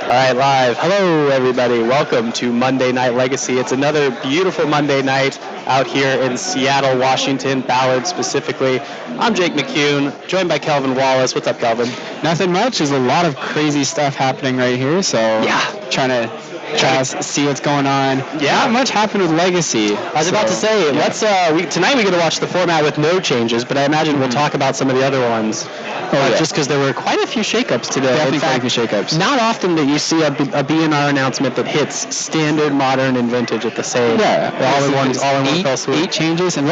All right, live. Hello, everybody. Welcome to Monday Night Legacy. It's another beautiful Monday night out here in Seattle, Washington, Ballard specifically. I'm Jake McCune, joined by Kelvin Wallace. What's up, Kelvin? Nothing much. There's a lot of crazy stuff happening right here, so trying to see what's going on. Yeah. Not much happened with Legacy. I was about to say, tonight we get to watch the format with no changes, but I imagine we'll talk about some of the other ones. Just because there were quite a few shakeups today. Definitely quite a few shakeups. Not often that you see a BNR announcement that hits standard, modern, and vintage at the same. Yeah. All in one fell swoop. 8 changes, and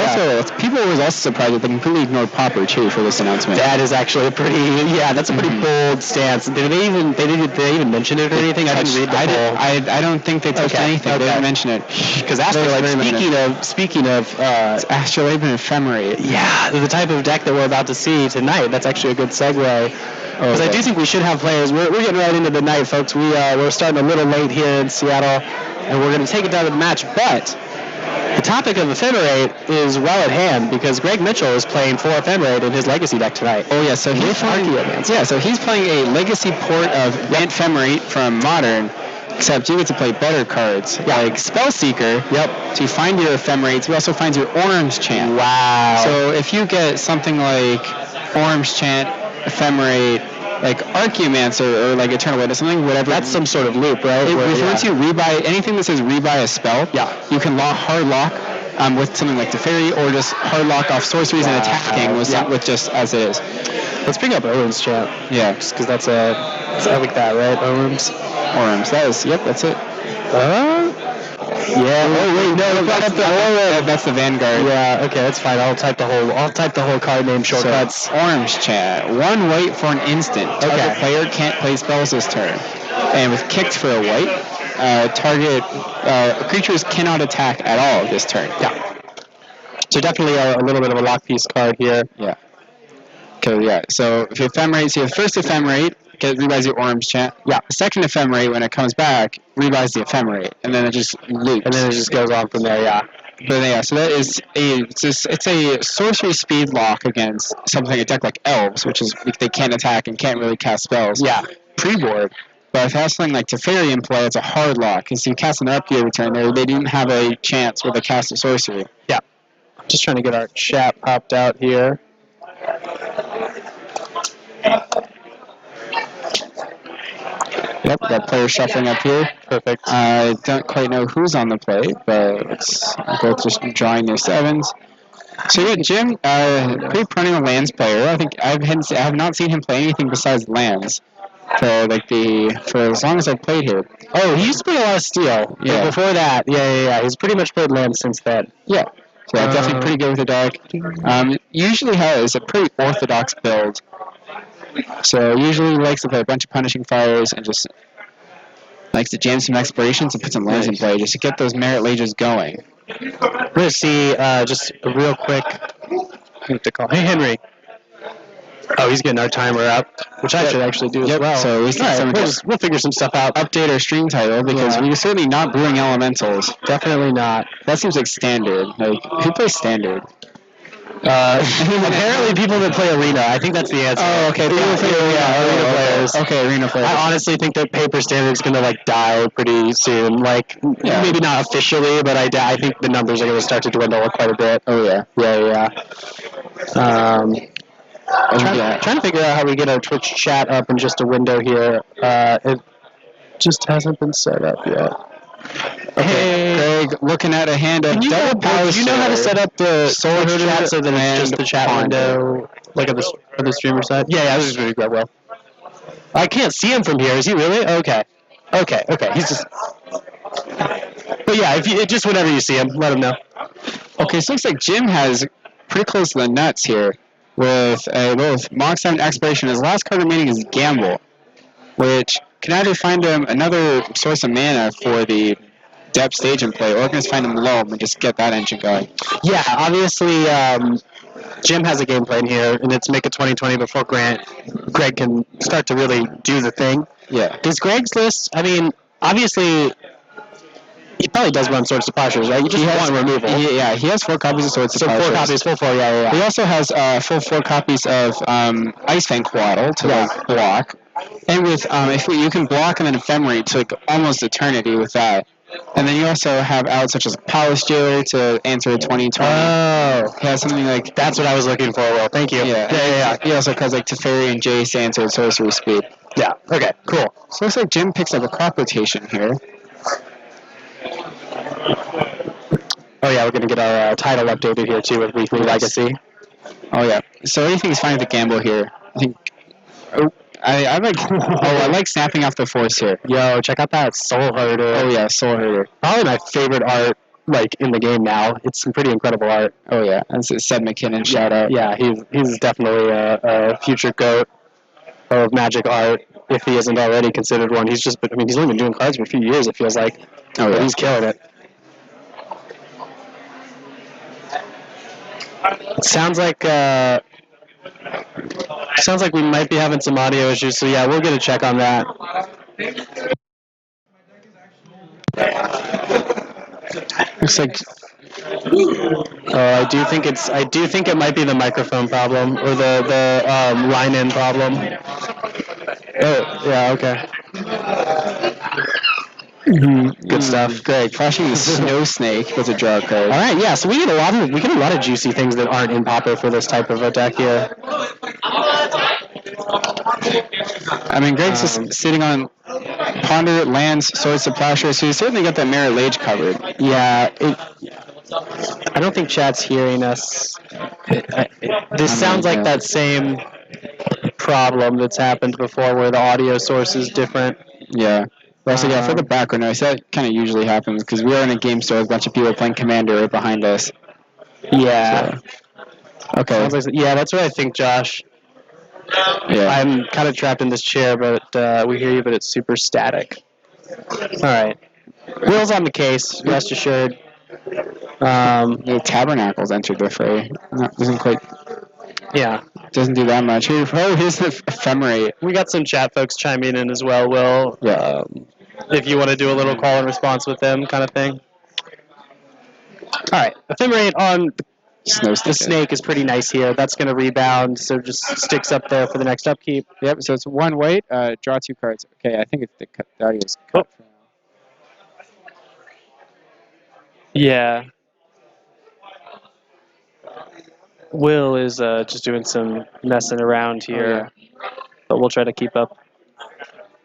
people were also surprised that they completely ignored Popper too for this announcement. That is actually that's a pretty bold stance. Did they even mention it or anything? I didn't read the whole. I don't think they touched anything. They didn't mention it. Because speaking of it's Astrolabe and Ephemerate. Yeah, the type of deck that we're about to see tonight. That's actually a good segue. Because I do think we should have players. We're getting right into the night, folks. We're starting a little late here in Seattle, and we're going to take it down to the match. But the topic of Ephemerate is well at hand because Greg Mitchell is playing 4 Ephemerate in his Legacy deck tonight. Oh yeah, so he's playing a Legacy port of Ephemerate from Modern. Except you get to play better cards, like Spellseeker. Yep. To find your Ephemerates, he also finds your Orm's Chant. Wow. So if you get something like Orm's Chant, Ephemerate, like Archaeomancer or like Eternal Witness, something, whatever. That's some sort of loop, right? Once you rebuy anything that says rebuy a spell, you can hard lock with something like Teferi, or just hard lock off sorceries and attacking with just as it is. Let's bring up Orm's Chant. Yeah. Just because that's I like that, right? Orms. That's it. That's the Vanguard. Yeah, okay, that's fine. I'll type the whole card name shortcuts. So, Orm's Chat. 1 white for an instant. Target player can't play spells this turn. And with kicked for a white, target creatures cannot attack at all this turn. Yeah. So definitely a little bit of a lock piece card here. Yeah. So if you Ephemerate, so you have first Ephemerate, rebuys your Orm's Chant. Yeah. The second Ephemerate, when it comes back, rebuys the Ephemerate, and then it just loops. And then it just goes on from there, So that is it's a sorcery speed lock against something, a deck like Elves, which is they can't attack and can't really cast spells. Yeah. Pre-board. But if it has something like Teferi in play, it's a hard lock. Because you cast an upkeep every turn, they didn't have a chance where they cast a sorcery. Yeah. Just trying to get our chat popped out here. Yep, got players shuffling up here. Perfect. I don't quite know who's on the play, but it's both just drawing their 7s. So yeah, Jim, pretty perennial lands player. I think I have not seen him play anything besides lands for as long as I've played here. Oh, he used to play a lot of steel. Yeah. Before that, he's pretty much played lands since then. Yeah. So definitely pretty good with the deck. Usually has a pretty orthodox build. So usually likes to play a bunch of Punishing Fires and just likes to jam some explorations and put some lands in play just to get those Merit Lages going. We're going to see just a real quick... Hey, Henry. Oh, he's getting our timer up, which I should actually do as well. So we'll figure some stuff out. Update our stream title because we're certainly not brewing elementals. Definitely not. That seems like standard. Like, who plays standard? Apparently people that play Arena. I think that's the answer. Oh, okay. Arena players. Okay, Arena players. I honestly think that Paper Standard is going to die pretty soon. Maybe not officially, but I think the numbers are going to start to dwindle quite a bit. Oh, yeah. Trying to figure out how we get our Twitch chat up in just a window here. It just hasn't been set up yet. Okay, Greg, looking at a hand of double power. Do you know how to set up the Solar chat so that it's just the chat window, like on the streamer side? Yeah, I was just going to grab well. I can't see him from here. Is he really? Okay. He's just... But yeah, just whenever you see him, let him know. Okay, so it looks like Jim has pretty close to the nuts here with both Mox and Expiration. His last card remaining is Gamble, which can either find him another source of mana for the depth stage in play, or can just find him low and just get that engine going. Yeah, obviously, Jim has a game plan here, and it's make a 2020 before Greg can start to really do the thing. Yeah. Does Greg's list, obviously, he probably does run Swords to Plowshares, right? You just want removal. Yeah, he has 4 copies of Swords to Plowshares. So 4 copies, full 4, yeah. He also has full 4 copies of Ice Fang Coatl to block. And with if you can block and then ephemerate to like almost eternity with that. And then you also have outs such as Palace Jailer to answer a 2020. Oh, He has something like that's what I was looking for. Will, thank you. yeah. He also has like Teferi and Jace to answer sorcery speed. Yeah. Okay. Cool. So it looks like Jim picks up a crop rotation here. Oh yeah, we're gonna get our title updated here too with Weekly Legacy. Oh yeah. So anything's fine with the gamble here. I think. Oh, I like. I like snapping off the force here. Yo, check out that Soul Herder. Oh yeah, Soul Herder. Probably my favorite art like in the game now. It's some pretty incredible art. Oh yeah, that's a Seth McKinnon shout out. Yeah, he's definitely a future goat of Magic art. If he isn't already considered one, he's just. I mean, he's only been doing cards for a few years. It feels like. Oh But yeah, he's killing it. Sounds like we might be having some audio issues. So yeah, we'll get a check on that. Looks like. I do think it might be the microphone problem or the line in problem. Oh yeah, okay. Good stuff. Great. Flashing Snow Snake was a draw card. All right, yeah. So we get a lot of juicy things that aren't in Pauper for this type of a deck here. I mean, Greg's just sitting on Ponder, Lands, Swords to Plowshare, so he's certainly got that Mirror Lage covered. Yeah. I don't think chat's hearing us. This sounds like that same problem that's happened before where the audio source is different. Yeah. Also, yeah, for the background noise, that kind of usually happens because we are in a game store with a bunch of people playing Commander right behind us. Yeah. So, okay. Yeah, that's what I think, Josh. Yeah. I'm kind of trapped in this chair, but we hear you, but it's super static. All right. Will's on the case, rest assured. The Tabernacles entered the fray. Doesn't quite. Yeah. Doesn't do that much. Here's the Ephemerate. We got some chat folks chiming in as well, Will. Yeah. If you want to do a little call and response with them kind of thing. All right. Ephemerate on the snake is pretty nice here. That's going to rebound, so just sticks up there for the next upkeep. Yep, so it's 1 white, draw 2 cards. Okay, I think it's the audio's cut for now. Yeah. Will is just doing some messing around here, but we'll try to keep up.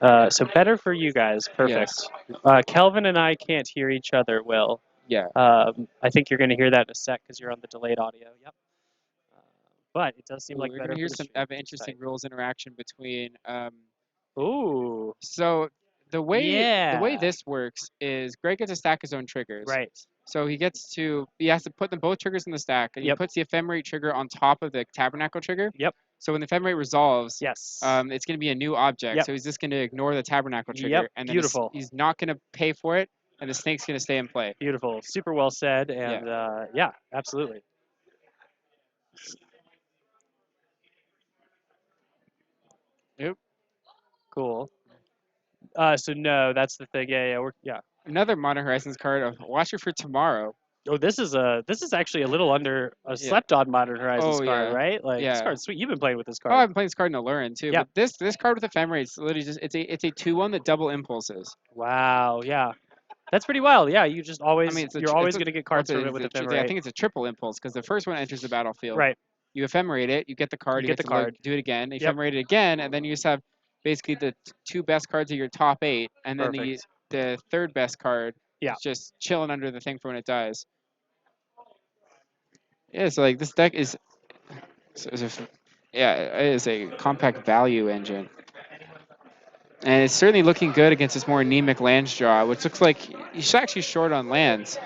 So better for you guys. Perfect. Yes. Kelvin and I can't hear each other, Will. Yeah. I think you're going to hear that in a sec because you're on the delayed audio. Yep. But it does seem like we're better. We're going to hear some interesting rules interaction between. Ooh. So the way this works is Greg gets to stack his own triggers. Right. So he has to put them both triggers in the stack, and he puts the Ephemerate trigger on top of the Tabernacle trigger. Yep. So when the Ephemerate resolves, yes, it's going to be a new object. Yep. So he's just going to ignore the Tabernacle trigger, and then he's not going to pay for it, and the snake's going to stay in play. Beautiful. Super well said, and yeah, absolutely. Yep. Cool. So no, that's the thing. Yeah. Another Modern Horizons card of Watcher for Tomorrow. Oh, this is actually a little under a slept on Modern Horizons card, right? Like this card's sweet. You've been playing with this card. Oh, I've been playing this card in Alurin too. Yeah. But this card with Ephemerate is literally just it's a 2/1 that double impulses. Wow. Yeah. That's pretty wild. Yeah, you just always you're always going to get cards from it with Ephemerate. I think it's a triple impulse because the first one enters the battlefield. Right. You Ephemerate it, you get the card, you get the card, do it again, Ephemerate it again, and then you just have basically the 2 best cards of your top 8, and then the third best card is just chilling under the thing for when it dies. Yeah, so like this deck is it is a compact value engine. And it's certainly looking good against this more anemic lands draw, which looks like he's actually short on lands.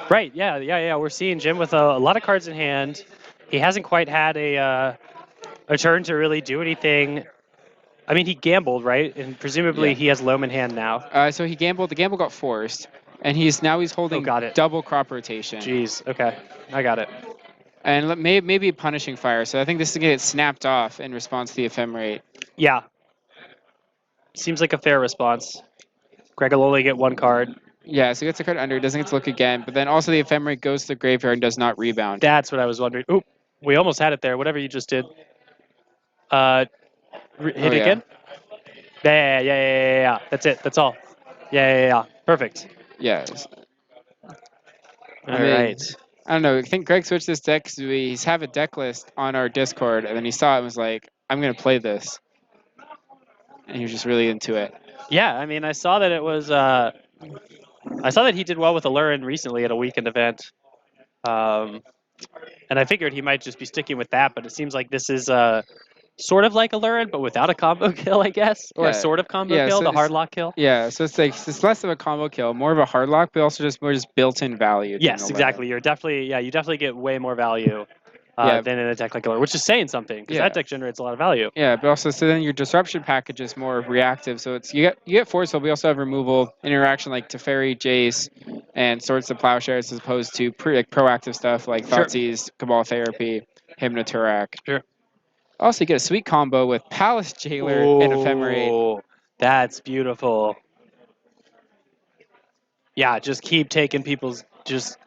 Right, yeah. We're seeing Jim with a lot of cards in hand. He hasn't quite had a turn to really do anything. I mean, he gambled, right? And presumably he has loam in hand now. So he gambled. The gamble got forced. And he's holding double crop rotation. Jeez, okay. I got it. And maybe punishing fire. So I think this is going to get snapped off in response to the Ephemerate. Yeah. Seems like a fair response. Greg will only get 1 card. Yeah, so he gets a card under, doesn't get to look again. But then also the Ephemerate goes to the graveyard and does not rebound. That's what I was wondering. Oop, we almost had it there. Whatever you just did. Hit it again? Yeah. That's it. That's all. Yeah. Perfect. Yeah. All I mean, right. I don't know. I think Greg switched this deck because we have a deck list on our Discord, and then he saw it and was like, "I'm gonna play this," and he was just really into it. Yeah, I mean, I saw that it was. I saw that he did well with Alurin recently at a weekend event, um, and I figured he might just be sticking with that. But it seems like this is sort of like Alurin, but without a combo kill, I guess, or a Yeah, sort of combo yeah. kill, So the it's hard lock kill. yeah. So it's like it's less of a combo kill, more of a hard lock, but also just more just built-in value. Than Yes, the exactly. You definitely get way more value Yeah, than in a deck like Alurin, which is saying something because yeah. that deck generates a lot of value. Yeah, but also so then your disruption package is more reactive. So it's you get force, but we also have removal interaction like Teferi, Jace, and Swords to Plowshares as opposed to proactive stuff like Sure. Thoughtseize, Cabal Therapy, Hypnoturak. Sure. Also, you get a sweet combo with Palace Jailer and Ephemerate. Oh, that's beautiful. Yeah, just keep taking people's just.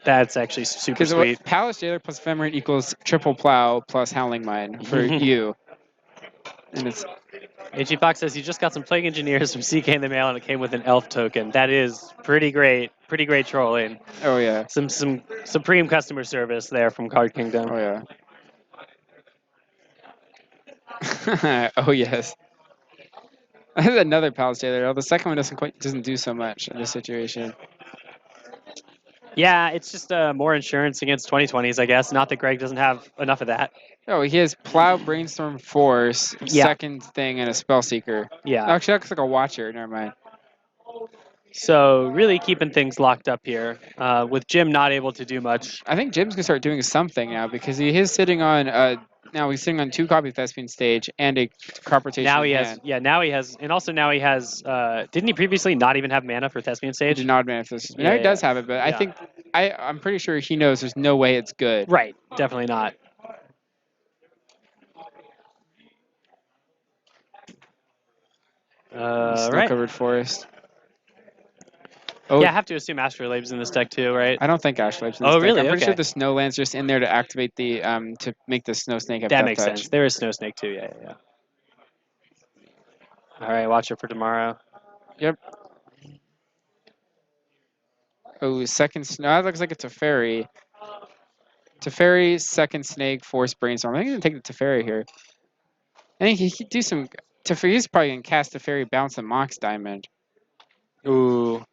That's actually super Because sweet. Palace Jailer plus Ephemerate equals triple plow plus Howling Mine for you. And it's HG Fox says you just got some Plague Engineers from CK in the mail and it came with an elf token. That is pretty great trolling. oh yeah, Some supreme customer service there from Card Kingdom. oh yeah. oh yes. There's another Palace Jailer. The second one doesn't do so much in this situation. Yeah, it's just more insurance against 2020s, I guess. Not that Greg doesn't have enough of that. Oh, he has Plow, Brainstorm, Force, Yeah. second thing, and a Spell Seeker. Yeah. Actually, that looks like a Watcher. Never mind. So really keeping things locked up here with Jim not able to do much. I think Jim's gonna start doing something now because he is sitting on now he's sitting on 2 copies of Thespian Stage and a crop rotation. Now in he has, hand. yeah. Now he has, and also now he has. Didn't he previously not even have mana for Thespian He Stage? did not manifest. Yeah, Now he yeah, does have it, but I yeah. think I'm pretty sure he knows there's no way it's good. Right, definitely not. Snow Right. covered forest. Oh, Yeah, I have to assume Astrolabe's in this deck too, right? I don't think Astrolabe's in Oh, this deck. really? I'm pretty Okay. sure the Snowland's just in there to activate the to make the Snow Snake have That Death makes Touch. sense. There is Snow Snake too. Yeah. All right, watch it for tomorrow. Yep. Oh, second snow. That looks like it's a fairy. Teferi, second snake, force brainstorm. I think he's gonna take the Teferi here. I think he could do some. Teferi, he's probably gonna cast Teferi, bounce a Mox Diamond. Ooh.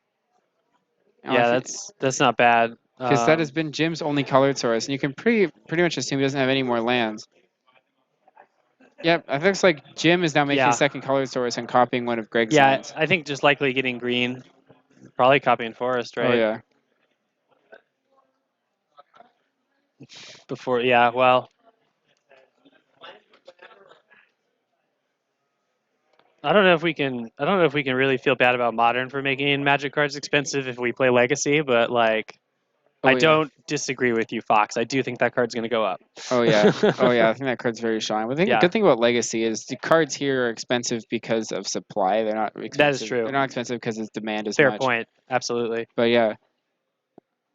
Yeah, that's not bad. Because that has been Jim's only colored source, and you can pretty much assume he doesn't have any more lands. Yep, it looks like Jim is now making a second colored source and copying one of Greg's lands. I think just likely getting green, probably copying forest, right? Oh yeah. Before, yeah, well. I don't know if we can really feel bad about Modern for making Magic cards expensive if we play Legacy, but like I don't disagree with you, Fox. I do think that card's going to go up. Oh yeah. Oh yeah. I think that card's very strong. But I think the good thing about Legacy is the cards here are expensive because of supply. They're not expensive. That is true. They're not expensive because its demand is fair much. point. Absolutely. But yeah.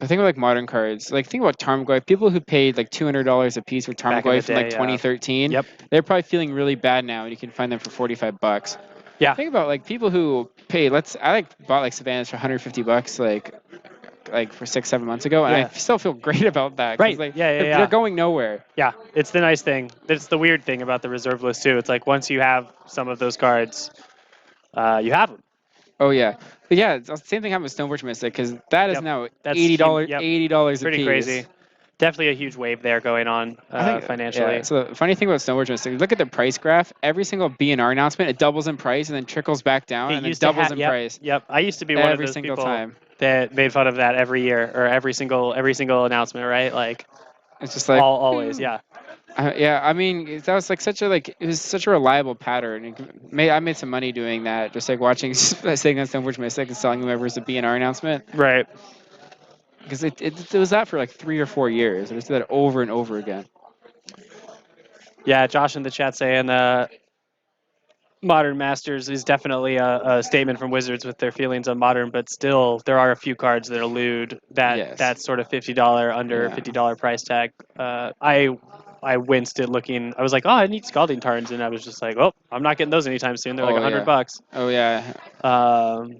I think like modern cards, like think about Tarmogoyf. People who paid like $200 a piece for Tarmogoyf in like 2013, Yep. they're probably feeling really bad now, and you can find them for $45. Yeah. Think about like people who paid. I bought like Savannah's for $150 like for 6-7 months ago, and I still feel great about that. Right. Like, Yeah. They're going nowhere. Yeah. It's the nice thing. It's the weird thing about the reserve list too. It's like once you have some of those cards, you have them. Oh yeah, but yeah, it's the same thing happened with Stoneforge Mystic because that is now $80 a piece. Pretty crazy. Definitely a huge wave there going on financially. Yeah. So the funny thing about Stoneforge Mystic, look at the price graph. Every single BNR announcement, it doubles in price and then trickles back down and then doubles in price. Yep. I used to be one of those single people time. that made fun of that every year or every single announcement, right? Like it's just like always, yeah. Yeah, I mean that was like it was such a reliable pattern. I made some money doing that, just like watching saying on Stoneforge Mystic and selling whoever's a BNR announcement. Right. Because it was that for like 3 or 4 years. It was that over and over again. Yeah, Josh in the chat saying Modern Masters is definitely a statement from Wizards with their feelings on Modern, but still there are a few cards that elude that sort of $50 under $50 price tag. I winced at looking. I was like, oh, I need Scalding Tarns, and I was just like, oh, I'm not getting those anytime soon. They're like Oh, $100. yeah. Oh, yeah.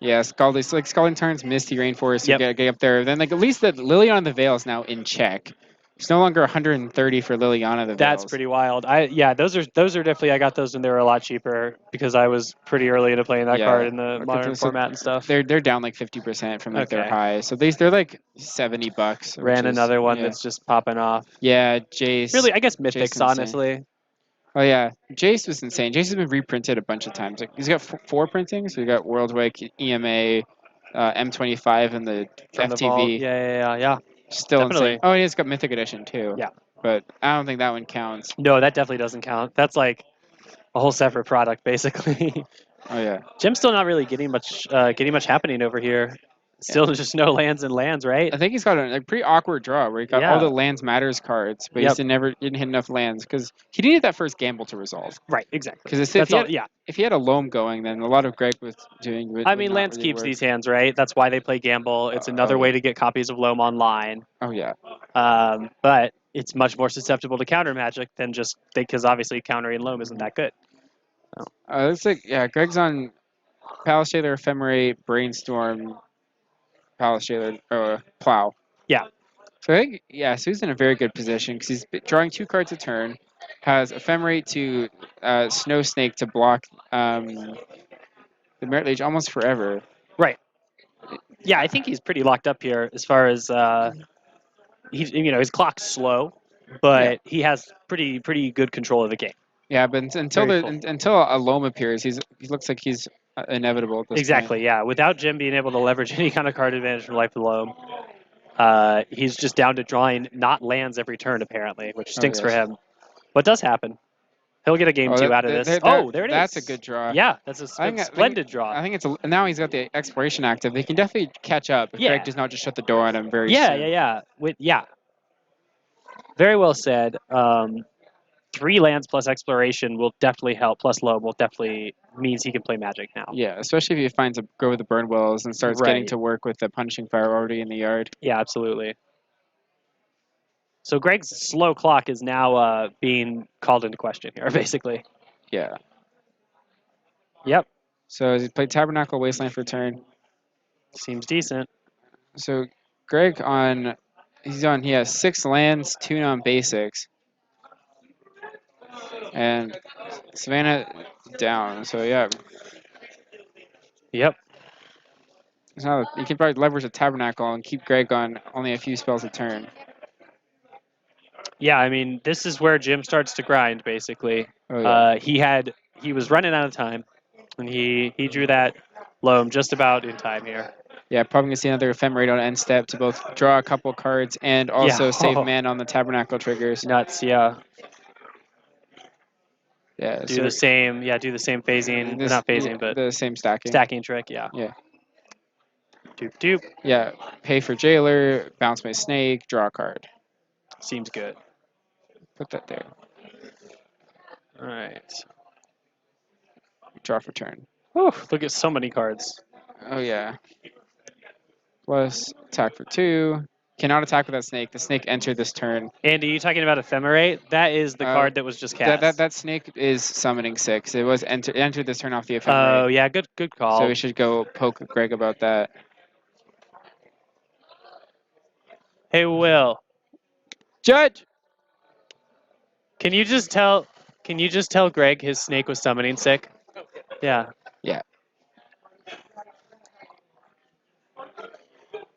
Yeah, Scalding Tarns, Misty Rainforest, Yep. get up there. Then, like, at least the Liliana the Veil is now in check. It's no longer 130 for Liliana the Veil. That's pretty wild. Those are definitely. I got those when they were a lot cheaper because I was pretty early into playing that card in the modern format and stuff. They're down like 50% from like their Okay. high. So they're like $70. Ran another one that's just popping off. Yeah, Jace. Really, I guess Mythics, Insane. honestly. Oh yeah, Jace was insane. Jace has been reprinted a bunch of times. Like he's got 4 printings. We got Worldwake, EMA, M25, and the From the FTV. vault. Yeah. Still Definitely. insane. Oh, and it's got Mythic Edition too. Yeah. But I don't think that one counts. No, that definitely doesn't count. That's like a whole separate product, basically. Oh yeah. Jim's still not really getting much happening over here. Still just no lands and lands, right? I think he's got a pretty awkward draw where he got all the lands matters cards, but he didn't hit enough lands because he needed that first gamble to resolve. Right, exactly. Because if he had a loam going, then a lot of Greg was doing. I mean, Lance keeps these hands, right? That's why they play gamble. It's another way to get copies of loam online. Oh yeah. But it's much more susceptible to counter magic than just because obviously countering loam isn't that good. Looks like Greg's on Palace Jailer, Ephemerate, Brainstorm, Palace Jailer, Plow. Yeah. So I think so he's in a very good position because he's drawing 2 cards a turn, has Ephemerate to Snow Snake to block the Merit Lage almost forever. Right. Yeah, I think he's pretty locked up here as far as his clock's slow, but he has pretty good control of the game. Yeah, but until a loam appears, he looks like he's inevitable at this point. Yeah. Without Jim being able to leverage any kind of card advantage from Life of the Loam, he's just down to drawing not lands every turn, apparently, which stinks for him. What does happen? He'll get a game 2 out of this. There it is. That's a good draw. Yeah, that's a splendid draw. I think now he's got the Exploration active. They can definitely catch up if Greg does not just shut the door on him very soon. Very well said. 3 lands plus Exploration will definitely help, plus Loam will definitely means he can play Magic now. Yeah, especially if he finds a go with the Burn Wells and starts getting to work with the Punishing Fire already in the yard. Yeah, absolutely. So Greg's slow clock is now being called into question here, basically. Yeah. Yep. So he played Tabernacle Wasteland for a turn. Seems decent. So Greg he has 6 lands, 2 non-basics. And Savannah down, so yeah. Yep. So you can probably leverage a Tabernacle and keep Greg on only a few spells a turn. Yeah, I mean, this is where Jim starts to grind, basically. Oh, yeah. He was running out of time, and he drew that Loam just about in time here. Yeah, probably going to see another Ephemerate on end step to both draw a couple cards and also save mana on the Tabernacle triggers. Nuts, yeah. Yeah, do the same phasing, not phasing, but the same stacking. Stacking trick, yeah. Yeah. Doop. Yeah, pay for Jailer, bounce my Snake, draw a card. Seems good. Put that there. All right. Draw for turn. Oh, look at so many cards. Oh yeah. Plus attack for 2. Cannot attack with that snake. The snake entered this turn. Andy, you talking about Ephemerate? That is the card that was just cast. That snake is summoning 6. It was entered this turn off the Ephemerate. Oh yeah, good call. So we should go poke Greg about that. Hey Will. Judge. Can you just tell Greg his snake was summoning sick? Yeah. Yeah.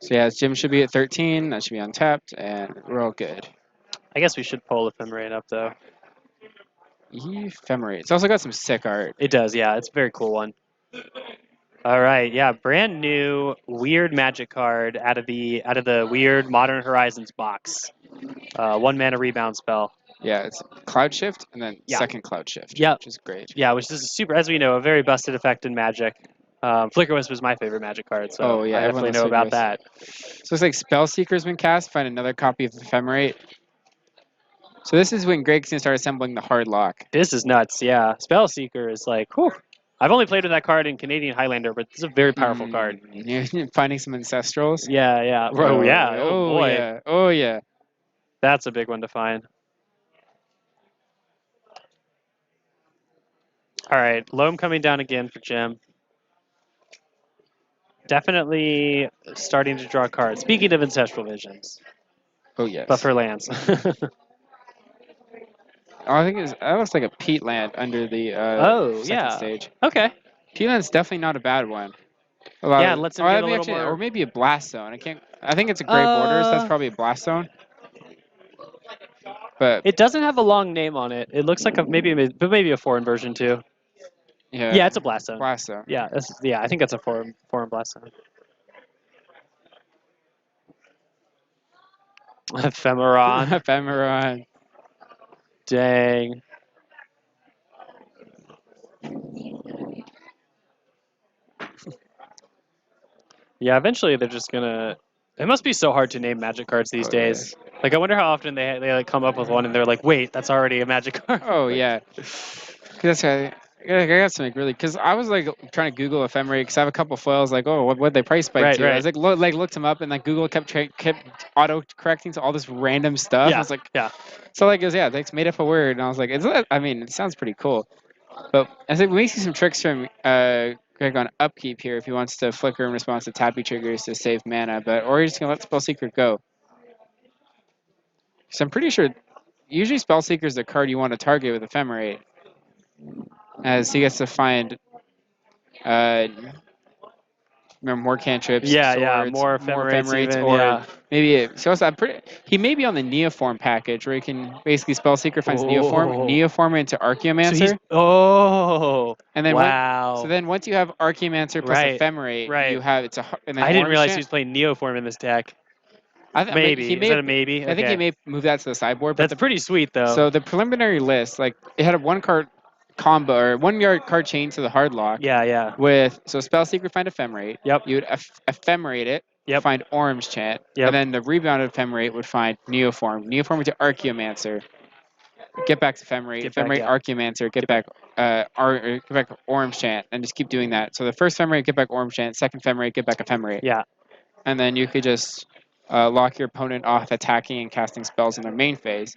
So yeah, Jim should be at 13. That should be untapped, and we're all good. I guess we should pull Ephemerate up though. Ephemerate. It's also got some sick art. It does, yeah. It's a very cool one. All right, yeah, brand new weird Magic card out of the weird Modern Horizons box. 1 mana rebound spell. Yeah, it's Cloud Shift and then second Cloud Shift. Yeah, which is great. Yeah, which is super, as we know, a very busted effect in Magic. Flicker Wisp is my favorite Magic card, so I definitely know about that. So it's like Spellseeker's been cast. Find another copy of Ephemerate. So this is when Greg's gonna start assembling the hard lock. This is nuts, yeah. Spellseeker is like, whew. I've only played with that card in Canadian Highlander, but it's a very powerful card. You're finding some Ancestrals? Yeah. Oh, yeah. Oh, boy. Yeah. Oh, yeah. That's a big one to find. All right, Loam coming down again for Jim. Definitely starting to draw cards. Speaking of Ancestral Visions, Oh, yes. but for lands. Oh, I think that looks like a peat land under the Oh, second yeah. stage. Okay. Peat land's definitely not a bad one. Yeah, it lets him get that'd a be little more. or maybe a blast zone. I think it's a gray border, so that's probably a blast zone. But It doesn't have a long name on it. It looks like maybe a foreign version too. yeah, Yeah, it's a blast zone. blast zone. Yeah, I think that's a foreign blast zone. Ephemeron. Ephemeron. Dang. Yeah, eventually they're just gonna. It must be so hard to name Magic cards these days. Like, I wonder how often they like come up with one and they're like, wait, that's already a Magic card. Oh yeah. That's I got something really because I was like trying to Google Ephemerate because I have a couple foils like what they price spike to. I was like looked them up and like Google kept auto correcting to all this random stuff. Yeah. I was like Yeah. so like it's it's made up a word and I was like I mean it sounds pretty cool. But I think we may see some tricks from Greg on upkeep here if he wants to flicker in response to tappy triggers to save mana, or he's just gonna let Spell Seeker go. So I'm pretty sure usually Spell Seeker is the card you want to target with Ephemerate, as he gets to find more cantrips, swords, more ephemerates, even, or maybe he may be on the Neoform package where he can basically Spell Seeker finds Neoform into Archaeomancer. And then wow. So then once you have Archaeomancer plus Ephemerate, you have and then I didn't realize Chant. he was playing Neoform in this deck. Maybe. Is that a maybe? I think he may move that to the sideboard. That's pretty sweet, though. So the preliminary list, like it had a 1-card combo or 1-yard card chain to the hard lock. Yeah. So Spell Seeker find Ephemerate. Yep. You would Ephemerate it. Yep. Find Orim's Chant. Yep. And then the rebounded Ephemerate would find Neoform. Neoform into Archaeomancer. Get back to Ephemerate. Ephemerate Archaeomancer. Get back Orim's Chant, and just keep doing that. So the first Ephemerate, get back Orim's Chant. Second Ephemerate, get back Ephemerate. Yeah. And then you could just lock your opponent off attacking and casting spells in their main phase.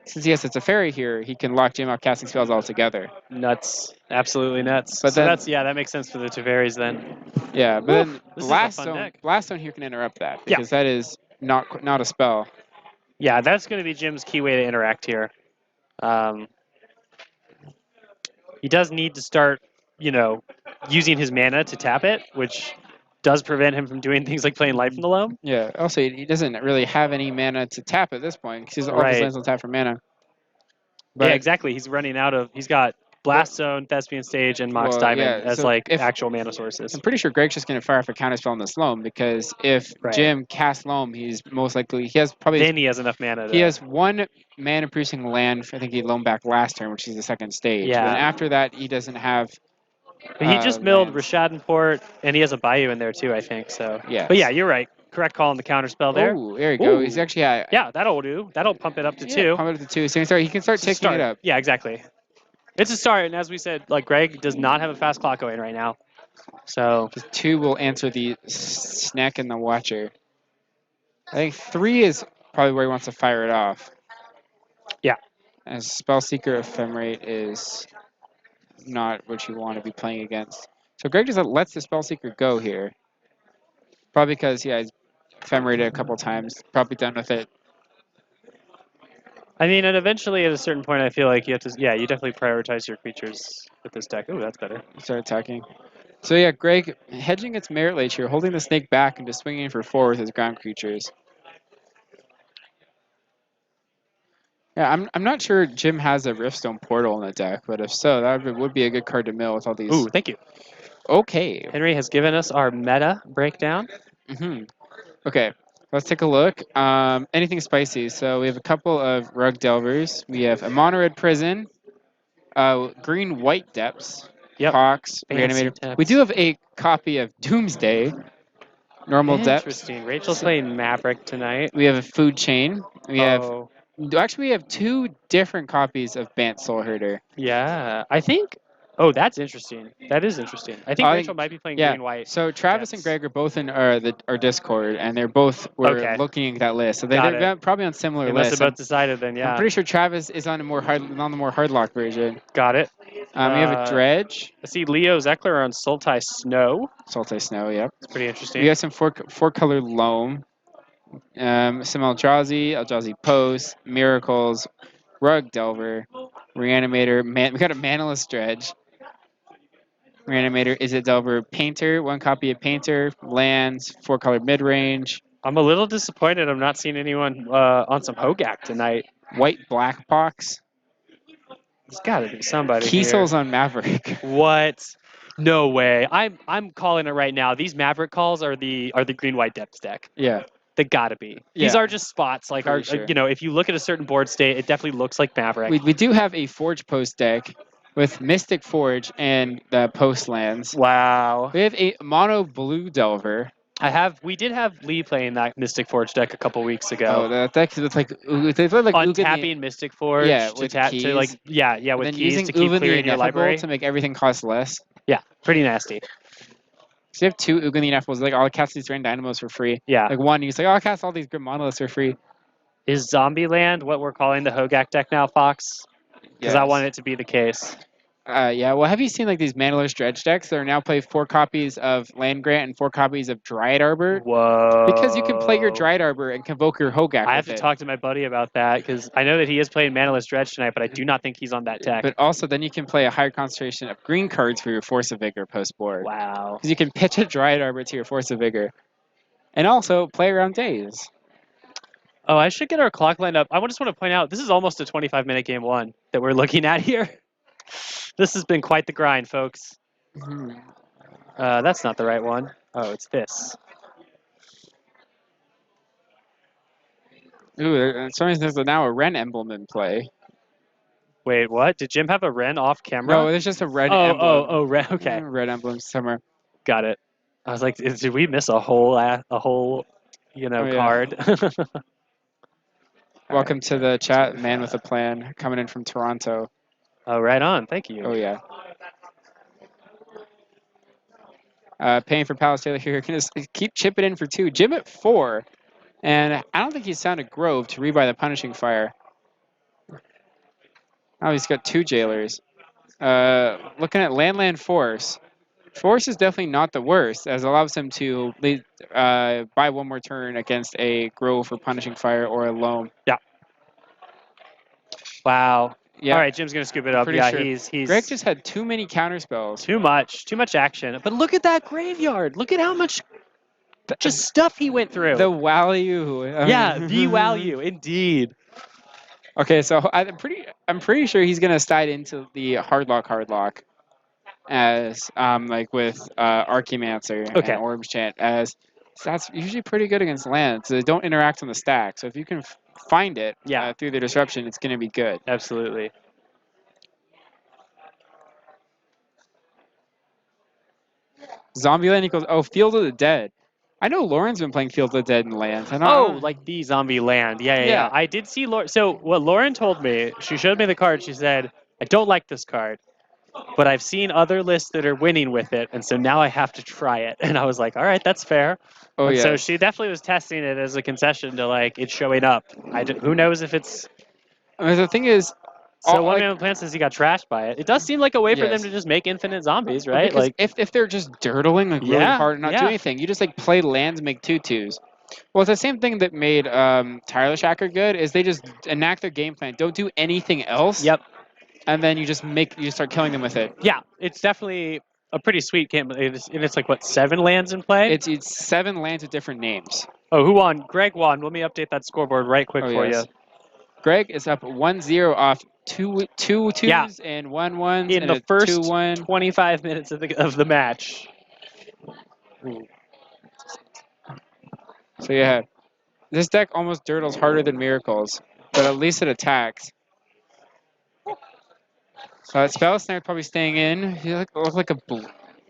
Since he has a Teferi here, he can lock Jim out casting spells altogether. Nuts. Absolutely nuts. But so that makes sense for the Teveris then. Yeah, but then Blast Zone here can interrupt that because that is not a spell. Yeah, that's going to be Jim's key way to interact here. He does need to start, using his mana to tap it, which does prevent him from doing things like playing Life from the Loam. Yeah, also he doesn't really have any mana to tap at this point because all his lands will tap for mana. But yeah, exactly. He's got Blast Zone, Thespian Stage, and Mox Diamond as actual mana sources. I'm pretty sure Greg's just going to fire off a counterspell on this Loam because if Jim casts Loam, he's most likely he has enough mana. He has 1 mana producing land. I think he loaned back last turn, which is the second stage. Yeah. And after that, he doesn't have. But he just milled Rishadenport, and he has a Bayou in there too, I think. So. Yeah. But yeah, you're right. Correct call on the counterspell there. Oh, there you go. He's actually that'll do. That'll pump it up to 2. Pump it up to 2. So he can start taking it up. Yeah, exactly. It's a start, and as we said, Greg does not have a fast clock going right now. So just 2 will answer the Snack and the Watcher. I think 3 is probably where he wants to fire it off. Yeah. As Spellseeker Ephemerate is not what you want to be playing against. So Greg just lets the Spellseeker go here. Probably because, he's Ephemerated a couple times. Probably done with it. I mean, and eventually at a certain point, I feel like you have to, you definitely prioritize your creatures with this deck. Oh, that's better. Start attacking. So yeah, Greg, hedging its Merit Lage here, holding the Snake back and just swinging for 4 with his ground creatures. Yeah, I'm not sure Jim has a Riftstone Portal in the deck, but if so, that would be a good card to mill with all these. Ooh, thank you. Okay. Henry has given us our meta breakdown. Okay, let's take a look. Anything spicy? So we have a couple of Rug Delvers. We have a Mono Red Prison, Green-White Depths, Hawks, Reanimator. Depths. We do have a copy of Doomsday, Normal Depths. Interesting. Rachel's playing Maverick tonight. We have a Food Chain. We have 2 different copies of Bant Soul Herder. Yeah, I think. Oh, that's interesting. That is interesting. I think I Rachel think- might be playing Yeah. green white. So Travis and Depths. Greg are both in our Discord, and they're both were Okay. looking at that list. So Got they're it. probably on similar They must lists. have both decided then. I'm Yeah. pretty sure Travis is on the more hard lock version. Got it. We have a Dredge, I see Leo Zeckler on Sultai Snow. Salte Snow. Yep. It's pretty We interesting. have some four color loam. Some Eldrazi Post, Miracles, Rug Delver, Reanimator. We got a Manaless Dredge. Reanimator, Is It Delver, Painter, one copy of Painter, lands, 4-color mid range, I'm a little disappointed I'm not seeing anyone on some Hogak tonight. White Black Box, There's got to be somebody Kiesel's here. on Maverick. What? No way. I'm calling it right now. These Maverick calls are the green white depths deck. Yeah, They gotta be. These Yeah. are just spots. Like Pretty sure. you know, if you look at a certain board state, it definitely looks like Maverick. we do have a Forge Post deck with Mystic Forge and the Post lands. Wow. We have a mono blue Delver. We did have Lee playing that Mystic Forge deck a couple weeks Oh, ago. that deck with like they play like Untapping Mystic Forge Yeah, to with tap to like keys. yeah and with then keys using to keep Ugin the clearing your Ineffable library. to make everything cost less. Yeah, pretty nasty. So you have 2 Ugin the Ineffables, like I'll cast these Rain Dynamos for free. Yeah. Like one, you say, I'll cast all these Grim Monoliths for free. Is Zombieland what we're calling the Hogak deck now, Fox? Because I want it to be the case. Yeah, well, have you seen like these Manaless Dredge decks that are now play 4 copies of Land Grant and 4 copies of Dryad Arbor? Whoa. Because you can play your Dryad Arbor and convoke your Hogak I have with to it. talk to my buddy about that because I know that he is playing Manaless Dredge tonight, but I do not think he's on that deck. But also, then you can play a higher concentration of green cards for your Force of Vigor post board. Wow. Because you can pitch a Dryad Arbor to your Force of Vigor. And also play around days. Oh, I should get our clock lined up. I just want to point out, this is almost a 25-minute game one that we're looking at here. This has been quite the grind, folks. That's not the right one. Oh, it's this. Ooh, for some reason there's now a Ren emblem in play. Wait, what? Did Jim have a Ren off camera? No, there's just a red oh, emblem. oh, Ren. Okay, Red emblem somewhere. got it. I was like, did we miss a whole, Oh, yeah. card? Welcome to the chat, man with a plan, coming in from Toronto. Oh, right on. Thank you. Oh yeah. Paying for Palace Taylor here. Gonna keep chipping in for 2. Jim at 4, and I don't think he's sounded Grove to rebuy the Punishing Fire. Oh, he's got 2 jailers. Looking at Land Force. Force is definitely not the worst, as it allows him to buy 1 more turn against a Grove for Punishing Fire or a Loam. Wow. Yeah. All right, Jim's gonna scoop it up. Pretty Yeah, sure. he's Greg just had too many counter spells. too much action. But look at that graveyard. Look at how much just stuff he went through. The value. Yeah, the value, indeed. Okay, so I'm pretty sure he's gonna slide into the hard lock as like with Archimancer Okay. and Orbs Chant, as that's usually pretty good against lands. They don't interact on the stack, so if you can find it through the disruption, it's gonna be good. Absolutely. Zombieland equals Field of the Dead. I know Lauren's been playing Field of the Dead in lands. I don't, Like the zombie land. Yeah. Yeah. I did see Lauren. So what Lauren told me, she showed me the card. She said, I don't like this card, but I've seen other lists that are winning with it, and so now I have to try it. And I was like, all right, that's fair. Oh And yeah. So she definitely was testing it as a concession to like it's showing up. Who knows if it's. I mean, the thing is, So One Man Plan says he got trashed by it. It does seem like a way for them Yes. to just make infinite zombies, right? because Like if they're just dirtling like really Yeah, hard and not yeah. do anything, you just like play lands, make 2/2s. Well, it's the same thing that made Tyler Shacker good. Is they just enact their game plan, don't do anything else. Yep. And then you just start killing them with it. Yeah, it's definitely a pretty sweet game. It's like what 7 lands in play. It's 7 lands with different names. Oh, who won? Greg won. Let me update that scoreboard right quick for you. Greg is up 1-0 off 2 twos Yeah. and 1 1s In and the a first 2-1. 25 minutes of the match. So yeah, this deck almost dirtles harder than Miracles, but at least it attacks. Spell Snare probably staying in. He look like a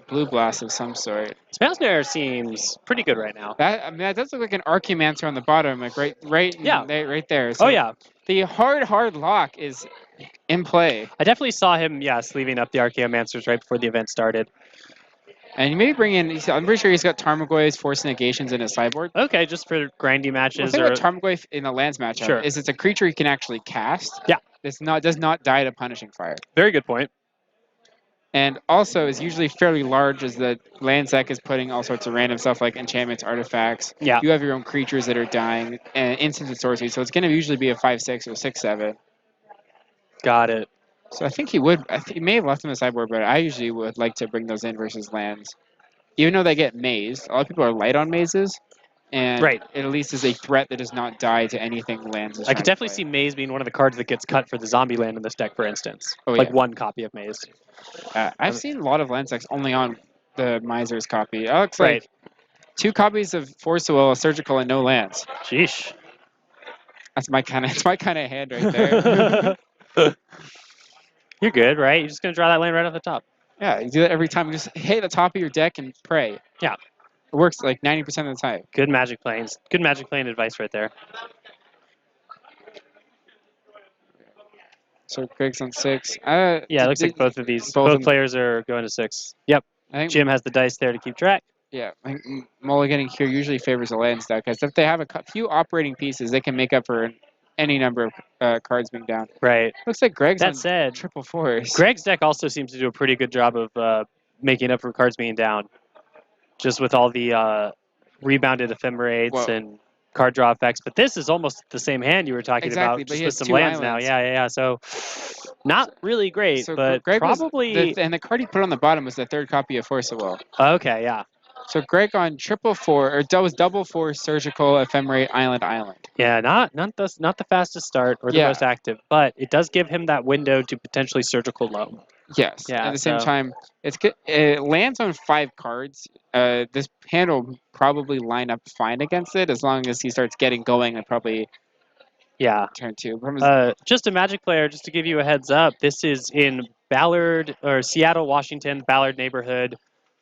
blue blast of some sort. Spell Snare seems pretty good right now. That does look like an Archimancer on the bottom, like right Yeah. there. So Oh yeah, the hard lock is in play. I definitely saw him, yeah, sleeving up the Archaeomancers right before the event started. And you maybe bring in, I'm pretty sure he's got Tarmogoyf's Force Negations in his sideboard. Okay, just for grindy The matches thing or with Tarmogoyf in the lands matchup Sure. is it's a creature he can actually cast. Yeah. It's does not die to Punishing Fire. very good point. And also is usually fairly large as the land deck is putting all sorts of random stuff like enchantments, artifacts. Yeah. You have your own creatures that are dying, and instants and sorceries. So it's going to usually be a 5/6 or 6/7. Got it. So I think he would. He may have left them in the sideboard, but I usually would like to bring those in versus lands. Even though they get mazed, a lot of people are light on mazes, and Right. it at least is a threat that does not die to anything lands. Is I trying could to definitely play. see Maze being one of the cards that gets cut for the zombie land in this deck, for instance. Oh, like yeah. one copy of Maze. I've seen a lot of land decks only on the Miser's copy. It looks Right. like 2 copies of Force of Will, a Surgical, and no lands. Sheesh. That's my kind of. It's my kind of hand right there. You're good, right? You're just going to draw that land right off the top. Yeah, you do that every time. You just hit the top of your deck and pray. Yeah. It works like 90% of the time. Good Magic Planes. Good Magic Plane advice right there. So Greg's on 6. Yeah, it looks like both of these, both of both them- players are going to 6. Yep. I think Jim has the dice there to keep track. Yeah, I think mulliganing here usually favors the lands deck because if they have a few operating pieces, they can make up for any number of cards being down. Right. Looks like Greg's That on said, triple force. Greg's deck also seems to do a pretty good job of making up for cards being down. Just with all the rebounded ephemerates Well- and card draw effects. But this is almost the same hand you were talking Exactly, about, but he just with has some 2 lands islands. now. Yeah. So not really great, So but Greg was probably... and the card he put on the bottom was the 3rd copy of Force of Will. Okay, yeah. So Greg on triple 4 or was double 4 surgical ephemerate island. Yeah, not the fastest start or the Yeah. most active, but it does give him that window to potentially surgical loam. Yes. Yeah, At the same so- time, it's good. It lands on 5 cards. This hand will probably line up fine against it as long as he starts getting going and probably Yeah. turn 2. Just a Magic player, just to give you a heads up, this is in Ballard or Seattle, Washington, Ballard neighborhood,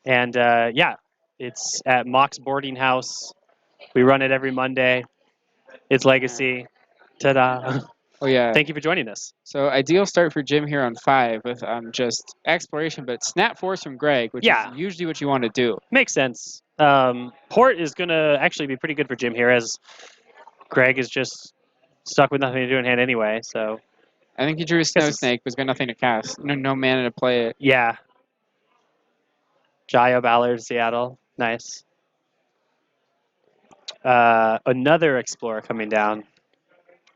and yeah, it's at Mox Boarding House. We run it every Monday. It's Legacy. Ta-da! Oh yeah. Thank you for joining us. So ideal start for Jim here on 5 with just exploration, but snap force from Greg, which Yeah. is usually what you want to do. Makes sense. Port is going to actually be pretty good for Jim here, as Greg is just stuck with nothing to do in hand anyway. So I think he drew a Snow it's- Snake, but he's got nothing to cast. No mana to play it. yeah, Jaya Ballard, Seattle, nice. Another Explorer coming down.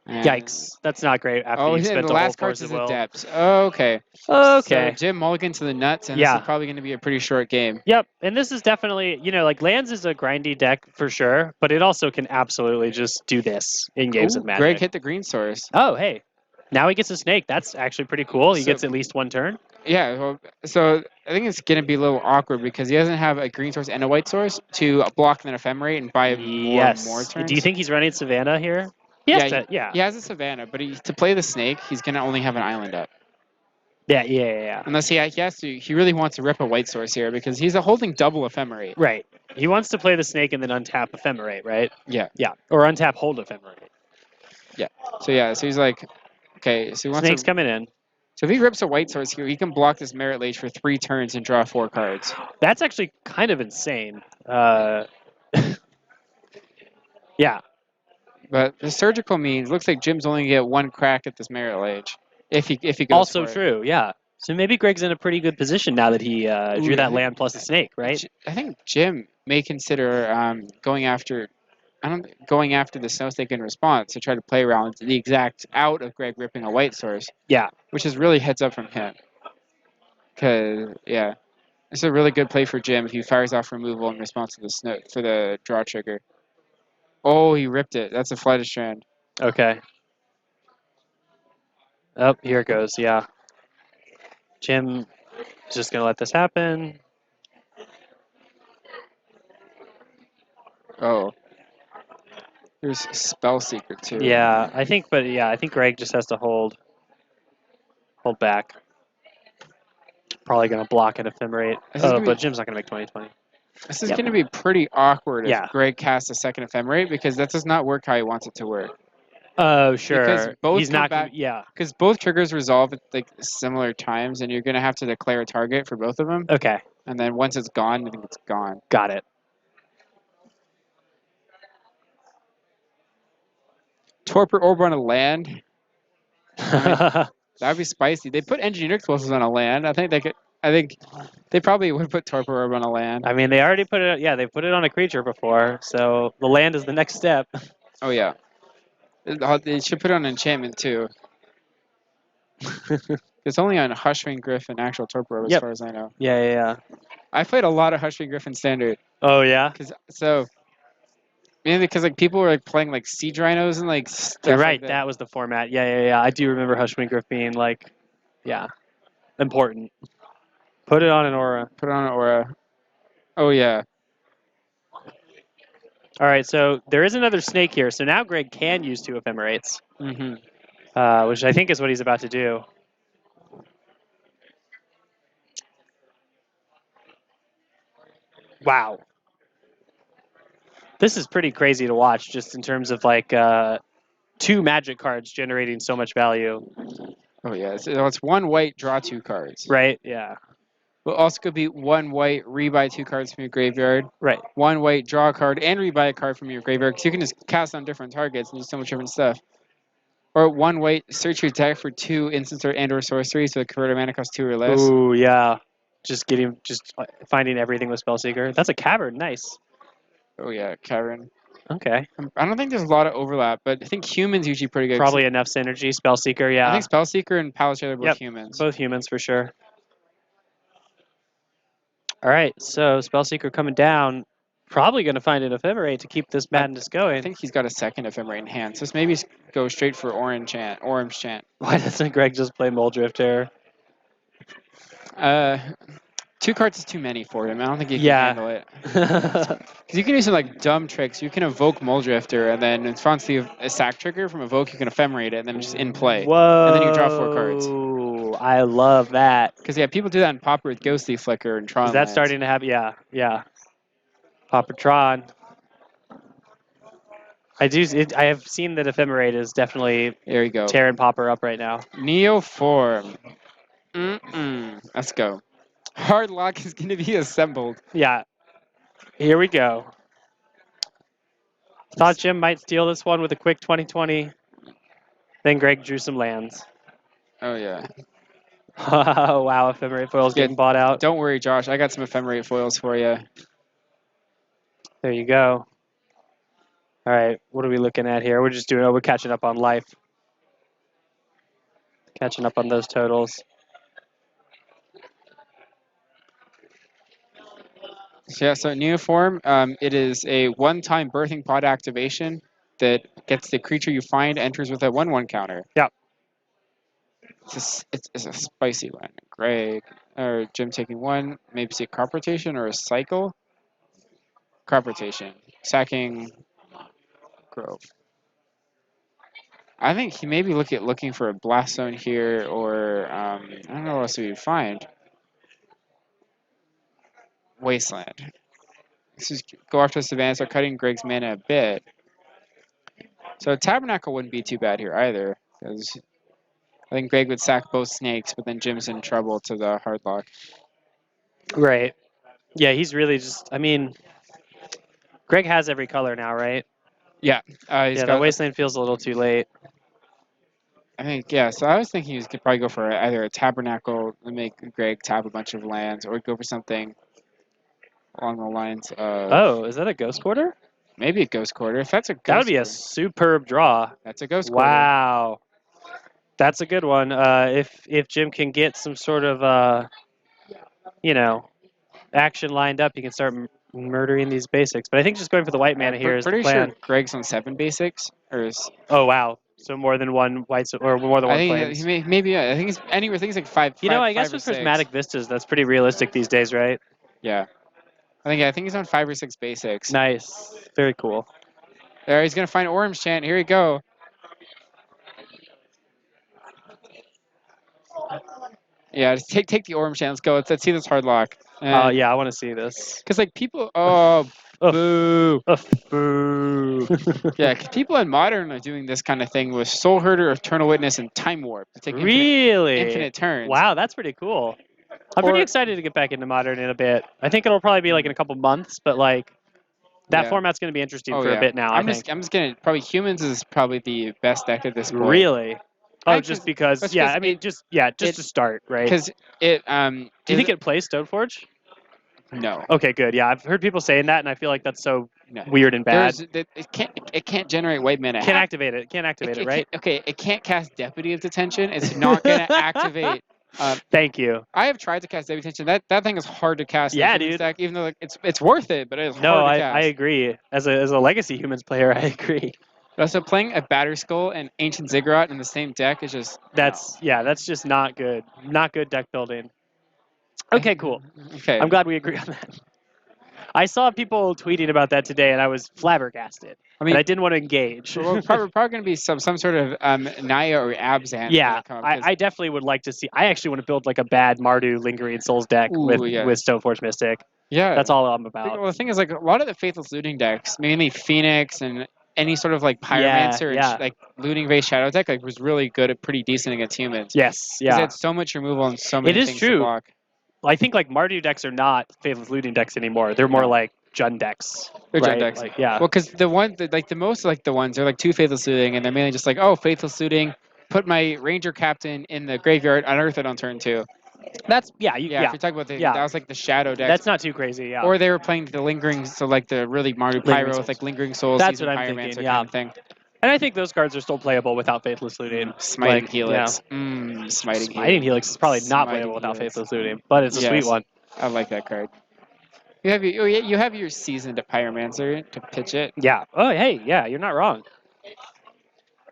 And- Yikes, that's not great. After Oh, you yeah, spent the the whole last card Force is of Will. Adept. Okay. Okay. So Jim mulligan to the nuts, and Yeah. this is probably going to be a pretty short game. Yep, and this is definitely, like lands is a grindy deck for sure, but it also can absolutely just do this in games Ooh, of Magic. Greg hit the green source. Oh, hey. Now he gets a snake. That's actually pretty cool. He So- gets at least one turn. Yeah, well, so I think it's going to be a little awkward because he doesn't have a green source and a white source to block an ephemerate and buy Yes. more turns. Do you think he's running Savannah here? Yes. Yeah. He has a Savannah, but to play the snake, he's going to only have an island up. Yeah. Unless he has to, he really wants to rip a white source here because he's holding double ephemerate. Right. He wants to play the snake and then untap Ephemerate, right? Yeah. Yeah. Or untap hold Ephemerate. So he's like, okay, so he wants Snake's to. coming in. So if he rips a white source here, he can block this Merit Lage for 3 turns and draw 4 cards. That's actually kind of insane. Yeah. But the surgical means looks like Jim's only gonna get 1 crack at this Merit Lage if he goes Also for it. true. Yeah. So maybe Greg's in a pretty good position now that he drew that land plus a snake, right? I think Jim may consider going after the Snow Snake in response to try to play around the exact out of Greg ripping a white source. Yeah. Which is really heads up from him. Because it's a really good play for Jim if he fires off removal in response to the draw trigger. Oh, he ripped it. That's a Flight of Strand. Okay. Oh, here it goes. Yeah. Jim is just gonna let this happen. Oh. There's Spell Seeker too. Yeah, I think Greg just has to hold back. Probably gonna block an Ephemerate. This is gonna But be- Jim's not gonna make 20/20. This is Yep. going to be pretty awkward Yeah. if Greg casts a second Ephemerate because that does not work how he wants it to work. Oh, sure. both He's come not gonna. back- Yeah. Because both triggers resolve at like similar times, and you're gonna have to declare a target for both of them. Okay. And then once it's gone, I think it's gone. Got it. Torpor Orb on a land. That'd be spicy. They put engineer explosives on a land. I think they could. I think they probably would put Torpor Orb on a land. I mean, they already put it. Yeah, they put it on a creature before, so the land is the next step. Oh yeah. They should put it on enchantment too. It's only on Hushwing Griffin actual Torpor Orb, as Yep. far as I know. Yeah. I played a lot of Hushwing Griffin standard. Oh yeah. Mainly because like people were like playing like siege rhinos and like stuff You're right. like that. That was the format. Yeah. I do remember Hushwing Griff being like, yeah, important. Put it on an aura. Put it on an aura. Oh yeah. All right, so there is another snake here. So now Greg can use 2 ephemerates, which I think is what he's about to do. Wow. This is pretty crazy to watch just in terms of like 2 magic cards generating so much value. Oh yeah. It's 1 white, draw 2 cards. Right, yeah. But also could be 1 white, rebuy 2 cards from your graveyard. Right. 1 white, draw a card, and rebuy a card from your graveyard. Because you can just cast on different targets and do so much different stuff. Or 1 white, search your deck for 2 instants and/or sorceries, so the converted mana costs 2 or less. Ooh, yeah. Just finding everything with Spellseeker. That's a cavern. Nice. Oh yeah, Cavern. Okay. I don't think there's a lot of overlap, but I think humans usually pretty good. Probably enough synergy. Spellseeker, yeah. I think Spellseeker and Palace are both Yep. humans. Both humans for sure. All right, so Spellseeker coming down. Probably going to find an ephemerate to keep this madness going. I think he's got a second ephemerate in hand, so maybe go straight for Orange Chant. Why doesn't Greg just play Moldrifter? 2 cards is too many for him. I don't think he can Yeah. handle it. Because you can do some like dumb tricks. You can evoke Moldrifter, and then in response to a sack trigger from evoke, you can ephemerate it, and then just in play. Whoa. And then you draw 4 cards. I love that. Because yeah, people do that in Pauper with Ghostly Flicker and Tron. Is that lands. starting to happen? Yeah. Poppertron. I have seen that Ephemerate is definitely There you go. tearing Popper up right now. Neoform. Let's go. Hard Lock is going to be assembled. Yeah. Here we go. Thought Jim might steal this one with a quick 2020. Then Greg drew some lands. Oh yeah. Wow, Ephemerate foil's getting bought out. Don't worry, Josh. I got some ephemerate foils for you. There you go. All right, what are we looking at here? We're catching up on life. Catching up on those totals. So yeah, so Neoform, it is a one-time birthing pod activation that gets the creature you find enters with a 1/1 counter. Yeah. It's a spicy one. Greg or Jim taking 1, maybe see a crop rotation or a cycle. Crop rotation, sacking Grove. I think he may be looking for a blast zone here, or I don't know what else we would find. Wasteland. Let's just go after this advance, start cutting Greg's mana a bit. So Tabernacle wouldn't be too bad here either, because I think Greg would sack both snakes, but then Jim's in trouble to the hard lock. Right. Yeah, he's really just. I mean, Greg has every color now, right? Yeah, he's Yeah, got. the Wasteland feels a little too late. I think yeah. So I was thinking he could probably go for either a Tabernacle and make Greg tap a bunch of lands, or go for something along the lines of. Oh, is that a Ghost Quarter? Maybe a Ghost Quarter. If that's a Ghost That would be a Quarter, superb draw. that's a Ghost Quarter. Wow. That's a good one. If Jim can get some sort of action lined up, he can start murdering these basics. But I think just going for the white mana here is the Pretty plan. sure Greg's on 7 basics, or is Oh wow! So more than one white or more than I one think plains. maybe yeah. I think it's anywhere. I think it's like 5. I guess 5 or with 6. prismatic vistas, that's pretty realistic these days, right? Yeah. I think he's on 5 or 6 basics. Nice. Very cool. There, he's gonna find Orange Chant. Here we go. Yeah, just take the Orange Chant. Let's go. Let's see this hard lock. Oh yeah, I want to see this. Because like people, oh, Oof. boo. Boo. Yeah, because people in Modern are doing this kind of thing with Soul Herder, Eternal Witness, and Time Warp to take Really? infinite turns. Wow, that's pretty cool. I'm pretty Or- excited to get back into Modern in a bit. I think it'll probably be like in a couple months, but like that Yeah. format's going to be interesting Oh, for yeah. a bit now. I'm I just think. I'm just gonna probably Humans is probably the best deck at this point. Really? Oh, I just just- because? that's Yeah, 'cause I mean, it- just it- to start, right? Because it Do you think it plays Stoneforge? no. Okay, good. Yeah, I've heard people saying that, and I feel like that's so No. weird and bad. It can't generate white mana. Can't activate it. Can't activate it, right? It can't cast Deputy of Detention. It's not gonna activate. Thank you. I have tried to cast Deputy of Detention. That thing is hard to cast. in Yeah, Humans dude. Deck, even though like, it's worth it, but it's No, hard to cast. I agree. As a Legacy Humans player, I agree. Also, playing a Batter Skull and Ancient Ziggurat in the same deck is just That's just not good. Not good deck building. Okay, cool. okay. I'm glad we agree on that. I saw people tweeting about that today, and I was flabbergasted. I mean, and I didn't want to engage. we're probably going to be some sort of Naya or Abzan. Yeah, come up, 'cause- I definitely would like to see. I actually want to build like a bad Mardu Lingering Souls deck Ooh, with yeah. Stoneforge Mystic. yeah. That's all I'm about. Well, the thing is, like a lot of the Faithless Looting decks, mainly Phoenix and any sort of like Pyromancer and yeah. like Looting Vase Shadow deck, like was really good at pretty decent against humans. Yes, 'Cause yeah. It had so much removal and so many is things true. to block. I think like Mardu decks are not Faithless Looting decks anymore. They're more No. like Jund decks. They're Jund right? decks. Like, yeah. Well, because the most like the ones are like 2 Faithless Looting, and they're mainly just like, oh, Faithless Looting, put my Ranger Captain in the graveyard, unearth it on turn 2. That's If you're talking about yeah. that was like the Shadow deck. That's not too crazy. Yeah. Or they were playing the Lingering, so like the really Mardu Lingering Pyro Souls. with like Lingering Souls, That's Seasoned what I'm Pyromancer thinking, kind of thing. and I think those cards are still playable without Faithless Looting. Smiting Like, Helix. Smiting Helix is probably not Smiting playable without Helix. Faithless Looting, but it's a sweet Yes. one. I like that card. You have your Seasoned Pyromancer to pitch it. Yeah. Oh, hey, yeah, you're not wrong.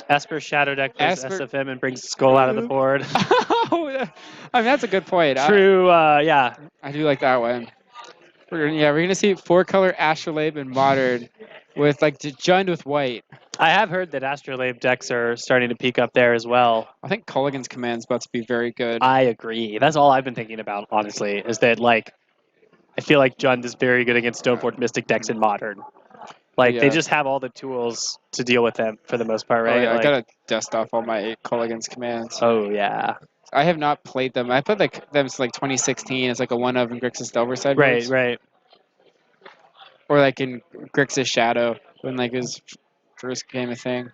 Esper Shadow deck plays Esper- SFM and brings Skull out of the board. I mean, that's a good point. True. Yeah. I do like that one. We're gonna see 4-color Astrolabe in Modern with like Jund with white. I have heard that Astrolabe decks are starting to peak up there as well. I think Culligan's Command's about to be very good. I agree. That's all I've been thinking about, honestly, is that like I feel like Jund is very good against Stoneforge Mystic decks in Modern. Like they Yeah. just have all the tools to deal with them for the most part, right? Oh, yeah, Like, I gotta dust off all my Culligan's Commands. oh yeah. I have not played them. I played like them since like 2016 as like a one of in Grixis Delver sideboards. Right. Or like in Grixis Shadow when like his first game of thing.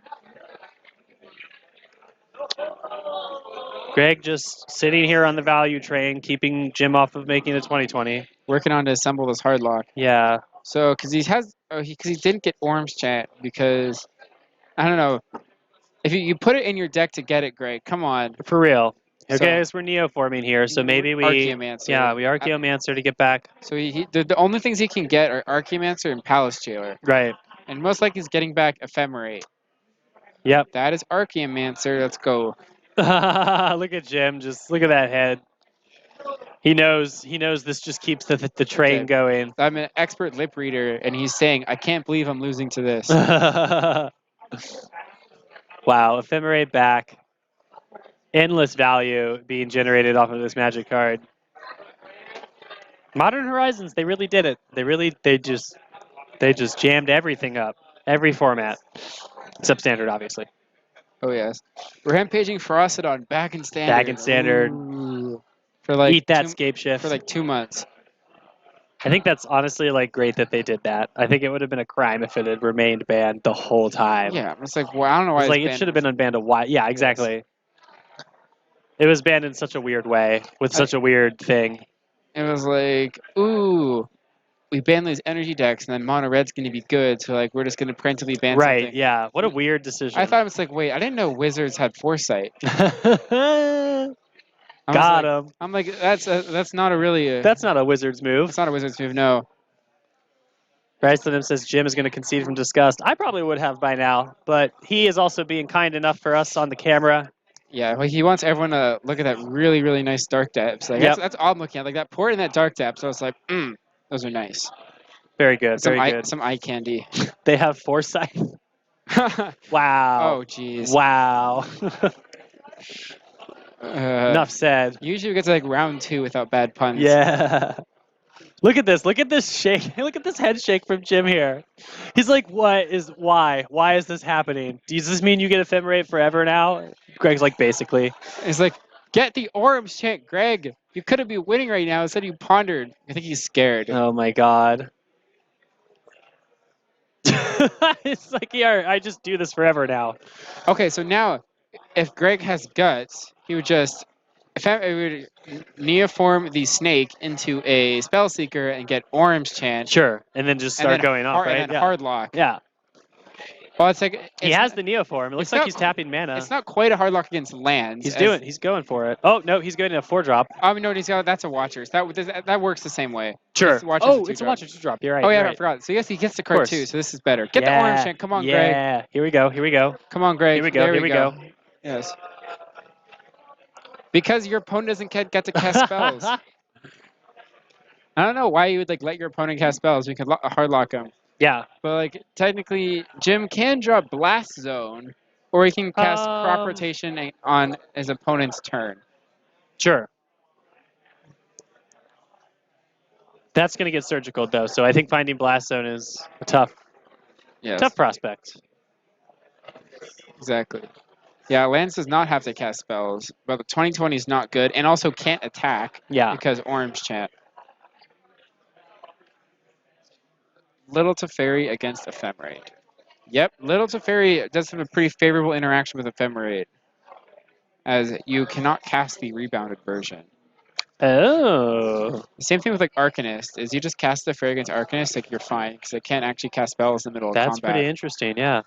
Greg just sitting here on the value train, keeping Jim off of making a 2020. Working on to assemble this hard lock. Yeah. So because he didn't get Orm's Chant because I don't know. If you put it in your deck to get it, Greg, come on. For real. So- Okay, so we're neoforming here, so maybe we Archaeomancer. Yeah, we Archaeomancer to get back. So the only things he can get are Archaeomancer and Palace Jailer. Right. And most likely he's getting back Ephemerate. Yep. That is Archaeomancer. Let's go. Look at Jim, just look at that head. He knows this just keeps the train Okay. going. I'm an expert lip reader, and he's saying, I can't believe I'm losing to this. Wow, Ephemerate back. Endless value being generated off of this magic card. Modern Horizons, they really did it. They just jammed everything up. Every format. Except standard, obviously. Oh, yes. Rampaging Ferocidon back in standard. Back in standard. Ooh. For like Eat that two- scape shift. For like 2 months. I think that's honestly like great that they did that. I think it would have been a crime if it had remained banned the whole time. Yeah, it's like, well, I don't know why It's like it's it should have been unbanned a while. Yeah, exactly. It was banned in such a weird way with such a weird thing. It was like, ooh, we ban these energy decks, and then Mono Red's going to be good, so like we're just going to preemptively ban Right? something. Yeah. What a weird decision. I thought it was like, wait, I didn't know Wizards had foresight. I was Got like, him. I'm like, that's not a really. That's not a Wizards move. It's not a Wizards move, no. Bryson says Jim is going to concede from disgust. I probably would have by now, but he is also being kind enough for us on the camera. Yeah, well, he wants everyone to look at that really, really nice Dark Depths. Like, Yep. that's all I'm looking at. Like that port in that Dark Depths. So I was like, those are nice. Very good. Very good. Some eye candy. They have foresight. Wow. Oh, jeez. Wow. Enough said. Usually we get to like round 2 without bad puns. Yeah. Look at this. Look at this shake. Look at this head shake from Jim here. He's like, why? Why is this happening? Does this mean you get ephemerate forever now? Greg's like, basically. It's like, get the orange chant, Greg. You couldn't be winning right now. Instead, you pondered. I think he's scared. Oh my god. It's like, yeah, I just do this forever now. Okay, so now, if Greg has guts, he would just would neoform the snake into a spell seeker and get orange chant. Sure, and then just and start then going off, right? And then Yeah. hard lock. Yeah. Well, it's like He has the neoform. It looks it's like not- he's tapping mana. It's not quite a hard lock against lands. He's going for it. Oh no, he's going to a 4-drop. No, that's a Watcher. So that works the same way. Sure. It's Watcher's Oh, a it's a 2-drop. Watcher 2-drop. You're right. Oh yeah, you're I right. forgot. So yes, he gets the card course. too. So this is better. Get the orange chant. Come on, Greg. Yeah. Here we go. Here we go. Come on, Greg. Here we go. There Here we go. Yes. Because your opponent doesn't get to cast spells. I don't know why you would like let your opponent cast spells. We could hard lock him. Yeah. But like technically, Jim can draw Blast Zone, or he can cast Crop Rotation on his opponent's turn. Sure. That's going to get surgical though, so I think finding Blast Zone is a tough prospect. Exactly. Yeah, Lance does not have to cast spells, but the 2020 is not good, and also can't attack Yeah. because Orange Chant. Little Teferi against Ephemerate. Yep, Little Teferi does have a pretty favorable interaction with Ephemerate, as you cannot cast the rebounded version. Oh. The same thing with like Arcanist, is you just cast the Teferi against Arcanist, like you're fine, because it can't actually cast spells in the middle of That's combat. pretty interesting, yeah.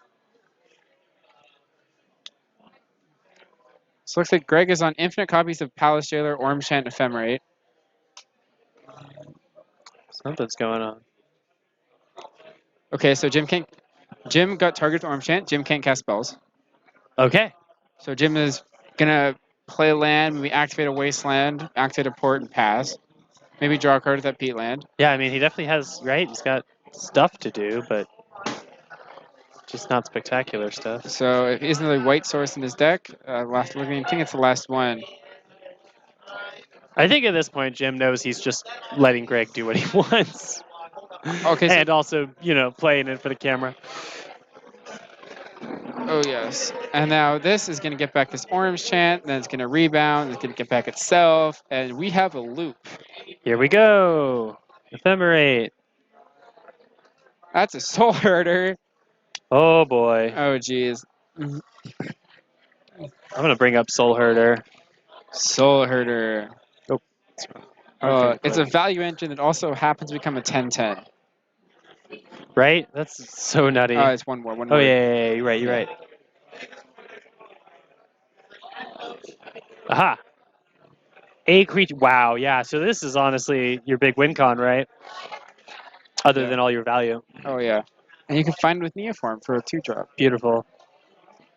So it looks like Greg is on infinite copies of Palace Jailer, Orange Chant, and Ephemerate. Something's going on. Okay, so Jim got targeted with Orange Chant. Jim can't cast spells. Okay. So Jim is gonna play land, maybe activate a Wasteland, activate a Port, and pass. Maybe draw a card with that Peatland. Yeah, I mean, he definitely has, right? He's got stuff to do, but just not spectacular stuff. So if he isn't really white source in his deck, I think it's the last one. I think at this point, Jim knows he's just letting Greg do what he wants. Okay, so, And also, playing it for the camera. oh yes. And now this is gonna get back this Orange Chant, then it's gonna rebound, it's gonna get back itself, and we have a loop. Here we go. Ephemerate. That's a Soul Herder. Oh boy. Oh geez. I'm gonna bring up Soul Herder. Soul Herder. Oh, It's a value engine that also happens to become a 10/10. Right? That's so nutty. Oh, it's one more. Oh yeah, you're right. Aha. A creature. Wow, yeah. So this is honestly your big win con, right? Other than all your value. Oh yeah. And you can find it with Neoform for a 2-drop. Beautiful.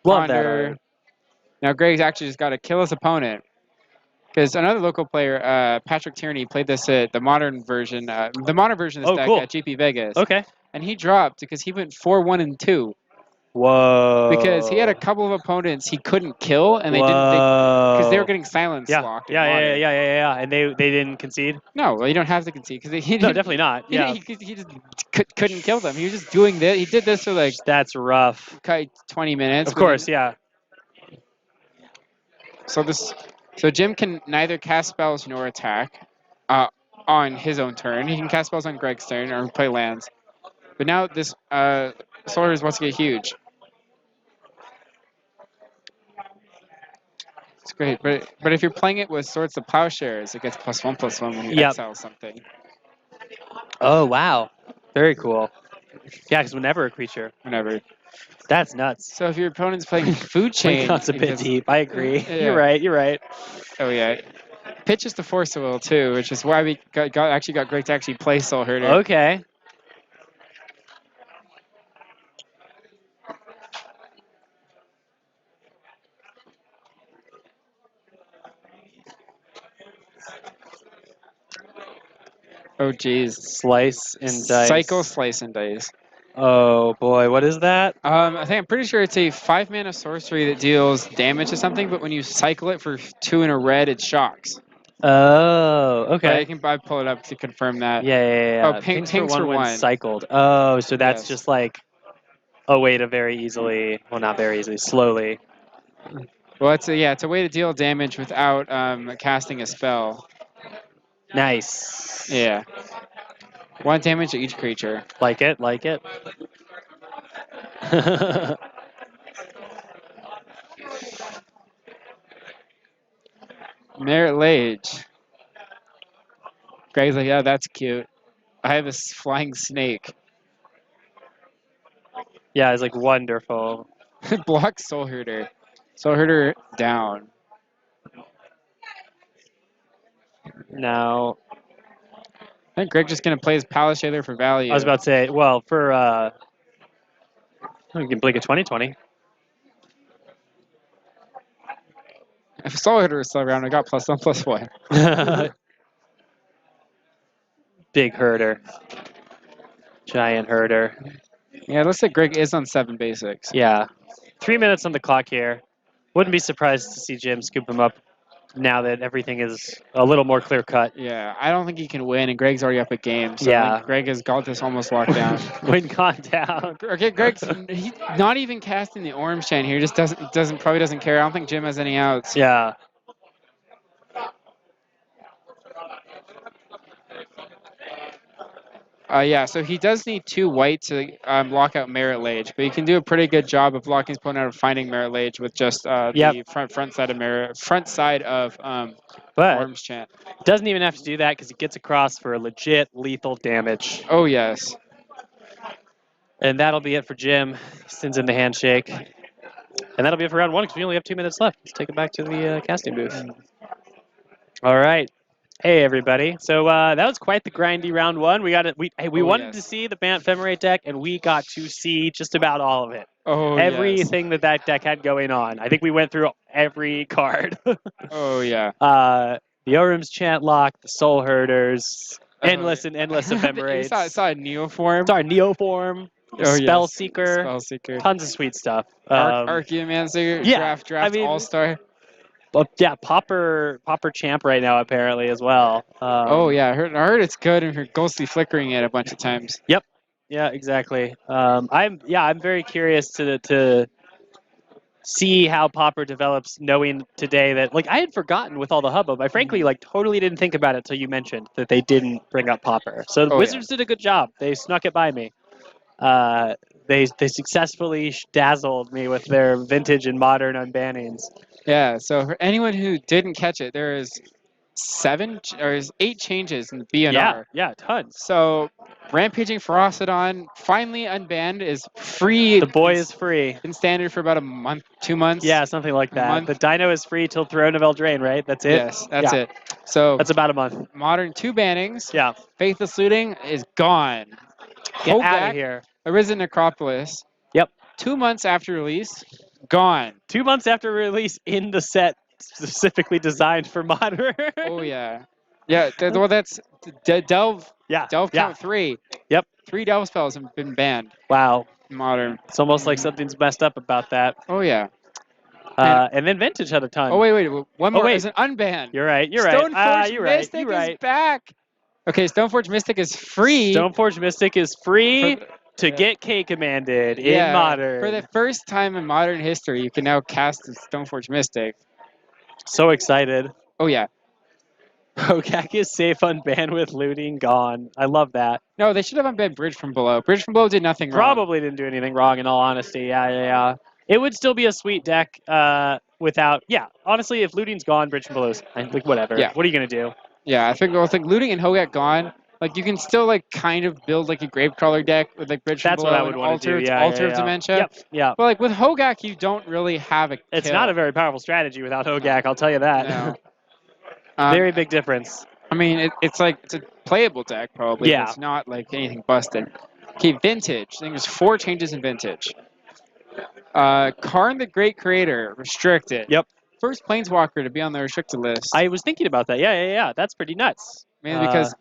Love that Ponder. art. Now Greg's actually just got to kill his opponent. Because another local player, Patrick Tierney, played this at the modern version of this deck cool. at GP Vegas. Okay. And he dropped because he went 4-1-2. Whoa. Because he had a couple of opponents he couldn't kill, and because they were getting silence locked. in Modern. Yeah. And they didn't concede? No, well, you don't have to concede because No, definitely not. Yeah. he just couldn't kill them. He was just doing this. He did this for like That's rough. 20 minutes. Of course, yeah. So Jim can neither cast spells nor attack on his own turn. He can cast spells on Greg's turn or play lands. But now this Solar is wants to get huge. It's great, but if you're playing it with Swords of Plowshares, it gets +1/+1 when you exile something. Oh, wow. Very cool. Yeah, because whenever a creature. Whenever. That's nuts. So if your opponent's playing Food Chain, That's a bit deep. I agree. Yeah. You're right. Oh yeah. Pitch is the Force of Will too, which is why we got Greg to actually play Soul Herder. Okay. Oh geez. Slice and dice. Cycle, Slice, and Dice. Oh boy, what is that? I'm pretty sure it's a 5-mana sorcery that deals damage to something, but when you cycle it for 2 in a red, it shocks. Oh, But okay. I pull it up to confirm that. Yeah. Oh, Things pings for for one when one. cycled. Oh, so that's Yes. just like a way to very easily, well, not very easily, slowly. Well, it's a way to deal damage without casting a spell. Nice. Yeah. 1 damage to each creature. Like it, like it. Merit Lage. Greg's like, yeah, that's cute. I have a flying snake. Yeah, it's like wonderful. Block Soul Herder. Soul Herder down. Now, I think Greg just gonna play his Palace Shader for value. I was about to say, well, for you can blink a 20/20. If Soul Herder was still around, I got +1/+1. Big herder. Giant herder. Yeah, it looks like Greg is on 7 basics. Yeah. 3 minutes on the clock here. Wouldn't be surprised to see Jim scoop him up now that everything is a little more clear cut. Yeah, I don't think he can win, and Greg's already up a game. So I Yeah. think Greg has got this almost locked down. Win gone down. Okay, he's not even casting the orange chain here. He just probably doesn't care. I don't think Jim has any outs. Yeah. Yeah, so he does need 2 white to lock out Merit Lage, but he can do a pretty good job of blocking his opponent out of finding Merit Lage with just the front side of But Worm's Chant. doesn't even have to do that because he gets across for legit lethal damage. Oh yes. And that'll be it for Jim. He sends in the handshake. And that'll be it for round 1 because we only have 2 minutes left. Let's take it back to the casting booth. All right. Hey everybody! So that was quite the grindy round 1. We got it. We wanted to see the Bant Ephemerate deck, and we got to see just about all of it. Oh Everything that deck had going on. I think we went through every card. Oh yeah. The Orum's Chant Lock, the Soul Herders, endless Ephemerates. I saw a Neoform. Sorry, Neoform, the Spell Seeker. Spell Seeker. Tons of sweet stuff. Archaeomancer. Yeah, Draft I mean, All-Star. But yeah, Popper Champ right now apparently as well. Oh yeah, I heard it's good and heard Ghostly flickering it a bunch of times. Yep. Yeah, exactly. I'm very curious to see how Popper develops, knowing today that I had forgotten with all the hubbub. I frankly totally didn't think about it till you mentioned that they didn't bring up Popper. So the Wizards did a good job. They snuck it by me. They successfully dazzled me with their vintage and modern unbannings. Yeah, so for anyone who didn't catch it, there is 8 changes in the BNR. Yeah, tons. So Rampaging Ferocidon finally unbanned, is free. The boy is free. In standard for about a month, 2 months. Yeah, something like that. The Dino is free till Throne of Eldraine, right? That's it? Yes, that's it. So that's about a month. Modern 2 bannings. Yeah. Faithless Looting is gone. Get out of here. Arisen Necropolis. Yep. 2 months after release, gone. 2 months after release in the set specifically designed for Modern. Oh yeah. Yeah, well that's Delve. Yeah. Delve count 3. Yep. 3 Delve spells have been banned. Wow. Modern. It's almost like something's messed up about that. Oh yeah. And then Vintage had a ton. Oh wait, one more is an unbanned. You're right. Stoneforge Mystic is back. Okay, Stoneforge Mystic is free. Stoneforge Mystic is free to get K commanded in Modern. For the first time in Modern history, you can now cast Stoneforge Mystic. So excited. Oh yeah. Hogak is safe unbanned with looting gone. I love that. No, they should have unbanned Bridge from Below. Bridge from Below did nothing wrong. Probably didn't do anything wrong, in all honesty. Yeah. It would still be a sweet deck without... Yeah, honestly, if looting's gone, Bridge from Below's whatever. Yeah. What are you going to do? Yeah, I think looting and Hogak gone. You can still kind of build a Gravecrawler deck with Bridge from Below. That's what I would want to do. Altar of Dementia. Yep. But with Hogak, you don't really have a kill. It's not a very powerful strategy without Hogak, I'll tell you that. No. Very big difference. I mean, it's a playable deck, probably. Yeah. It's not anything busted. Okay, Vintage. I think there's 4 changes in Vintage. Karn the Great Creator, restricted. Yep. First Planeswalker to be on the restricted list. I was thinking about that. Yeah. That's pretty nuts. Mainly because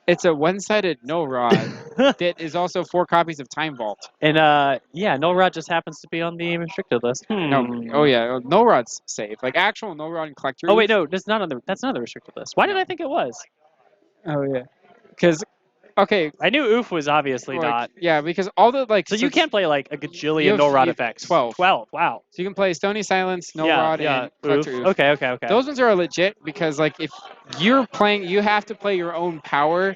It's a one-sided no rod that is also 4 copies of Time Vault. And yeah, Null Rod just happens to be on the restricted list. No, oh yeah, no rod's safe. Like actual no rod and collector. Oh wait, no, that's not on the restricted list. Why did No. I think it was? Oh yeah, because okay, I knew Oof was obviously like, not. yeah, because all the like. So you can't play like a you gajillion have- Null Rod you have effects. 12. 12. Wow. So you can play Stony Silence, no yeah, rod, yeah. and collector. Oof. Oof. Okay, okay, okay. Those ones are legit because like if you're playing, you have to play your own power.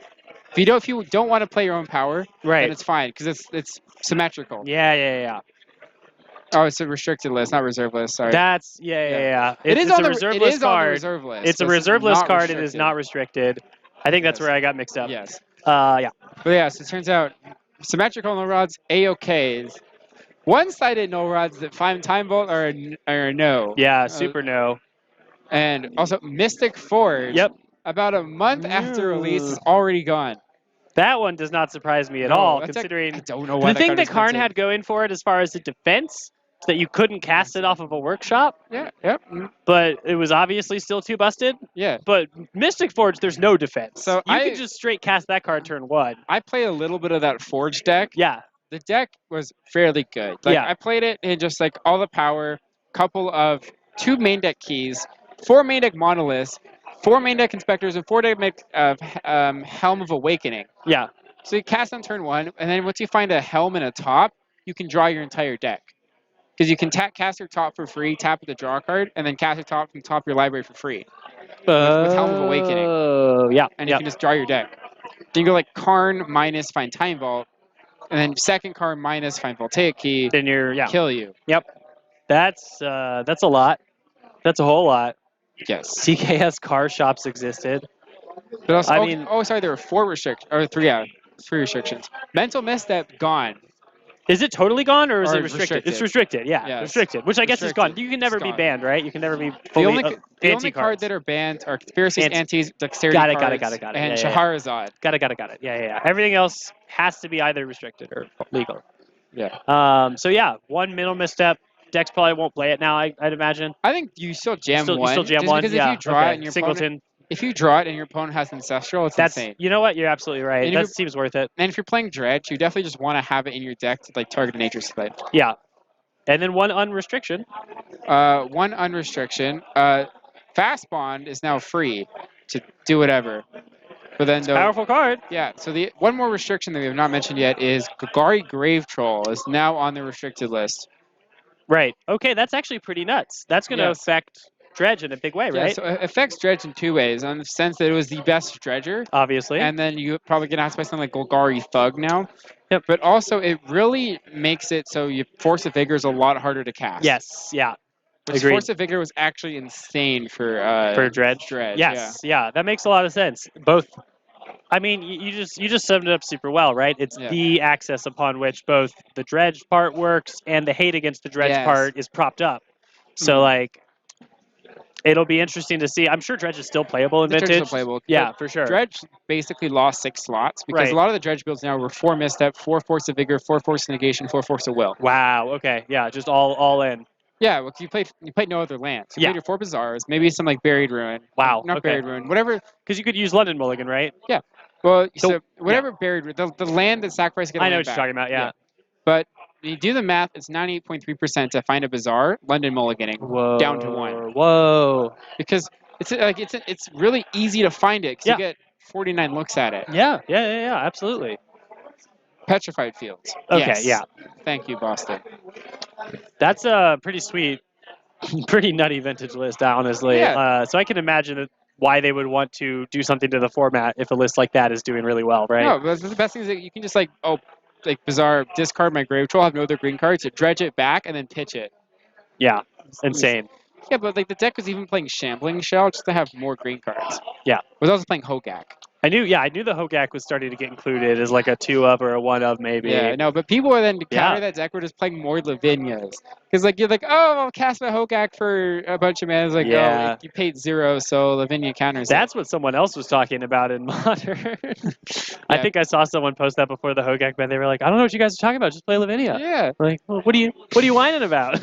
If you don't want to play your own power, right. then it's fine because it's symmetrical. Yeah, yeah, yeah. Oh, it's a restricted list, not reserve list. Sorry. That's yeah. It is It's on a the reserve it list is on the card. reserve list. It's a but reserve list not card. It is restricted. not restricted. I think that's Yes. where I got mixed up. Yes. Yeah. But yeah, so it turns out symmetrical no rods, A-OKs. One-sided no rods that find time vault are a no. Yeah. Super no. And also Mystic Forge. Yep. About a month after release Ooh. is already gone. That one does not surprise me at No, all, that's considering I don't know why the thing that card Karn is minted. had going for it as far as the defense is that you couldn't cast it off of a workshop, Yeah. Yep. but it was obviously still too busted. Yeah. But Mystic Forge, there's no defense. So you I- can just straight cast that card turn 1. I played a little bit of that Forge deck. Yeah. The deck was fairly good. Like Yeah. I played it in just like all the power, couple of 2 main deck keys, 4 main deck monoliths, 4 main deck inspectors, and 4 deck of Helm of Awakening. Yeah. So you cast on turn 1, and then once you find a Helm and a top, you can draw your entire deck. Because you can cast your top for free, tap with the draw card, and then cast your top from top of your library for free. With Helm of Awakening. Oh, yeah. And you can just draw your deck. Then you go like Karn minus find Time Vault, and then second Karn minus find Voltaic Key, Then you're, kill you. That's a lot. That's a whole lot. Yes. TKS car shops existed. But also, I mean- sorry, there were 4 restrictions, or 3, yeah, 3 restrictions. Mental Misstep, gone. Is it totally gone or is Or it restricted? restricted. It's restricted, yeah. Yes. Restricted, which I guess is gone. Restricted. You can never It's be gone. banned, right? You can never be The fully only, the anti only cards. card that are banned are Conspiracies, Anti- Antis, Dexterity Got it, cards, got it. and Yeah. Shahrazad. Got it. Yeah. Everything else has to be either restricted or legal. Yeah. So yeah, one middle misstep. Dex probably won't play it now, I'd imagine. I think you still jam You one. still jam just one. because yeah. if you draw okay. it and your Singleton. opponent, if you draw it and your opponent has Ancestral, it's That's insane. you know what? You're absolutely right. And if That seems worth it. And if you're playing Dredge, you definitely just want to have it in your deck to like target a nature slave. Yeah. And then one unrestriction. One unrestriction. Fast Bond is now free to do whatever. But then the Powerful card. yeah, so the one more restriction that we have not mentioned yet is Golgari Grave Troll is now on the restricted list. Right. Okay, that's actually pretty nuts. That's going to Yes. affect Dredge in a big way, Yeah, right? so it affects Dredge in 2 ways. On the sense that it was the best Dredger, Obviously. and then you probably gonna have to play something like Golgari Thug now. Yep. But also, it really makes it so you Force of Vigor is a lot harder to cast. yes. Yeah. Which agreed. Force of Vigor was actually insane for Dredge. Dredge. Yes. Yeah. That makes a lot of sense. Both. I mean, you just summed it up super well, right? It's Yeah. the axis upon which both the Dredge part works and the hate against the Dredge Yes. part is propped up. So Mhm. like, it'll be interesting to see. I'm sure Dredge is still playable in The Dredge is Vintage. still playable. Yeah, for sure. Dredge basically lost 6 slots because Right. a lot of the Dredge builds now were 4 Misstep, 4 Force of Vigor, 4 Force of Negation, 4 Force of Will. Wow. Okay. Yeah. Just all in. Yeah, well, you played no other lands. You Yeah. played your 4 Bazaars, maybe some like Buried Ruin. Wow, Not okay. Buried Ruin, whatever. Because you could use London Mulligan, right? Well, So- so whatever Buried Ruin, the land that sacrifices get a I know land what you're back. talking about. Yeah. But when you do the math, it's 98.3% to find a Bazaar, London Mulliganing, Whoa. down to 1. Whoa. because it's really easy to find it because Yeah. you get 49 looks at it. Yeah. Absolutely. Petrified Fields. Okay. Yes. Yeah. Thank you, Boston. That's a pretty sweet, pretty nutty vintage list, honestly. Yeah. So I can imagine why they would want to do something to the format if a list like that is doing really well, right? No, but the best thing is that you can just like Bazaar, discard my Grave Troll, have no other green cards, dredge it back, and then pitch it. Yeah. Insane. Yeah, but like the deck was even playing Shambling Shell just to have more green cards. Yeah. It was also playing Hogak. I knew the Hogak was starting to get included as like a 2-of or a 1-of maybe. Yeah, no, but people were then to Yeah. counter that deck were just playing more Lavinias. Because like you're like, oh, I'll cast my Hogak for a bunch of mana. It's like, Yeah. oh, you paid 0, so Lavinia counters. That's what someone else was talking about in Modern. I Yeah. think I saw someone post that before the Hogak ban. They were like, I don't know what you guys are talking about. Just play it. Lavinia. Yeah. We're like, well, what are you whining about?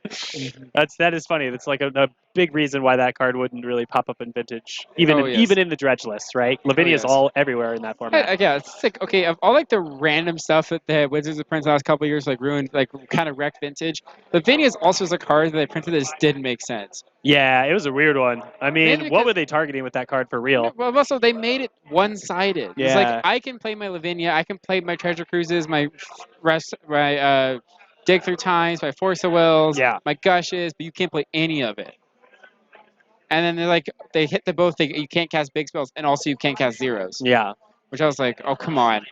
That is funny. That's like a big reason why that card wouldn't really pop up in Vintage, even Oh, in, yes. even in the dredge list, right? Lavinia's yes. all everywhere in that format. Yeah, it's like, okay, of all like the random stuff that the Wizards have printed the last couple of years, like ruined, like kind of wrecked Vintage, Lavinia's also is a card that they printed that just didn't make sense. Yeah, it was a weird one. I mean, Maybe what because- were they targeting with that card for real? Well, also they made it one-sided. It's Yeah. like I can play my Lavinia, I can play my Treasure Cruises, my Dig Through Times, my Force of Wills, Yeah. my Gushes, but you can't play any of it. And then they hit the both. You can't cast big spells, and also you can't cast zeros. Yeah, Which I was like, oh come on.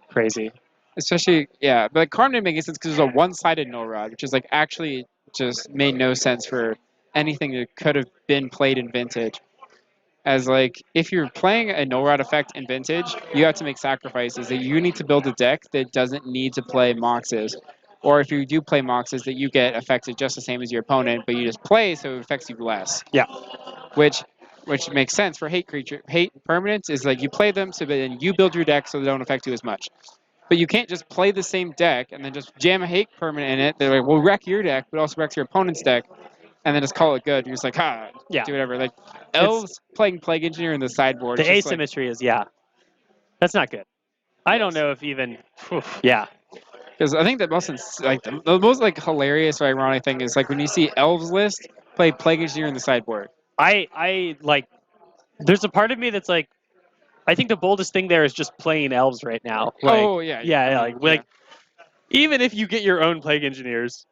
crazy. Especially, yeah, but Karm didn't make any sense because it was a one-sided Null Rod, which is like actually just made no sense for anything that could have been played in Vintage. As like, if you're playing a Null Rod effect in Vintage, you have to make sacrifices. That you need to build a deck that doesn't need to play Moxes, or if you do play Moxes, that you get affected just the same as your opponent, but you just play so it affects you less. Yeah. Which makes sense for hate permanents is like you play them so then you build your deck so they don't affect you as much. But you can't just play the same deck and then just jam a hate permanent in it. They're like, we'll wreck your deck, but also wrecks your opponent's deck, and then just call it good. You're just like, Yeah. do whatever. Like Elves playing Plague Engineer in the sideboard. The it's just asymmetry is, yeah. That's not good. I don't know if even, yeah. Because I think that most like the most like hilarious or ironic thing is like when you see Elves list play Plague Engineer in the sideboard. I like, there's a part of me that's like, I think the boldest thing there is just playing elves right now. Like, Oh yeah. yeah, like even if you get your own plague engineers,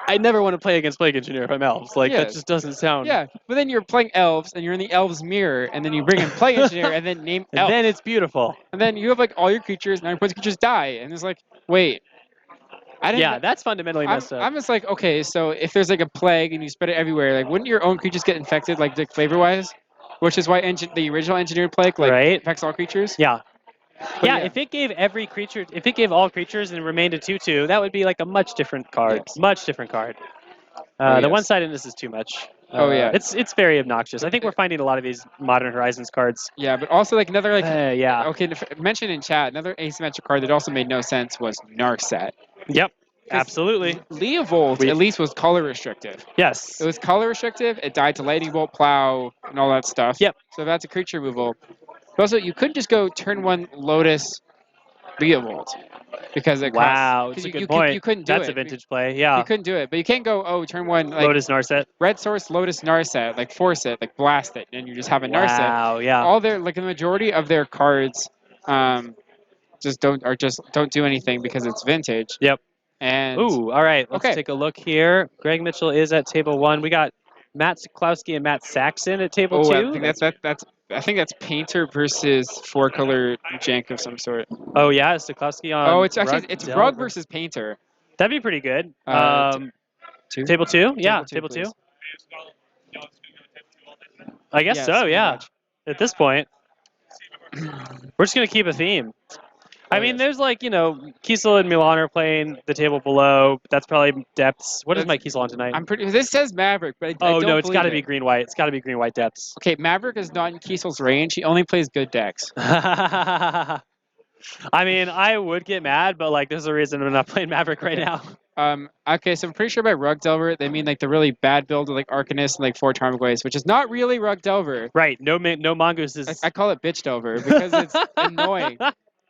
I never want to play against plague engineer if I'm elves. Like Yeah. that just doesn't sound. Yeah, but then you're playing Elves and you're in the Elves mirror, and then you bring in Plague Engineer and then name And Elf. then it's beautiful. And then you have like all your creatures, and your opponent's creatures die, and it's like, wait, I didn't. Yeah, that's fundamentally messed up. I'm just like, okay, so if there's like a plague and you spread it everywhere, like wouldn't your own creatures get infected, like flavor-wise? Which is why the original engineered plague like Right. affects all creatures. Yeah. But Yeah, if it gave every creature, if it gave all creatures and remained a 2/2, that would be like a much different card. Yes. Much different card. Oh, The yes. one-sidedness is too much. Oh, yeah. It's very obnoxious. I think we're finding a lot of these Modern Horizons cards. Yeah, but also like another like Yeah. okay, mentioned in chat, another asymmetric card that also made no sense was Narset. Yep. Absolutely. Leovold at least was color restrictive. Yes. It was color restrictive. It died to Lightning Bolt, Plow, and all that stuff. Yep. So that's a creature removal. But also, you couldn't just go turn one Lotus Leovold because it Wow, costs. that's a You good point. you couldn't do That's it. a vintage play. Yeah. You couldn't do it, but you can't go turn one like Lotus Narset. Red Source Lotus Narset, like force it, like blast it, and you just have a Narset. Wow. Yeah. All their like the majority of their cards, just don't do anything because it's vintage. Yep. And Ooh. All right. Let's Okay. take a look here. Greg Mitchell is at table 1. We got Matt Siklowski and Matt Saxon at table 2. I think that's Painter versus 4-color jank of some sort. Oh yeah, Siklowski on. Oh, it's actually Rug it's Delver. Rug versus Painter. That'd be pretty good. Two? Table 2? Yeah, Table table 2. please. I guess Yes, so. pretty Yeah. much. At this point, we're just gonna keep a theme. I mean, yes. there's like, Kiesel and Milan are playing the table below. But that's probably depths. What is That's- Mike Kiesel on tonight? This says Maverick, but I Oh don't no, it's got to believe be it. green white. It's got to be green white depths. Okay, Maverick is not in Kiesel's range. He only plays good decks. I mean, I would get mad, but like, there's a reason I'm not playing Maverick right now. Okay, so I'm pretty sure by Rug Delver they mean like the really bad build of like Arcanist and like 4 Tarmogoyfs, which is not really Rug Delver. Right. No mongooses. I call it Bitch Delver because it's annoying.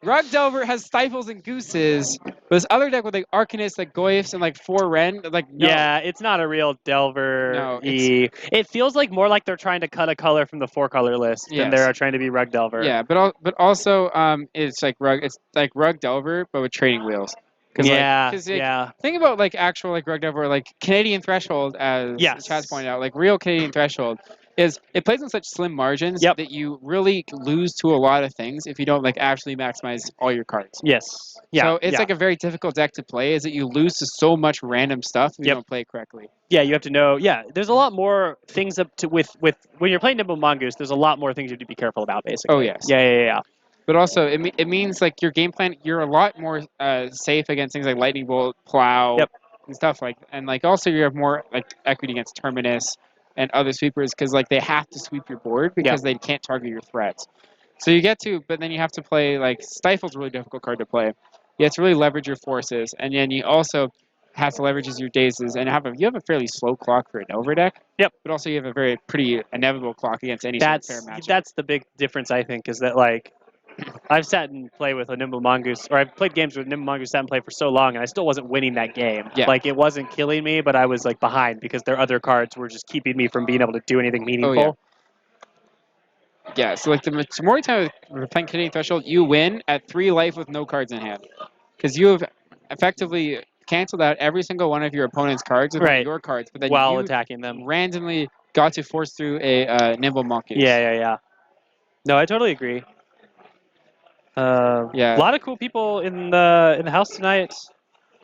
Rug Delver has Stifles and Gooses, but this other deck with like Arcanist, like Goyfs, and like 4 Ren, like no. Yeah, it's not a real Delver. No, It feels like more like they're trying to cut a color from the 4-color list than Yes. they are trying to be Rug Delver. Yeah, but also it's like Rug Delver but with trading wheels. Yeah. 'cause, Yeah. Think about like actual like Rug Delver, like Canadian Threshold, as Yes. Chaz pointed out, like real Canadian Threshold is it plays on such slim margins Yep. that you really lose to a lot of things if you don't like actually maximize all your cards. Yes. Yeah. So it's yeah. like a very difficult deck to play. Is that you lose to so much random stuff if you Yep. don't play it correctly. Yeah, you have to know. Yeah, there's a lot more things up to with when you're playing Nimble Mongoose. There's a lot more things you have to be careful about, basically. Oh yes. Yeah. But also, it means like your game plan, you're a lot more safe against things like Lightning Bolt, Plow, Yep. and stuff like. And like also, you have more like equity against Terminus and other sweepers because like they have to sweep your board because they can't target your threats. So you get to, but then you have to play like Stifle's a really difficult card to play. You have to really leverage your forces, and then you also has to leverage your dazes and you have a fairly slow clock for an overdeck. Yep. But also you have a very pretty inevitable clock against any sort of fair matchup. That's the big difference, I think, is that like I've sat and played with a Nimble Mongoose, or I've played games with Nimble Mongoose, sat and played for so long, and I still wasn't winning that game. Yeah. Like, it wasn't killing me, but I was, like, behind because their other cards were just keeping me from being able to do anything meaningful. Yeah, so like the majority time we're playing Canadian Threshold, you win at 3 life with no cards in hand. Because you have effectively canceled out every single one of your opponent's cards with one of your cards, but then While you attacking them. randomly got to force through a Nimble Mongoose. Yeah. No, I totally agree. Yeah. A lot of cool people in the house tonight.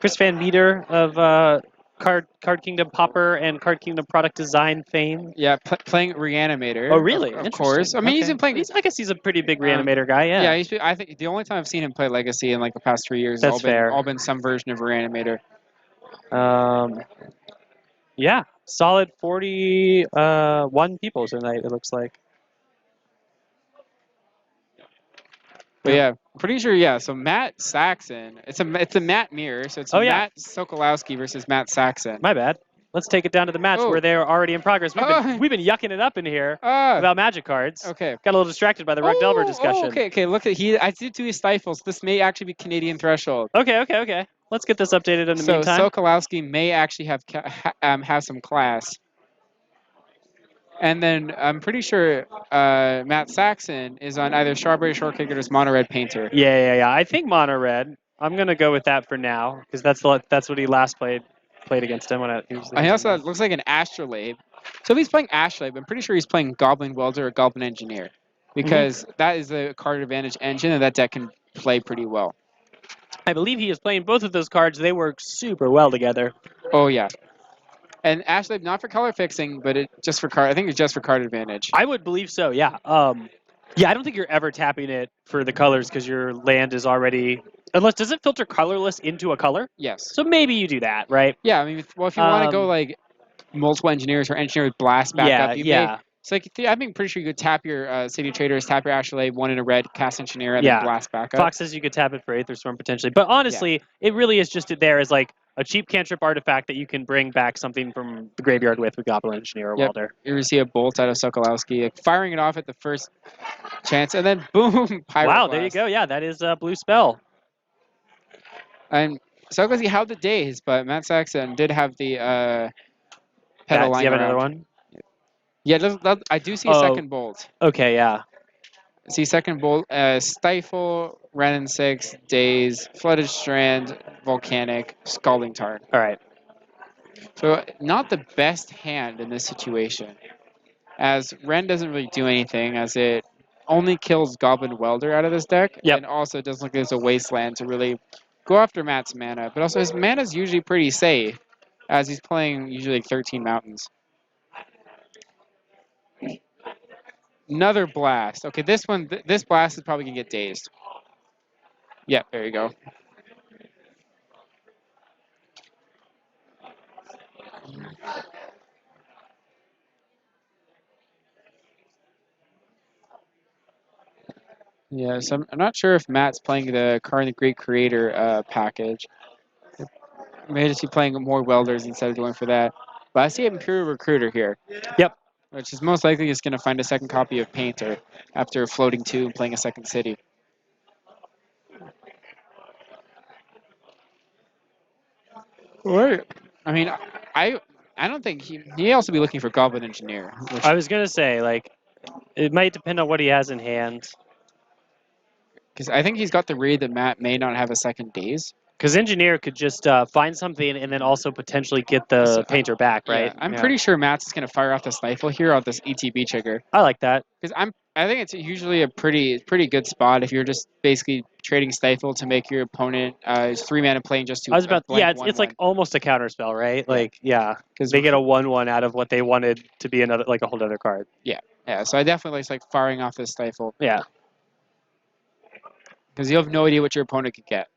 Chris Van Meter of Card Kingdom Popper and Card Kingdom Product Design fame. Yeah, playing Reanimator. Oh, really? Of course. I mean, he's been playing. I guess he's a pretty big Reanimator guy. Yeah. Yeah. I think the only time I've seen him play Legacy in like the past 3 years That's has all been some version of Reanimator. Yeah, solid 41 people tonight. It looks like. But yeah, pretty sure. Yeah, so Matt Saxon. It's a Matt mirror. So it's Matt Sokolowski versus Matt Saxon. My bad. Let's take it down to the match where they're already in progress. We've been yucking it up in here about Magic cards. Okay. Got a little distracted by the Rug Delver discussion. Okay. Look at I did 2 stifles. This may actually be Canadian Threshold. Okay. Let's get this updated in the meantime. So Sokolowski may actually have some class. And then I'm pretty sure Matt Saxon is on either Strawberry Shortcake or just Mono Red Painter. Yeah. I think Mono Red. I'm gonna go with that for now because that's what he last played against him when he also looks like an Astrolabe. So if he's playing Astrolabe, I'm pretty sure he's playing Goblin Welder or Goblin Engineer because that is the card advantage engine and that deck can play pretty well. I believe he is playing both of those cards. They work super well together. Oh yeah. And Astrolabe not for color fixing, but just for card. I think it's just for card advantage. I would believe so. Yeah. Yeah. I don't think you're ever tapping it for the colors because your land is already. Unless does it filter colorless into a color? Yes. So maybe you do that, right? Yeah. I mean, well, if you want to go like multiple engineers or engineer with blast backup, may. It's like I'm pretty sure you could tap your City Traders, tap your Astrolabe, 1 in a red, cast Engineer, and then blast backup. Fox says you could tap it for Aether Storm potentially, but honestly, it really is just there as like a cheap cantrip artifact that you can bring back something from the graveyard with Goblin Engineer or Welder. You see a bolt out of Sokolowski, like firing it off at the first chance, and then boom, Pyroblast. Wow, there you go. Yeah, that is a blue spell. And Sokolowski held the days, but Matt Saxon did have the pedal line. Do you have another one? Yeah, I do see a second bolt. Okay, yeah. See second bolt, Stifle, Renin 6, Daze, Flooded Strand, Volcanic, Scalding Tarn. All right. So not the best hand in this situation, as Ren doesn't really do anything, as it only kills Goblin Welder out of this deck, and also it doesn't look like there's a Wasteland to really go after Matt's mana, but also his mana is usually pretty safe, as he's playing usually like 13 Mountains. Another blast. Okay, this blast is probably gonna get dazed. Yeah, there you go. Yeah, so I'm not sure if Matt's playing the Karn the Great Creator package. Maybe just be playing more Welders instead of going for that. But I see an Imperial Recruiter here. Yep. Which is most likely just going to find a second copy of Painter after floating 2 and playing a second city. Right. I mean, I don't think he may also be looking for Goblin Engineer. I was going to say, like, it might depend on what he has in hand. Because I think he's got the read that Matt may not have a second Daze. Because Engineer could just find something and then also potentially get the Painter back, right? Yeah, I'm pretty sure Matt's going to fire off the Stifle here on this ETB trigger. I like that. Because I think it's usually a pretty good spot if you're just basically trading Stifle to make your opponent 3 mana playing just 2. I was about it's like almost a counter spell, right? Yeah. Like because they get a 1/1 out of what they wanted to be another like a whole other card. Yeah. So I definitely like firing off this Stifle. Yeah. Because you have no idea what your opponent could get.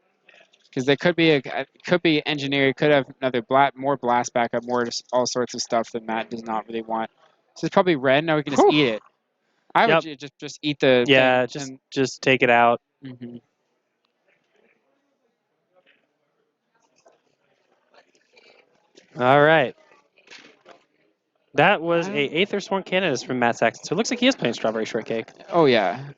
Because there could be Engineer, could have another more blast backup, more just all sorts of stuff that Matt does not really want. So it's probably red. Now we can just eat it. I would just eat the thing just take it out. All right. That was a Aether Sworn Canonist from Matt Saxon. So it looks like he is playing Strawberry Shortcake. Oh yeah,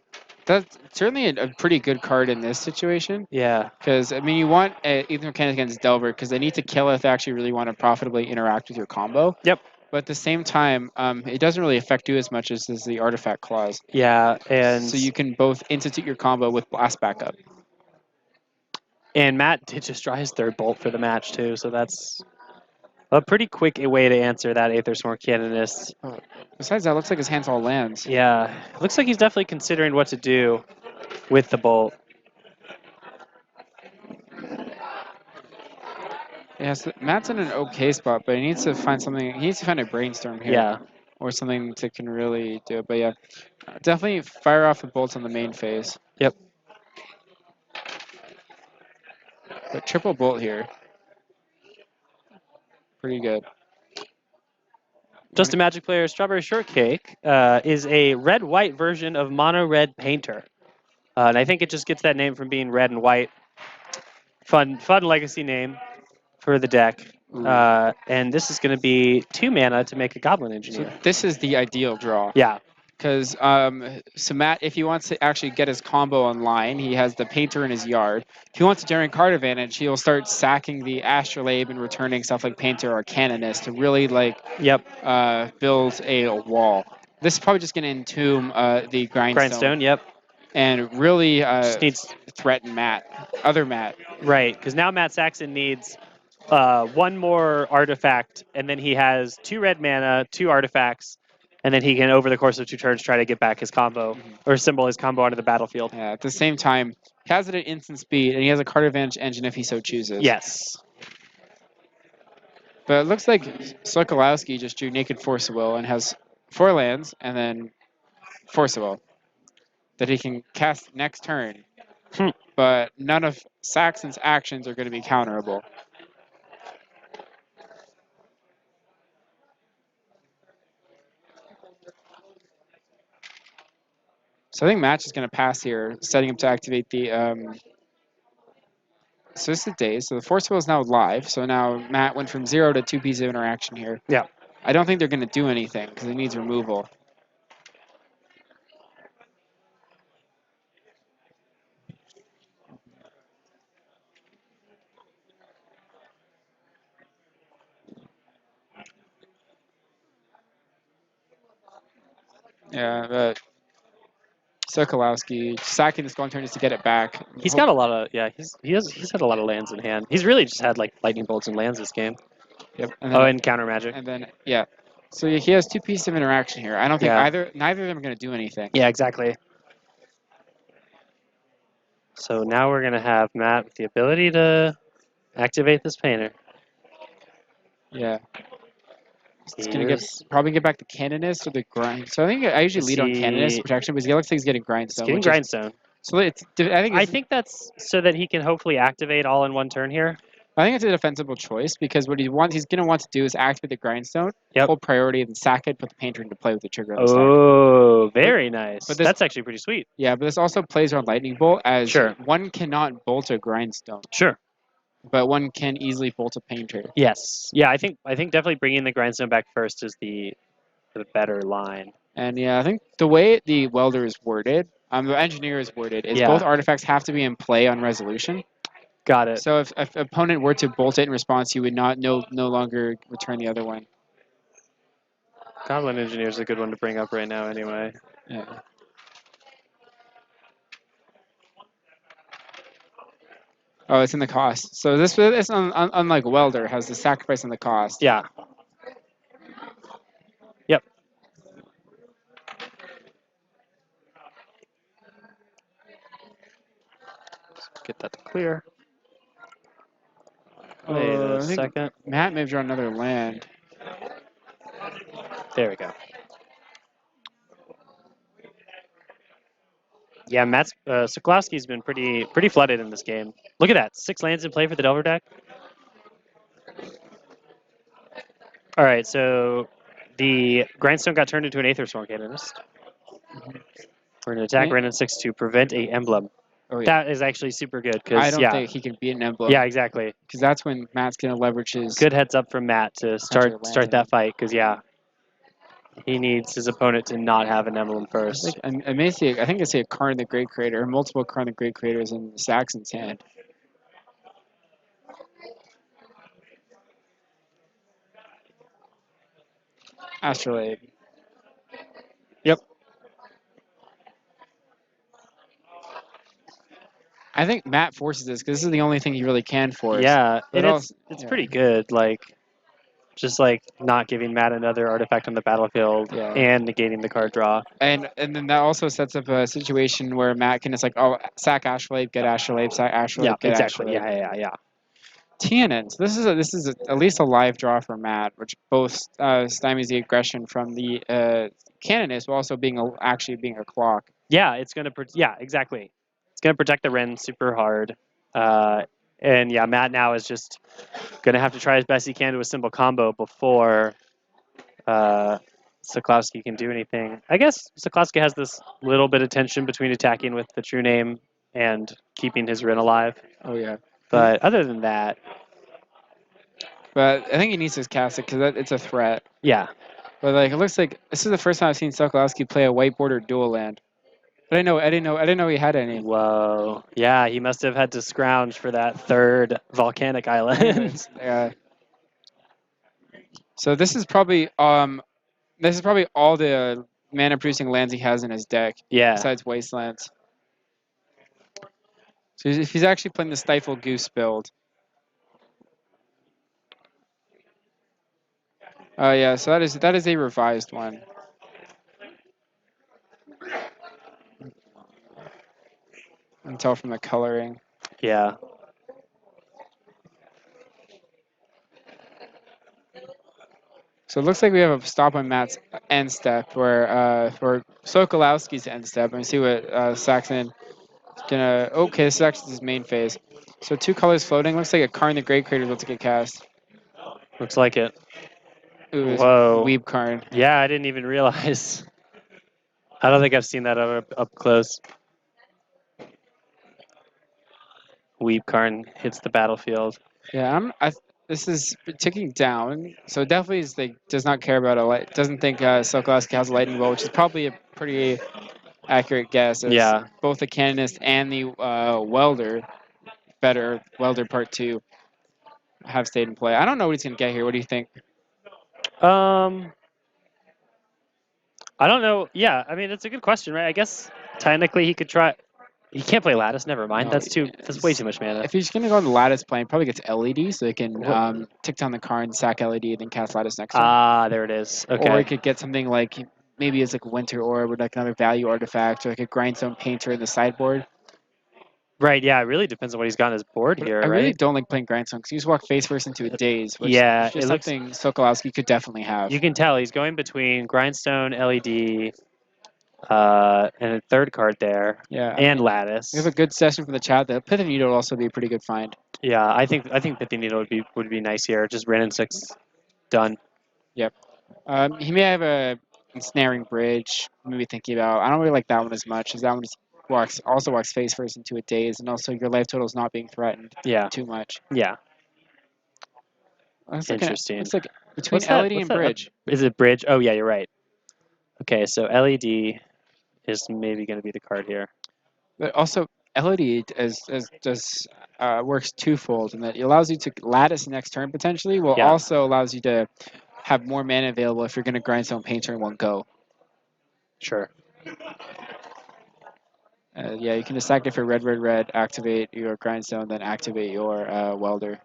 that's certainly a pretty good card in this situation. Yeah. Because, I mean, you want Ether Mechanic against Delver because they need to kill if they actually really want to profitably interact with your combo. Yep. But at the same time, it doesn't really affect you as much as the Artifact Clause. Yeah, and So you can both institute your combo with Blast backup. and Matt did just draw his third bolt for the match too, so that's a pretty quick way to answer that Aether Sworn Canonist. Besides that, looks like his hands all lands. Yeah, looks like he's definitely considering what to do with the bolt. Yeah, so Matt's in an okay spot, but he needs to find something. He needs to find a brainstorm here. Yeah. Or something that can really do it. But yeah, definitely fire off the bolts on the main phase. Yep. But triple bolt here. Pretty good. Just a Magic Player Strawberry Shortcake is a red-white version of Mono Red Painter. And I think it just gets that name from being red and white. Fun legacy name for the deck. And this is going to be 2 mana to make a Goblin Engineer. So this is the ideal draw. Yeah. Because so Matt, if he wants to actually get his combo online, he has the Painter in his yard. If he wants to generate card advantage, he'll start sacking the Astrolabe and returning stuff like Painter or Canonist to really build a wall. This is probably just going to entomb the Grindstone. Yep. And really Just needs threaten other Matt. Right, because now Matt Saxon needs 1 more artifact, and then he has 2 red mana, 2 artifacts, and then he can, over the course of 2 turns, try to get back his combo, or assemble his combo onto the battlefield. Yeah, at the same time, he has it at instant speed, and he has a card advantage engine if he so chooses. Yes. But it looks like Sokolowski just drew Naked Force of Will and has 4 lands, and then Force of Will that he can cast next turn. But none of Saxon's actions are going to be counterable. So I think Matt's is going to pass here, setting him to activate the. So this is Daze. So the Force Will is now live. So now Matt went from 0 to 2 pieces of interaction here. Yeah. I don't think they're going to do anything because it needs removal. Yeah, but Sokolowski sacking this going turn is to get it back. He's got a lot of he's had a lot of lands in hand. He's really just had like lightning bolts and lands this game. Yep. And counter magic. And then yeah. So he has 2 pieces of interaction here. I don't think neither of them are going to do anything. Yeah, exactly. So now we're gonna have Matt with the ability to activate this painter. Yeah. It's going to probably get back the Canonist or the Grind. So I think I usually lead on Canonist protection, but he looks like he's getting Grindstone. He's getting Grindstone. So I think that's so that he can hopefully activate all in one turn here. I think it's a defensible choice because what he's going to want to do is activate the Grindstone, full priority, and sack it, put the Painter into play with the trigger on the side. Very nice. But that's actually pretty sweet. Yeah, but this also plays around Lightning Bolt as one cannot bolt a Grindstone. Sure. But one can easily bolt a Painter. Yes. Yeah, I think definitely bringing the Grindstone back first is the better line. And yeah, I think the way the Welder is worded, the Engineer is worded, is both artifacts have to be in play on resolution. Got it. So if an opponent were to bolt it in response, you would no longer return the other one. Goblin Engineer is a good one to bring up right now anyway. Yeah. Oh, it's in the cost. So this unlike Welder, has the sacrifice and the cost. Yeah. Yep. Let's get that to clear. Wait a second. Matt may have drawn another land. There we go. Yeah, Matt's Sokolowski's been pretty flooded in this game. Look at that, 6 lands in play for the Delver deck. All right, so the Grindstone got turned into an Aether Sworn Canonist. We're going to attack Renin 6 to prevent a emblem. Oh, yeah. That is actually super good I because don't yeah, think he can beat an emblem. yeah, exactly. Because that's when Matt's going to leverage his. Good heads up from Matt to start landing. that fight because yeah, he needs his opponent to not have an emblem I first. think I may see. I think I see a Karn the Great Creator, or multiple Karn the Great Creators in Saxon's hand. Astrolabe. Yep. I think Matt forces this because this is the only thing he really can force. Yeah, But and also, it's yeah. pretty good. Like, just like not giving Matt another artifact on the battlefield Yeah. and negating the card draw. And then that also sets up a situation where Matt can just like, oh, sack Astrolabe, get Astrolabe, sack Astrolabe, Yeah, get exactly. Astrolabe. Yeah. TNN. So this is at least a live draw for Matt, which both stymies the aggression from the Canonist, while also actually being a clock. Yeah, it's gonna. Yeah, exactly. It's gonna protect the Ren super hard. And yeah, Matt now is just gonna have to try as best he can to a simple combo before Sokolowski can do anything. I guess Sokolowski has this little bit of tension between attacking with the true name and keeping his Ren alive. Oh yeah. But other than that, But I think he needs to cast it because it's a threat. yeah. But like it looks like this is the first time I've seen Sokolowski play a white border dual land. But I didn't know he had any. Whoa. Yeah, he must have had to scrounge for that third volcanic island. Yeah. So this is probably all the mana producing lands he has in his deck. Yeah. Besides Wastelands. So if he's actually playing the Stifle Goose build. Oh yeah, so that is a revised one. I can tell from the coloring. Yeah. So it looks like we have a stop on Matt's end step, where for Sokolowski's end step, and see what Saxon is gonna. Okay, this is actually his main phase. So 2 colors floating. Looks like a Karn the Great Creator is about to get cast. Looks like it. Ooh, it's Whoa. Weeb Karn. Yeah, I didn't even realize. I don't think I've seen that up close. Weeb Karn hits the battlefield. Yeah, this is ticking down. So definitely is like does not care about doesn't think Sokolowski has a lightning bolt, which is probably a pretty accurate guess. As Yeah. both the Canonist and the Welder Part 2 have stayed in play. I don't know what he's gonna get here. What do you think? I don't know. Yeah, I mean it's a good question, right? I guess technically he could try. He can't play Lattice. Never mind. No, That's way too much mana. If he's gonna go on the Lattice plane, probably gets LED, so he can What? tick down the card, sack LED, then cast Lattice next turn. Ah, there it is. Okay. Or he could get something like maybe it's like Winter Orb, or like another value artifact, or like a Grindstone Painter in the sideboard. Right. Yeah. It really depends on what he's got on his board But here, I right? really don't like playing Grindstone because you just walk face first into a Daze, which Yeah, is just it looks- something Sokolowski could definitely have. You can tell he's going between Grindstone, LED, and a third card there, Yeah, and Lattice. we have a good session from the chat. The Pith of Needle would also be a pretty good find. Yeah, I think Pithy Needle would be nice here. Just Ren and 6, done. He may have a Ensnaring Bridge. Maybe thinking about. I don't really like that one as much, as that one also walks face first into a Daze, and also your life total is not being threatened Yeah. too much. Yeah. Interesting. Interesting. Looks like between What's that- LED what's and that Bridge. Is it Bridge? Oh yeah, you're right. Okay, so LED is maybe going to be the card here. But also LED works twofold in that it allows you to Lattice next turn potentially, while Yeah. also allows you to have more mana available if you're going to Grindstone Painter in one go. Sure. Yeah, you can just activate for red, activate your Grindstone, then activate your Welder.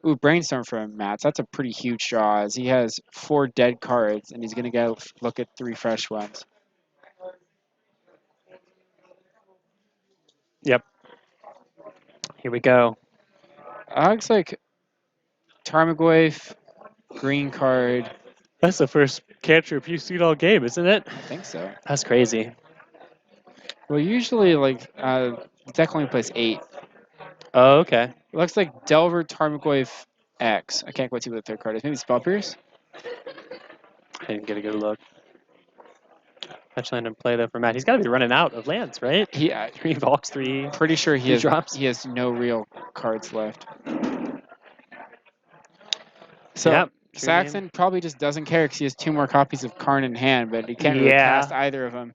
Ooh, Brainstorm from Matt. That's a pretty huge draw, as he has 4 dead cards, and he's going to look at 3 fresh ones. Yep. Here we go. Looks like Tarmogoyf, green card. That's the first cantrip you've seen all game, isn't it? I think so. That's crazy. Well, usually, the deck only plays 8. Oh, okay. It looks like Delver Tarmogoyf X. I can't quite see what the third card is. Maybe Spell Pierce? I didn't get a good look. Fetchland in play though for Matt. He's got to be running out of lands, right? He, 3 Valks, 3 pretty sure he Two has drops? he has no real cards left. So Yep. Saxon probably just doesn't care because he has 2 more copies of Karn in hand, but he can't really Yeah. cast either of them.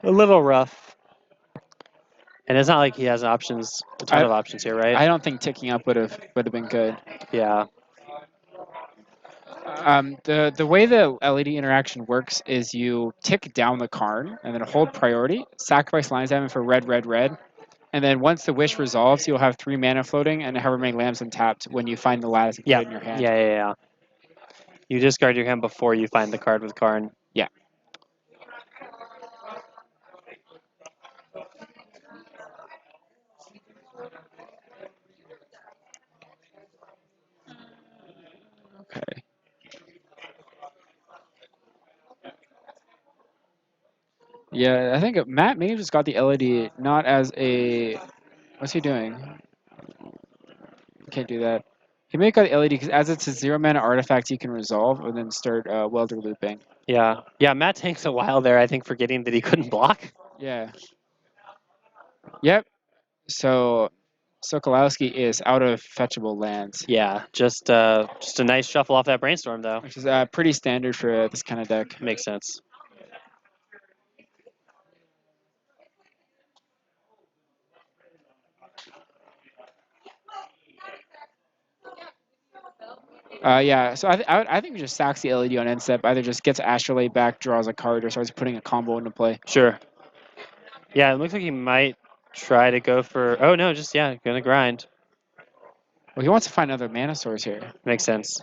A little rough. And it's not like he has options, a ton of options here, right? I don't think ticking up would have been good. Yeah. The way the LED interaction works is you tick down the Karn and then hold priority, sacrifice Lion's Diamond for red, red, red, and then once the wish resolves, you'll have 3 mana floating and however many lands untapped when you find the lattice and put it in your hand. Yeah. You discard your hand before you find the card with Karn. Yeah. Okay. Yeah, I think Matt may have just got the LED not as a... What's he doing? Can't do that. He may have got the LED because as it's a 0 mana artifact, you can resolve and then start welder looping. Yeah. Yeah, Matt takes a while there, I think, forgetting that he couldn't block. Yeah. Yep. So Sokolowski is out of fetchable lands, Yeah, just a nice shuffle off that brainstorm, though. which is pretty standard for this kind of deck. Makes sense. Yeah, so I think we just sacks the LED on end step. Either just gets Astrolabe back, draws a card, or starts putting a combo into play. Sure. Yeah, it looks like he might try to go for... Oh, no, just, gonna grind. Well, he wants to find another mana source here. Makes sense.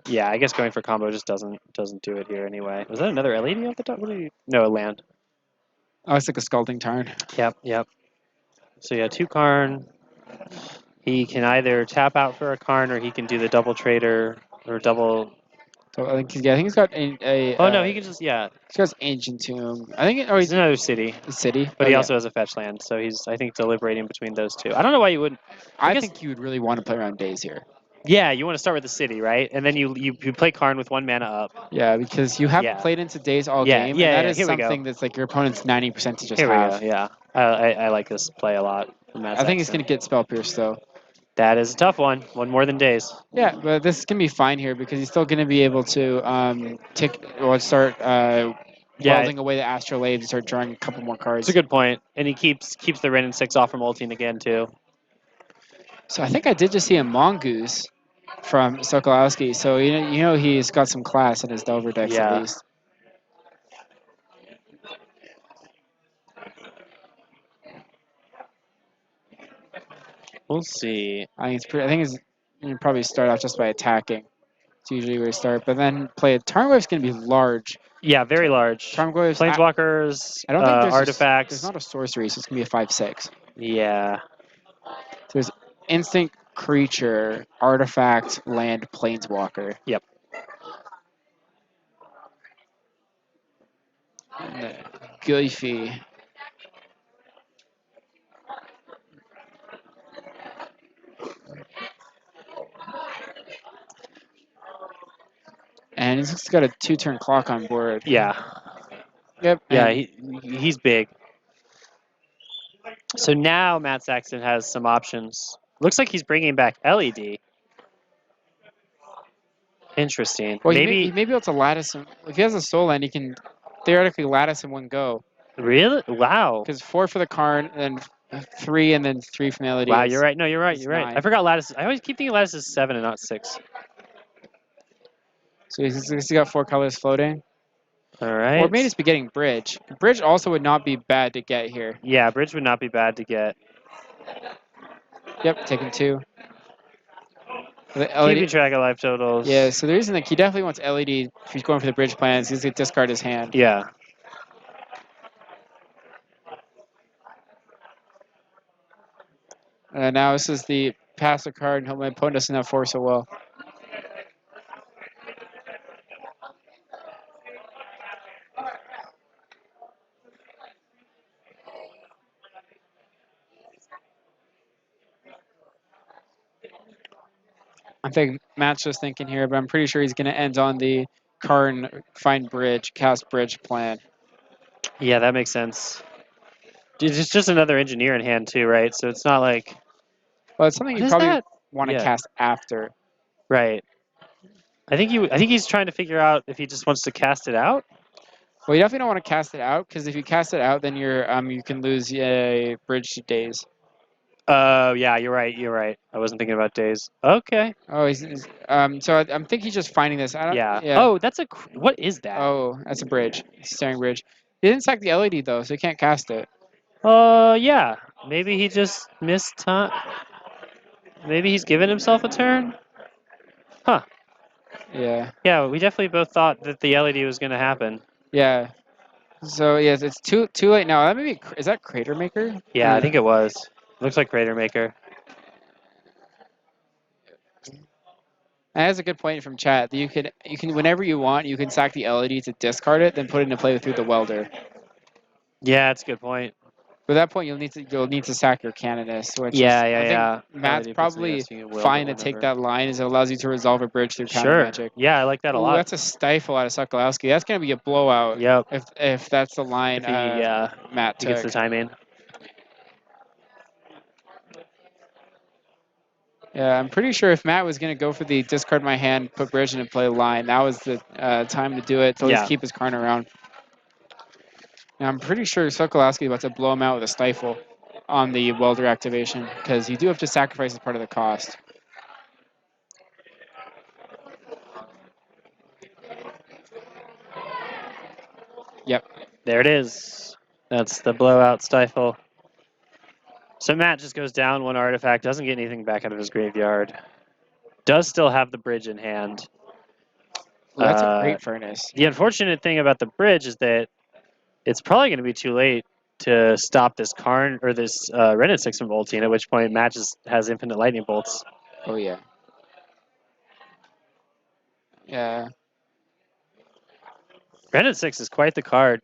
Yeah, I guess going for combo just doesn't do it here anyway. Was that another LED off the top? What are you... No, a land. Oh, it's like a Scalding Tarn. Yep. So yeah, 2 Karn. He can either tap out for a Karn or he can do the double trader or double... So I think he's got a Oh, no, he can just... Yeah, he has Ancient Tomb. I think he's another city. the city. But Oh, he yeah. also has a fetch land, so he's, I think, deliberating between those two. I don't know why you wouldn't... I guess- think you would really want to play around Days here. Yeah, you want to start with the city, right? And then you play Karn with 1 mana up. Yeah, because you haven't Yeah. played into Days all Yeah, game. yeah, and that yeah, is here we go. something that's like your opponent's 90% to just Here we have. go, yeah. I like this play a lot from Matt I think he's Saxon. going to get Spell Pierce though. That is a tough one. One more than Days. Yeah, but this is going to be fine here because he's still going to be able to start welding away the Astrolabe and start drawing a couple more cards. It's a good point. And he keeps the Ren and 6 off from ulting again, too. So I think I did just see a Mongoose from Sokolowski. So you know he's got some class in his Delver decks Yeah. at least. We'll see. I think you probably start out just by attacking. It's usually where you start, but then play it. Tarmogoyf's going to be large. Yeah, very large. Tarmogoyf's Planeswalkers, I don't think there's artifacts. there's not a sorcery, so it's going to be a 5/6. Yeah. So there's instant creature, artifact, land, planeswalker. Yep. Goofy. And he's got a 2-turn clock on board. Yeah. Yep. Yeah, and he's big. So now Matt Saxon has some options. Looks like he's bringing back LED. Interesting. well, Maybe he may be able to lattice him. If he has a soul land, he can theoretically lattice in one go. really? Wow. Because 4 for the Karn, and then 3, and then 3 from the LED. Wow, you're right. No, you're right. it's You're right. 9. I forgot lattice. I always keep thinking lattice is 7 and not 6. So he's got 4 colors floating. All right. Or maybe just be getting Bridge. Bridge also would not be bad to get here. Yeah, bridge would not be bad to get. Yep, taking 2. The Keeping LED, track of life totals. yeah, so the reason that he definitely wants LED if he's going for the Bridge plans, he's going to discard his hand. Yeah. Now this is the pass a card and hope my opponent doesn't have Force so well. I think Matt's just thinking here, but I'm pretty sure he's going to end on the Karn find bridge, cast bridge plan. Yeah, that makes sense. It's just another engineer in hand too, right? So it's not like Well, it's something what you is probably that? want to Yeah, cast after. right. I think he's trying to figure out if he just wants to cast it out. Well, you definitely don't want to cast it out because if you cast it out, then you can lose a bridge to days. Oh, yeah, you're right. You're right. I wasn't thinking about days. Okay. Oh, so I'm thinking he's just finding this. I don't. Yeah. Yeah. Oh, that's a. What is that? Oh, that's a bridge. Staring bridge. He didn't sack the LED though, so he can't cast it. Yeah. Maybe he just missed time. Maybe he's given himself a turn. Huh. Yeah. Yeah, we definitely both thought that the LED was going to happen. Yeah. So yes, it's too late now. That maybe is that Crater Maker? Yeah, I think it was. Looks like Crater Maker. That's a good point from chat. That you can whenever you want, you can sack the LED to discard it, then put it into play through the welder. Yeah, that's a good point. But at that point, you'll need to sack your Canonus, which Yeah, is yeah, I yeah. think Matt's LED puts it probably against you, will, fine but to take whatever. that line, as it allows you to resolve a bridge through counter Sure. magic. Yeah, I like that a Ooh, lot. that's a stifle out of Sokolowski. That's gonna be a blowout. Yep. If that's the line If he, Matt he gets took. the timing. Yeah, I'm pretty sure if Matt was gonna go for the discard my hand, put bridge into play line, that was the time to do it. To at least Yeah. keep his card around. And I'm pretty sure Sokolowski is about to blow him out with a stifle on the welder activation because you do have to sacrifice as part of the cost. Yep. There it is. That's the blowout stifle. So Matt just goes down one artifact, doesn't get anything back out of his graveyard. Does still have the bridge in hand. Ooh, that's a great furnace. The unfortunate thing about the bridge is that it's probably going to be too late to stop this Karn or this Renin 6 from bolting, at which point Matt just has infinite lightning bolts. Oh yeah. Yeah. Renin 6 is quite the card.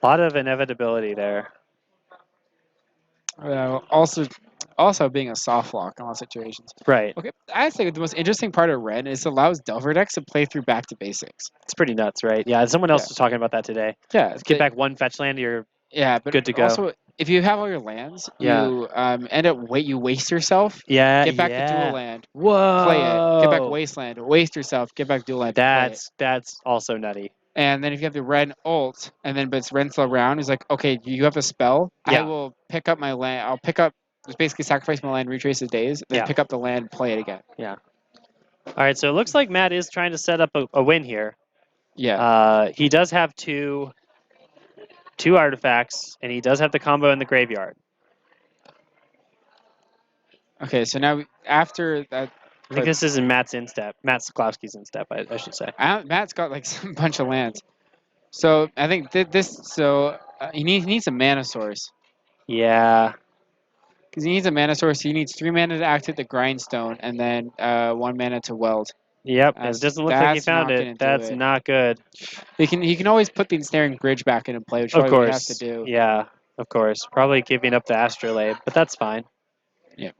A lot of inevitability there. Also being a soft lock in all situations. Right. Okay, I think the most interesting part of Ren is it allows Delver decks to play through back to basics. It's pretty nuts, right? Yeah, someone else Yeah. was talking about that today. Yeah. Get back one fetch land, you're Yeah, but good to go. also if you have all your lands, Yeah. you end up you waste yourself. Yeah, Get back the dual yeah. land. Whoa. Play it. Get back wasteland. Waste yourself. Get back dual land. Play it. That's also nutty. And then if you have the Ren ult, and then but it's Ren still around, he's like, okay, you have a spell. I Yeah. will pick up my land. I'll pick up. Just basically sacrifice my land, retrace the days, then Yeah. pick up the land, play it again. All right, so it looks like Matt is trying to set up a win here. Yeah. He does have two artifacts, and he does have the combo in the graveyard. Okay, so now after that, I think this is in Matt's instep. Matt Sklowski's instep, I should say. Matt's got like some bunch of lands. So I think he needs a mana source. Yeah. Because he needs a mana source. He needs 3 mana to activate the grindstone, and then 1 mana to weld. Yep. It doesn't look like he That's found not it. gonna do That's it. not good. He can always put the ensnaring bridge back into play, which Of probably what he has course. to do. Yeah. Of course. Probably giving up the astrolabe, but that's fine. Yep.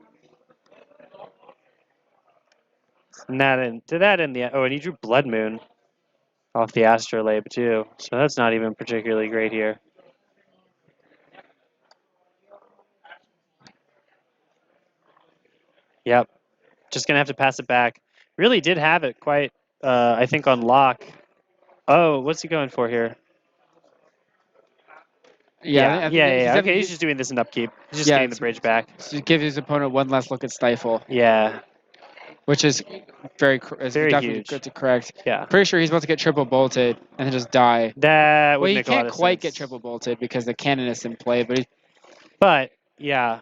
And and he drew Blood Moon off the astrolabe too. So that's not even particularly great here. Yep. Just going to have to pass it back. Really did have it quite, I think, on lock. Oh, what's he going for here? Yeah. Okay, he's just doing this in upkeep. He's just getting the bridge back. To give his opponent one last look at Stifle, Yeah. which is very definitely huge. good to correct. Yeah. Pretty sure he's about to get triple bolted and then just die. That would Well, he make a lot can't of quite sense. get triple bolted because the cannon is in play, But, yeah.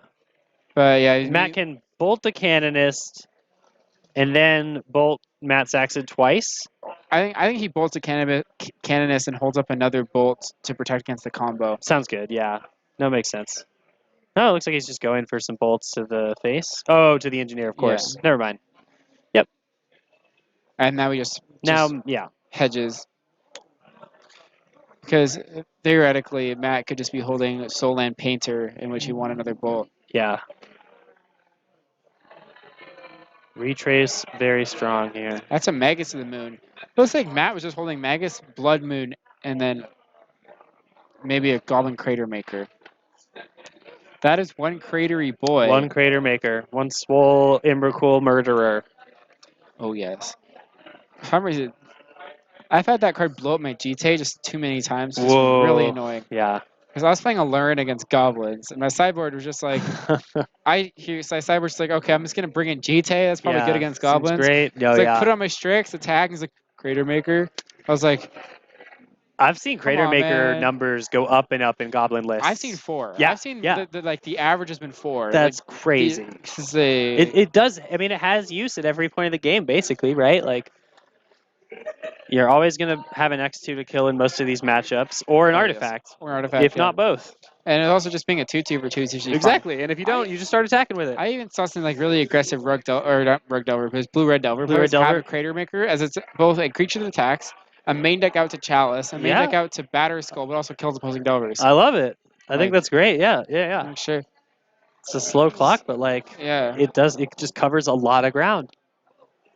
yeah, Matt can bolt the Canonist and then bolt Matt Saxon twice. I think he bolts a canonist and holds up another bolt to protect against the combo. Sounds good, yeah. No, makes sense. No, it looks like he's just going for some bolts to the face. Oh, to the engineer, of course. Never mind. And now he just Yeah. hedges. Because theoretically, Matt could just be holding Soul Land Painter, in which he won another bolt. Yeah. Retrace very strong here. That's a Magus to the Moon. Looks like Matt was just holding Magus, Blood Moon, and then maybe a Goblin Crater Maker. That is one cratery boy. One Crater Maker. One Swole Imbercool Murderer. Oh, yes. For some reason, I've had that card blow up my GTA just too many times. It's really annoying. Yeah. Because I was playing Allurin against Goblins, and my sideboard was just like, so my sideboard's like, okay, I'm just going to bring in GTA. That's probably good against Goblins. Seems great. Oh, It's like, yeah. put it on my Strix, attack, and he's like, Crater Maker. I was like, I've seen Crater on, Maker man. numbers go up and up in Goblin lists. I've seen 4. Yeah, I've seen yeah. the average has been 4. That's crazy. It does. I mean, it has use at every point of the game, basically, right? Like, you're always going to have an X2 to kill in most of these matchups, or an artifact, or artifact, if not both. And it's also just being a 2/2 for 2 is usually Exactly. fine. And if you don't, you just start attacking with it. I even saw some like really aggressive not Rug Delver, but it's Blue-Red Delver. Blue-Red Delver. Have a Crater Maker as it's both a creature that attacks, a main deck out to Chalice, a main deck out to Batter Skull, but also kills opposing Delvers. I love it. I Like- think that's great. Yeah, yeah, yeah. I'm sure. It's a slow clock, but like, Yeah. it just covers a lot of ground.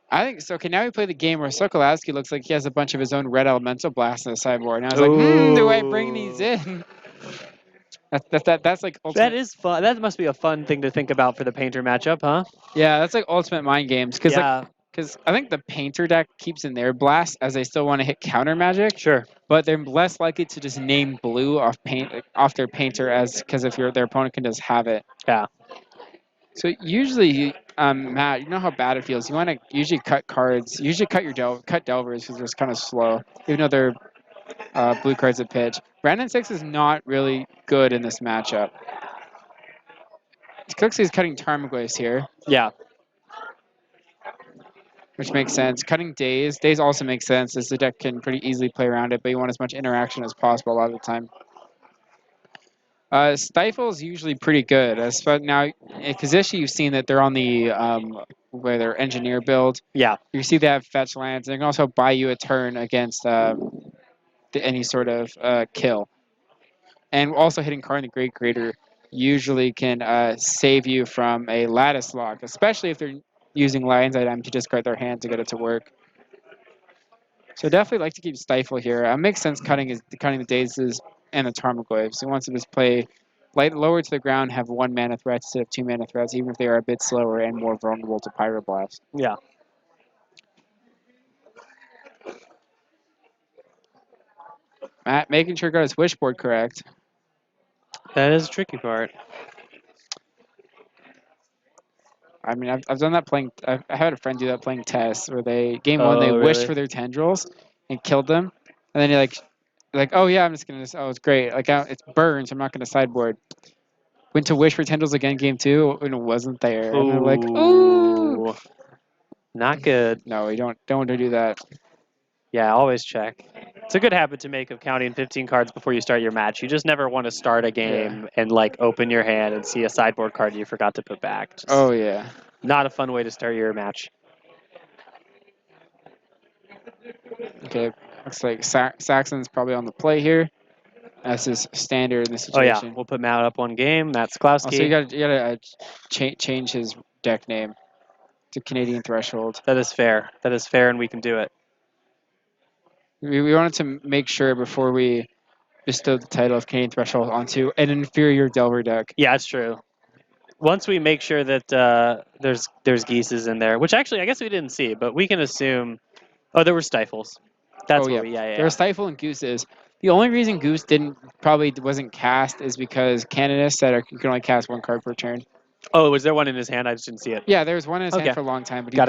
I think so. Okay, now we play the game where Sokolowski looks like he has a bunch of his own red elemental blasts on the sideboard. And I was like, do I bring these in? That's like ultimate. That is fun. That must be a fun thing to think about for the Painter matchup, huh? Yeah, that's like ultimate mind games. Because Yeah, I think the Painter deck keeps in their blast as they still want to hit counter magic, sure. but they're less likely to just name blue off their Painter because if their opponent can just have it. Yeah. So usually, Matt, you know how bad it feels. You want to usually cut cards. Usually cut Delvers because they're kind of slow, even though they're blue cards at pitch. Brandon 6 is not really good in this matchup. Cooksey is cutting Tarmogoyfs here, Yeah. which makes sense. Cutting Daze. Daze also makes sense as the deck can pretty easily play around it, but you want as much interaction as possible a lot of the time. Stifle is usually pretty good. Now, in Kazishi, you've seen that they're on the where their engineer build. Yeah. You see they have fetch lands. They can also buy you a turn against any sort of kill. And also hitting Karn the Great Creator usually can save you from a Lattice Lock, especially if they're using Lion's Item to discard their hand to get it to work. So definitely like to keep Stifle here. It makes sense cutting the Dazes and the Tarmogoyfs. He wants to just play lower to the ground, have 1 mana threats instead of 2 mana threats, even if they are a bit slower and more vulnerable to Pyroblast. Yeah. Matt making sure he got his wishboard correct. That is a tricky part. I mean, I've done that playing. I had a friend do that playing tests where game 1 they wished for their tendrils and killed them, and then you're like, oh yeah, I'm just gonna. Oh, it's great. Like it's burns. I'm not gonna sideboard. Went to wish for tendrils again, game 2, and it wasn't there. And they're like, ooh, not good. No, you don't want to do that. Yeah, always check. It's a good habit to make of counting 15 cards before you start your match. You just never want to start a game and like open your hand and see a sideboard card you forgot to put back. Just oh yeah. Not a fun way to start your match. Okay, looks like Saxon's probably on the play here. That's his standard in this Oh situation. yeah, we'll put Matt up one game. That's Sklowski. Also, you gotta change his deck name to Canadian Threshold. That is fair. That is fair, and we can do it. We wanted to make sure before we bestowed the title of Canadian Threshold onto an inferior Delver deck. Yeah, it's true. Once we make sure that there's geeses in there, which actually I guess we didn't see, but we can assume. Oh, there were stifles. That's what we. Yeah. There were Stifle and Gooses. The only reason Goose wasn't cast is because Canonist said you can only cast 1 card per turn. Oh, was there one in his hand? I just didn't see it. Yeah, there was one in his hand for a long time, but he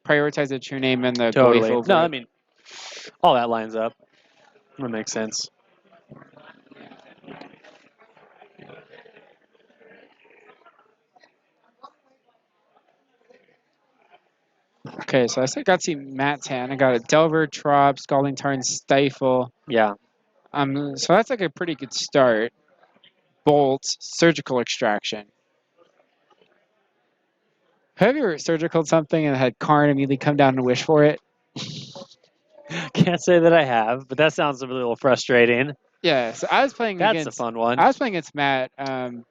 prioritized the true name and the Totally. Goyf over No, it. I mean, all that lines up. That makes sense. Okay, so I still got to see Matt's hand. I got a Delver, Trop, Scalding Tarn, Stifle. Yeah. So that's like a pretty good start. Bolt, Surgical Extraction. Have you ever surgical something and had Karn immediately come down and wish for it? Can't say that I have, but that sounds a little frustrating. Yeah, so I was playing That's a against. fun one. I was playing against Matt.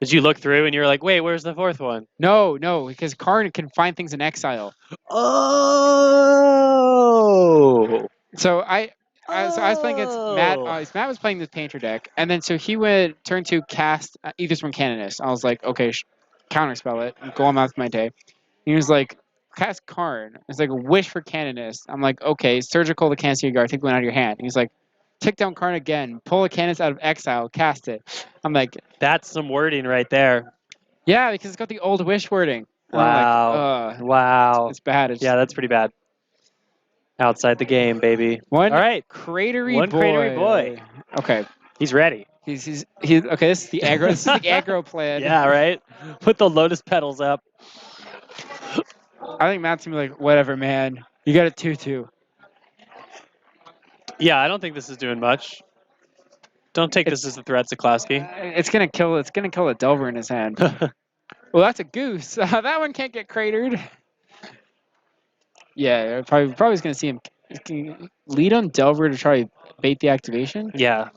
Did you look through and you were like, wait, where's the fourth one? No, because Karn can find things in exile. Oh. So I was playing against Matt. Matt was playing this Painter deck, and then so he went turn to cast Aethers from Canonist. I was like, okay, counterspell it, go on with my day. He was like, cast Karn. It's like a wish for Canonist. I'm like, okay, surgical to cancel your guard, take one out of your hand. He's like, take down Karn again, pull a Canonist out of exile, cast it. I'm like, That's some wording right there. yeah, because it's got the old wish wording. And I'm Wow. like, Wow. it's bad. It's Yeah, that's pretty bad. Outside the game, baby. one All right. cratery One boy. cratery boy. Okay. He's ready. He's okay. This is the aggro. This is the aggro plan. Yeah, right? Put the lotus petals up. I think Matt's gonna be like, whatever, man. You got a 2/2. Yeah, I don't think this is doing much. Don't take this as a threat, Zaklowski. It's gonna kill. It's gonna kill a Delver in his hand. Well, that's a goose. That one can't get cratered. Yeah, probably is gonna see him lead on Delver to try to bait the activation. Yeah.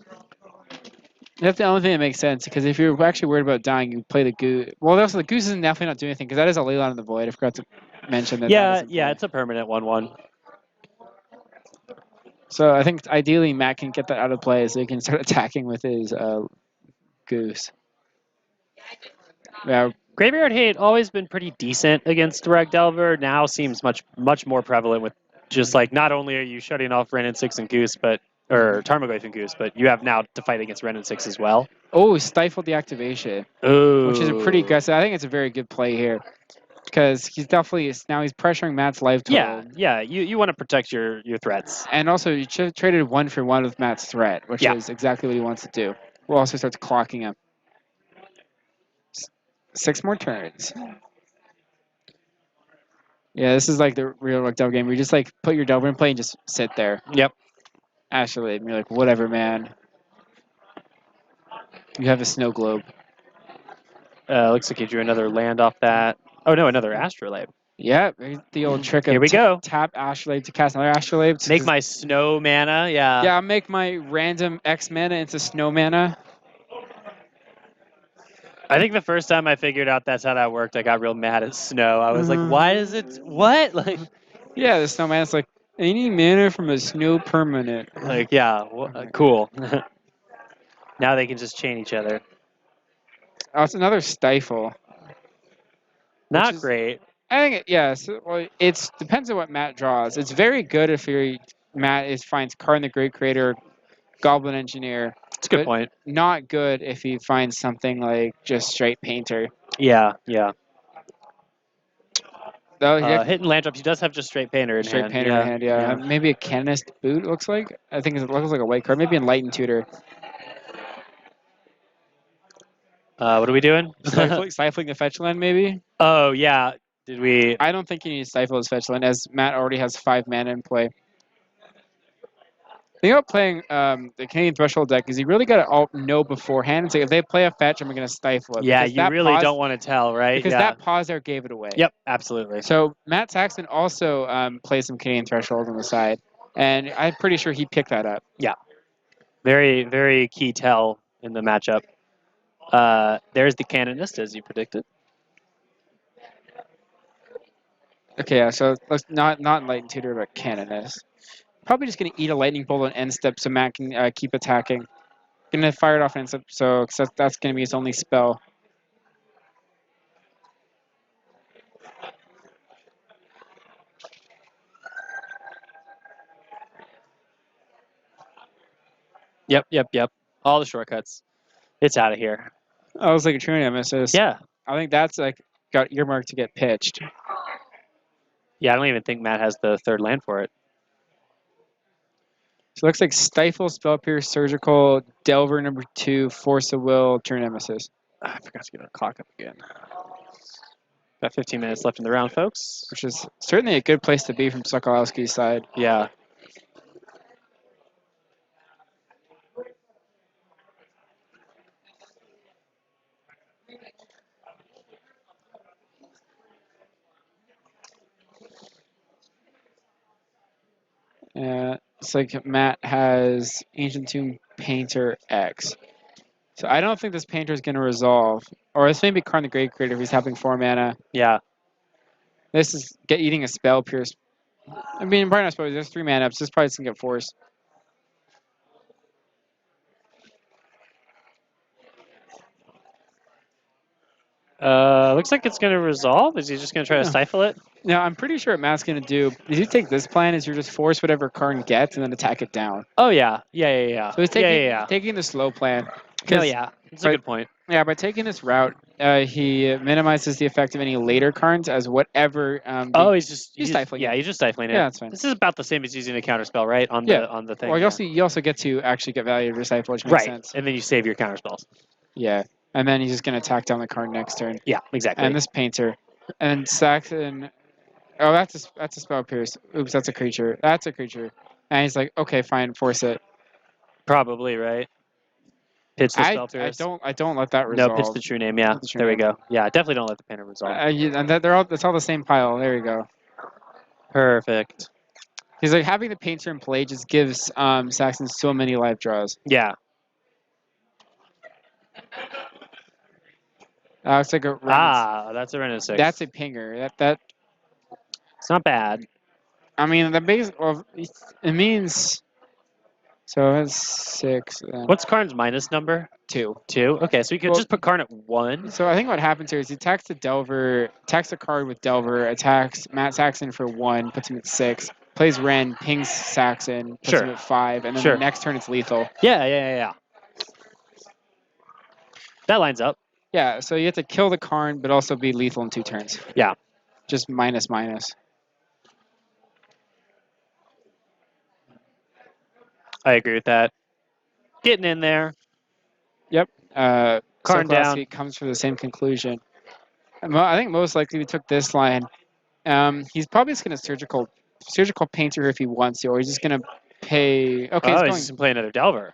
That's the only thing that makes sense, because if you're actually worried about dying, you play the goose. Well, also the goose is definitely not doing anything, because that is a Leylon in the Void. I forgot to mention that. Yeah, it's a permanent 1/1. So I think ideally Matt can get that out of play so he can start attacking with his goose. Yeah, Graveyard Hate always been pretty decent against Direct Delver. Now seems much more prevalent with just like not only are you shutting off Ren and 6 and Goose, or Tarmogoyf and Goose, but you have now to fight against Ren and 6 as well. oh, stifled the activation, Ooh. which is a pretty aggressive. I think it's a very good play here, because he's pressuring Matt's life total. Yeah. You want to protect your threats. And also, you traded 1-for-1 with Matt's threat, which Yeah. is exactly what he wants to do. We'll also start clocking him. 6 more turns. Yeah, this is like the real Rook Delver game where you just like put your Delver in play and just sit there. Yep. Actually, and you're like, whatever, man. You have a snow globe. Looks like you drew another land off that. Oh no, another Astrolabe. Yeah, the old trick of Here we go. Tap Astrolabe to cast another Astrolabe. Make my snow mana. Yeah. Yeah, I'll make my random X mana into snow mana. I think the first time I figured out that's how that worked, I got real mad at snow. I was like, why is it what? Like Yeah, the snow mana's like any mana from a snow permanent. yeah, cool. Now they can just chain each other. Oh, it's another stifle. Not great. I think it's depends on what Matt draws. It's very good if Matt finds Karn the Great Creator, Goblin Engineer. It's a good point. Not good if he finds something like just straight Painter. Yeah. Hitting land drops, he does have just straight painter in Straight hand. Painter in hand, yeah. Maybe a Canonist Boot, looks like. I think it looks like a white card. Maybe Enlightened Tutor. What are we doing? Stifling the fetch land, maybe? Oh, yeah. Did we? I don't think you need to stifle his fetch land, as Matt already has 5 mana in play. The thing about playing the Canadian Threshold deck is you really got to know beforehand. It's like, if they play a fetch, I'm going to stifle it. Yeah, you really don't want to tell, right? Because that pause there gave it away. Yep, absolutely. So Matt Saxon also plays some Canadian Threshold on the side, and I'm pretty sure he picked that up. Yeah. Very, very key tell in the matchup. There's the Canonist, as you predicted. Okay, yeah, so let's not Enlightened Tutor, but Canonist. Probably just going to eat a Lightning Bolt on end step so Matt can keep attacking. Going to fire it off end step, so that's going to be his only spell. Yep. All the shortcuts. It's out of here. I was like a true nemesis. Yeah. I think that's like got earmarked to get pitched. Yeah, I don't even think Matt has the third land for it. So it looks like Stifle, Spell Pierce, Surgical, Delver number 2, Force of Will, True Nemesis. I forgot to get our clock up again. Got 15 minutes left in the round, folks. Which is certainly a good place to be from Sokolowski's side. Yeah. It's like Matt has Ancient Tomb Painter X. So I don't think this Painter is going to resolve. Or this may be Karn the Great Creator if he's having 4 mana. Yeah. This is eating a Spell Pierce. I mean, probably not Spell Pierce. There's 3 mana ups. This probably doesn't get forced. Looks like it's going to resolve. Is he just going to try to Yeah. stifle it? Now, I'm pretty sure what Matt's going to do is you take this plan is you just force whatever Karn gets and then attack it down. Oh, yeah. Yeah. So he's taking, yeah. taking the slow plan. Oh, 'Cause- yeah. That's a good point. Yeah, by taking this route, he minimizes the effect of any later Karns as whatever. He's stifling Yeah, it. he's just stifling it. Yeah, that's fine. This is about the same as using a counterspell, right? On Yeah. the thing. Well, yeah. you also get to actually get value of your Stifle, which makes Right. sense. And then you save your counterspells. Yeah, and then he's just going to attack down the Karn next turn. Yeah, exactly. And this Painter. And Saxon. Oh, that's a Spell Pierce. Oops, that's a creature. That's a creature. And he's like, okay, fine, force it. Probably, right? Pitch the spell pierce. I don't let that resolve. No, pitch the true name. Yeah, The true there we name. go. Yeah, definitely don't let the painter resolve. And it's all the same pile. There you go. Perfect. He's like having the Painter in play just gives Saxon so many life draws. Yeah. It's like a That's a Renin 6. That's a pinger. That It's not bad. I mean the base. Well, it means. So it's 6. Then What's Karn's minus number? 2. 2. Okay, so we could Well- just put Karn at 1. So I think what happens here is he attacks the Delver, attacks a card with Delver, attacks Matt Saxon for 1, puts him at 6, plays Ren, pings Saxon, puts Sure. him at 5, and then Sure. the next turn it's lethal. Yeah. That lines up. Yeah, so you have to kill the Karn, but also be lethal in 2 turns. Yeah. Just minus. I agree with that. Getting in there. Karn Sokolowski comes to the same conclusion. I think most likely we took this line. He's probably just going to surgical Painter if he wants to, or he's just going to pay. Okay, He's he's just going to play another Delver.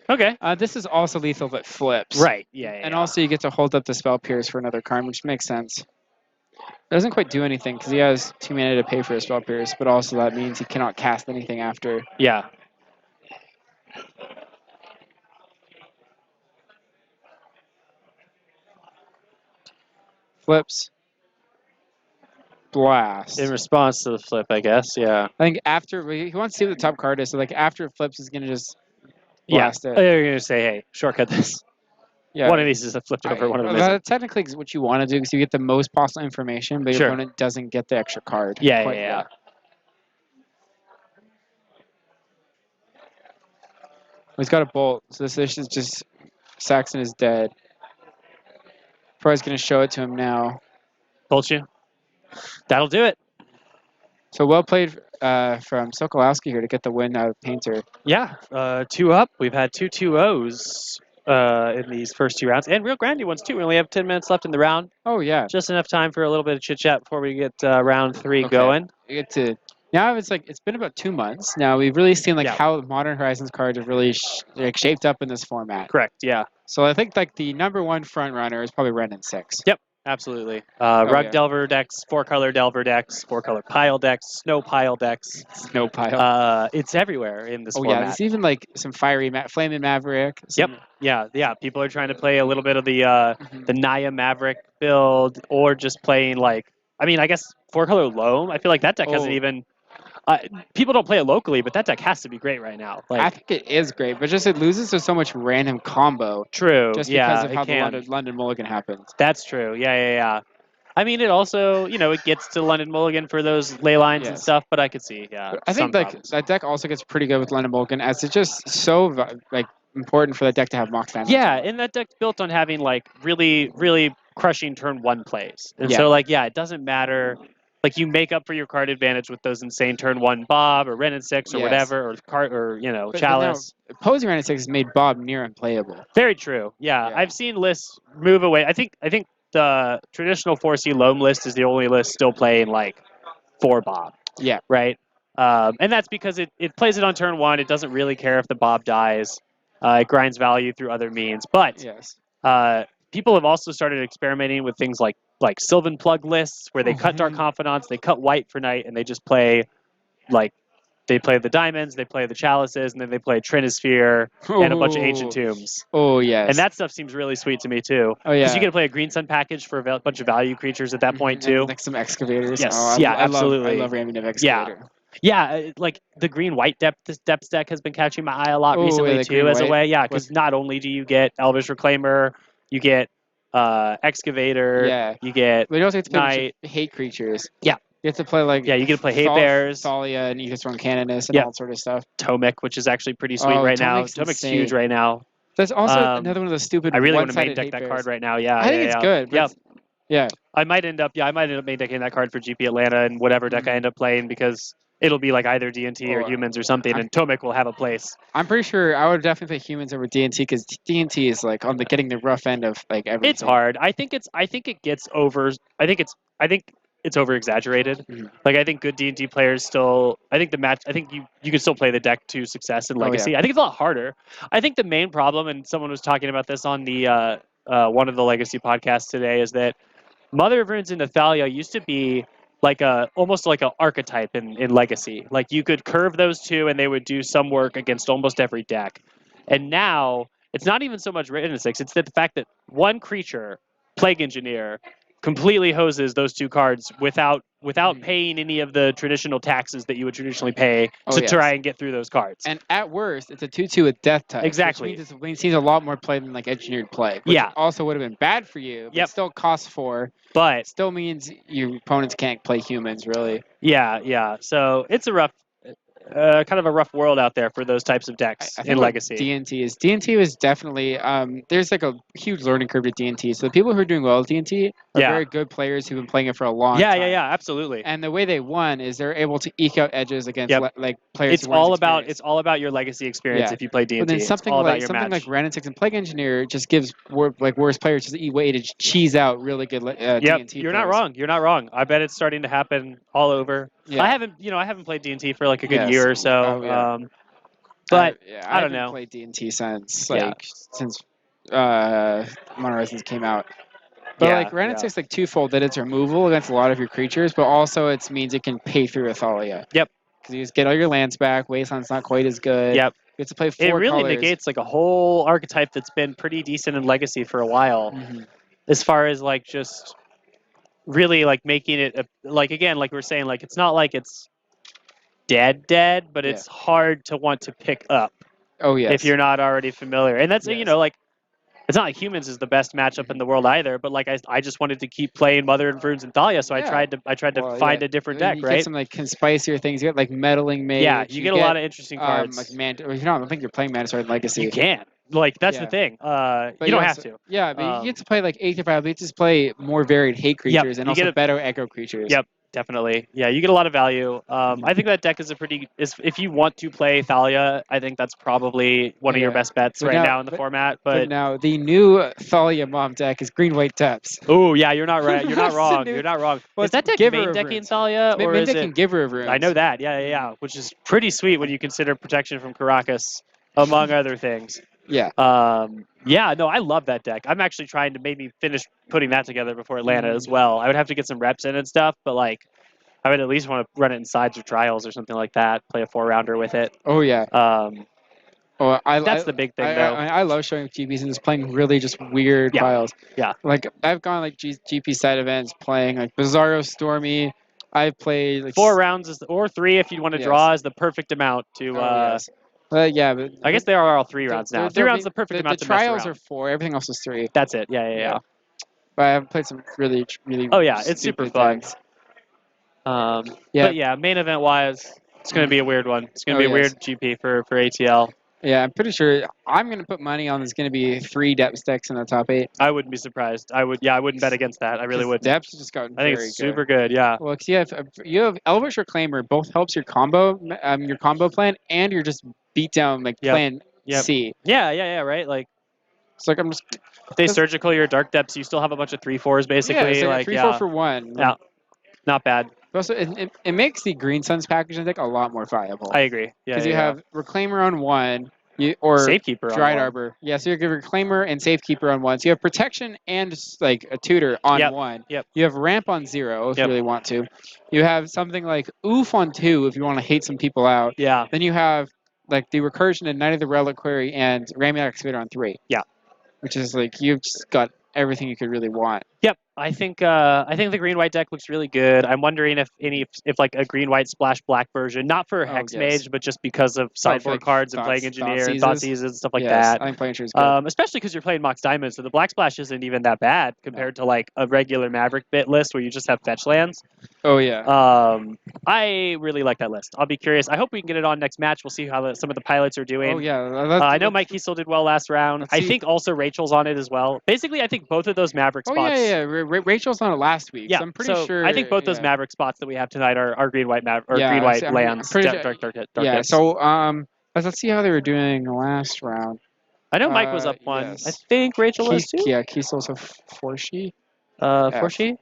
Okay. this is also lethal but flips. Right. Yeah. And also you get to hold up the Spell Pierce for another Karn, which makes sense. It doesn't quite do anything because he has 2 mana to pay for a Spell Pierce, but also that means he cannot cast anything after. Yeah. Flips. Blast. In response to the flip, I guess. Yeah. I think after he wants to see what the top card is, so like after it flips, he's gonna just blast Yeah. it. You're going to say, hey, shortcut this. Yeah. One of these is flipped over, one of them isn't. That technically is what you want to do because you get the most possible information, but your Sure. opponent doesn't get the extra card. Yeah. quite yet. He's got a bolt, so this is just Saxon is dead. Probably gonna show it to him now. Bolt you. That'll do it. So well played from Sokolowski here to get the win out of Painter. Yeah. 2 up. We've had 2 2-0s in these first 2 rounds, and real grindy ones too. We only have 10 minutes left in the round. Oh yeah, Just enough time for a little bit of chit chat before we get round 3 Okay. going. you get to now. It's been about 2 months now. We've really seen Yeah. how the Modern Horizons cards have really shaped up in this format. Correct. Yeah. So I think the number 1 front runner is probably Renin 6. Absolutely. Rug yeah. Delver decks, 4-color Delver decks, 4-color Pile decks, Snow Pile decks. Snow pile. It's everywhere in this Oh format. yeah, there's even some fiery Flaming Maverick. Yep. Yeah. People are trying to play a little bit of the Mhm. the Naya Maverick build, or just playing I guess 4-color Loam. I feel like that deck hasn't Oh. even. People don't play it locally, but that deck has to be great right now. I think it is great, but just it loses to so much random combo True. just yeah, because of it how can. the London Mulligan happens. That's true. Yeah. I mean, it also, it gets to London Mulligan for those ley lines and Yes. stuff, but I could see, yeah. I think some problems. that deck also gets pretty good with London Mulligan as it's just so important for that deck to have Mox damage. Yeah, and that deck's built on having really, really crushing turn 1 plays. And Yeah. so it doesn't matter. You make up for your card advantage with those insane turn 1 Bob or Renin 6 or Yes. whatever, or But Chalice. now, Opposing Renin 6 has made Bob near unplayable. Very true. Yeah, Yeah. I've seen lists move away. I think the traditional 4C Loam list is the only list still playing 4 Bob. Yeah. Right? And that's because it plays it on turn 1. It doesn't really care if the Bob dies. It grinds value through other means. But Yes. people have also started experimenting with things like Sylvan Plug lists where they cut Dark Confidants, they cut White for night, and they just play They play the diamonds, they play the chalices, and then they play Trinisphere and a bunch of ancient tombs. Oh yes. And that stuff seems really sweet to me too. Oh Because yeah. you get to play a Green Sun package for a bunch of value creatures at that point And, too. like some excavators. Yes, Oh, yeah, I absolutely. love Rampant Excavator. Yeah, like the green white depths deck has been catching my eye a lot Oh, recently the too, as a green-white? way. Yeah, because not only do you get Elvish Reclaimer, you get Excavator, Yeah. you get But you also have to play a bunch Knight. of hate creatures. Yeah. You have to play like Yeah, you get to play Hate Bears, Thalia and Ecostorm Canonus and Yep. all sort of stuff. Tomic, which is actually pretty sweet Oh, right now. Tomic's Tomic's insane. huge right now. That's also Um, another one of those stupid I really want to main one-sided deck hate that bears. card right now. Yeah, I think it's good. But Yep. Yeah. I might end up main decking that card for GP Atlanta and whatever deck I end up playing because it'll be like either DNT or Oh, humans or something, I'm- and Tomic will have a place. I'm pretty sure I would definitely play humans over DNT because DNT is like on the getting the rough end of like everything. It's hard. I think it gets over. I think it's over exaggerated. Mhm. Like I think good D&D players still. I think the match. I think you can still play the deck to success in Oh, yeah. Legacy. I think it's a lot harder. I think the main problem, and someone was talking about this on the one of the Legacy podcasts today, is that Mother of Runes and Nathalia used to be like almost like an archetype in Legacy. Like you could curve those two and they would do some work against almost every deck. And now it's not even so much written in 6, it's the fact that one creature, Plague Engineer, completely hoses those two cards without paying any of the traditional taxes that you would traditionally pay Oh, to yes. try and get through those cards. And at worst, it's a 2/2 with Death Touch. Exactly. Which means it's a lot more play than like Engineered play. Which Yeah. also would have been bad for you. But Yep. still costs 4. But Still means your opponents can't play humans really. yeah. So it's a rough, kind of a rough world out there for those types of decks I think in what Legacy. DNT was definitely there's like a huge learning curve to DNT. So the people who are doing well at DNT are Yeah. very good players who've been playing it for a long Yeah, time. absolutely. And the way they won is they're able to eke out edges against Yep. like players. It's who weren't all as about experienced. your Legacy experience Yeah. if you play D&T. But then It's something all about like your something match. like Renatix and Plague Engineer just gives worse players just a way to cheese out really good Yep, DNT you're players. not wrong. You're not wrong. I bet it's starting to happen all over. Yeah. I haven't played D&T for like a good Yes. year or so. Oh, yeah. But I don't haven't know. played D&T since Yeah. since Mono Resonance came out. But Yeah, like Renatix like twofold that it's removal against a lot of your creatures, but also it means it can pay through Athalia. Yep. Because you just get all your lands back. Wasteland's not quite as good. Yep. You have to play 4 It really colors. negates like a whole archetype that's been pretty decent in Legacy for a while. Mhm. As far as like just really like making it like again like we were saying, like it's not like it's dead, but Yeah. it's hard to want to pick up Oh yes. if you're not already familiar. And that's Yes. like it's not like humans is the best matchup in the world either, but like I just wanted to keep playing Mother of Runes and Thalia, so Yeah. I tried to Well, find yeah. a different And deck, you right? get some like spicier things. You get like meddling mage. Yeah, you get a lot of interesting cards. Like I don't think you're playing Mantisaur in Legacy. You can. Like that's Yeah. the thing. But You don't have also- to. Yeah, but Um, you get to play like 8 to 5. You just play more varied hate creatures and you get also a- better echo creatures. Yep. Definitely. Yeah, you get a lot of value. I think that deck is if you want to play Thalia, I think that's probably one of your Yeah. best bets But right now- now in the but- format. But But now the new Thalia Mom deck is green white depths. oh yeah, you're not right. You're not That's the wong. new- You're not wrong. Well, Is that it's deck Giver main of decking Runes. Thalia or Main is deck it? and Giver of Runes. I know that. Yeah. Which is pretty sweet when you consider protection from Caracas, among other things. Yeah. Yeah, no, I love that deck. I'm actually trying to maybe finish putting that together before Atlanta as well. I would have to get some reps in and stuff, but like, I would at least want to run it in sides or trials or something like that. Play a 4-rounder with it. Oh yeah. That's the big thing, though. I love showing GPs and just playing really just weird Yeah. piles. Yeah. Like I've gone like GP side events playing like Bizarro Stormy. I've played like 4 rounds or 3 if you want to Yes. draw is the perfect amount to. yes. But yeah, but I guess they are all 3 rounds now. 3 rounds is the perfect amount The to mess trials around. are 4. Everything else is 3. That's it. Yeah. But I've played some really. Oh yeah, it's super stupid fun. decks. Yeah. Yeah. But yeah, main event wise, it's going to be a weird one. It's going Oh, to be a yes. weird GP for ATL. Yeah, I'm pretty sure I'm gonna put money on there's gonna be 3 depth decks in the top 8. I wouldn't be surprised. I wouldn't bet against that. I really 'Cause wouldn't. Depth's just gotten I think very it's super good. Yeah. Well, because you have Elvish Reclaimer both helps your combo plan and your just beat down like Yep. plan Yep. C. Yeah. Right. Like It's like I'm just if they surgical your dark depths, you still have a bunch of 3/4s basically. yeah, it's like like 3/4 for 1. Yeah. Not bad. But also, it makes the Green Suns package I think a lot more viable. I agree. Yeah. Because you have Reclaimer on 1, or Safekeeper on Dried one. Arbor. Yeah, so you have Reclaimer and Safekeeper on one. So you have Protection and like a Tutor on Yep, one. yep. You have Ramp on 0 if Yep. you really want to. You have something like Oof on 2 if you want to hate some people out. Yeah. Then you have like the Recursion and Knight of the Reliquary and Ramming Excavator on 3. Yeah. Which is like you've just got everything you could really want. Yep, I think the green white deck looks really good. I'm wondering if like a green white splash black version, not for Hex yes. Mage, but just because of sideboard like cards and playing Engineer and Thoughtseize and stuff like that. I think Playing Tree is good. Especially because you're playing Mox Diamond, so the black splash isn't even that bad compared to like a regular Maverick bit list where you just have fetch lands. Oh yeah. I really like that list. I'll be curious. I hope we can get it on next match. We'll see how some of the pilots are doing. Oh yeah. I know Mike Kiesel did well last round. I think also Rachel's on it as well. Basically, I think both of those Maverick Oh spots. yeah. Rachel's on it last week. Yeah, So I'm pretty sure. I think both those Maverick spots that we have tonight are green white green white I'm lands. pretty Dark yeah. hits. So let's see how they were doing last round. I know Mike was up one. yes. I think Rachel was too. Yeah, Kiesel's a Forshi. Forshi?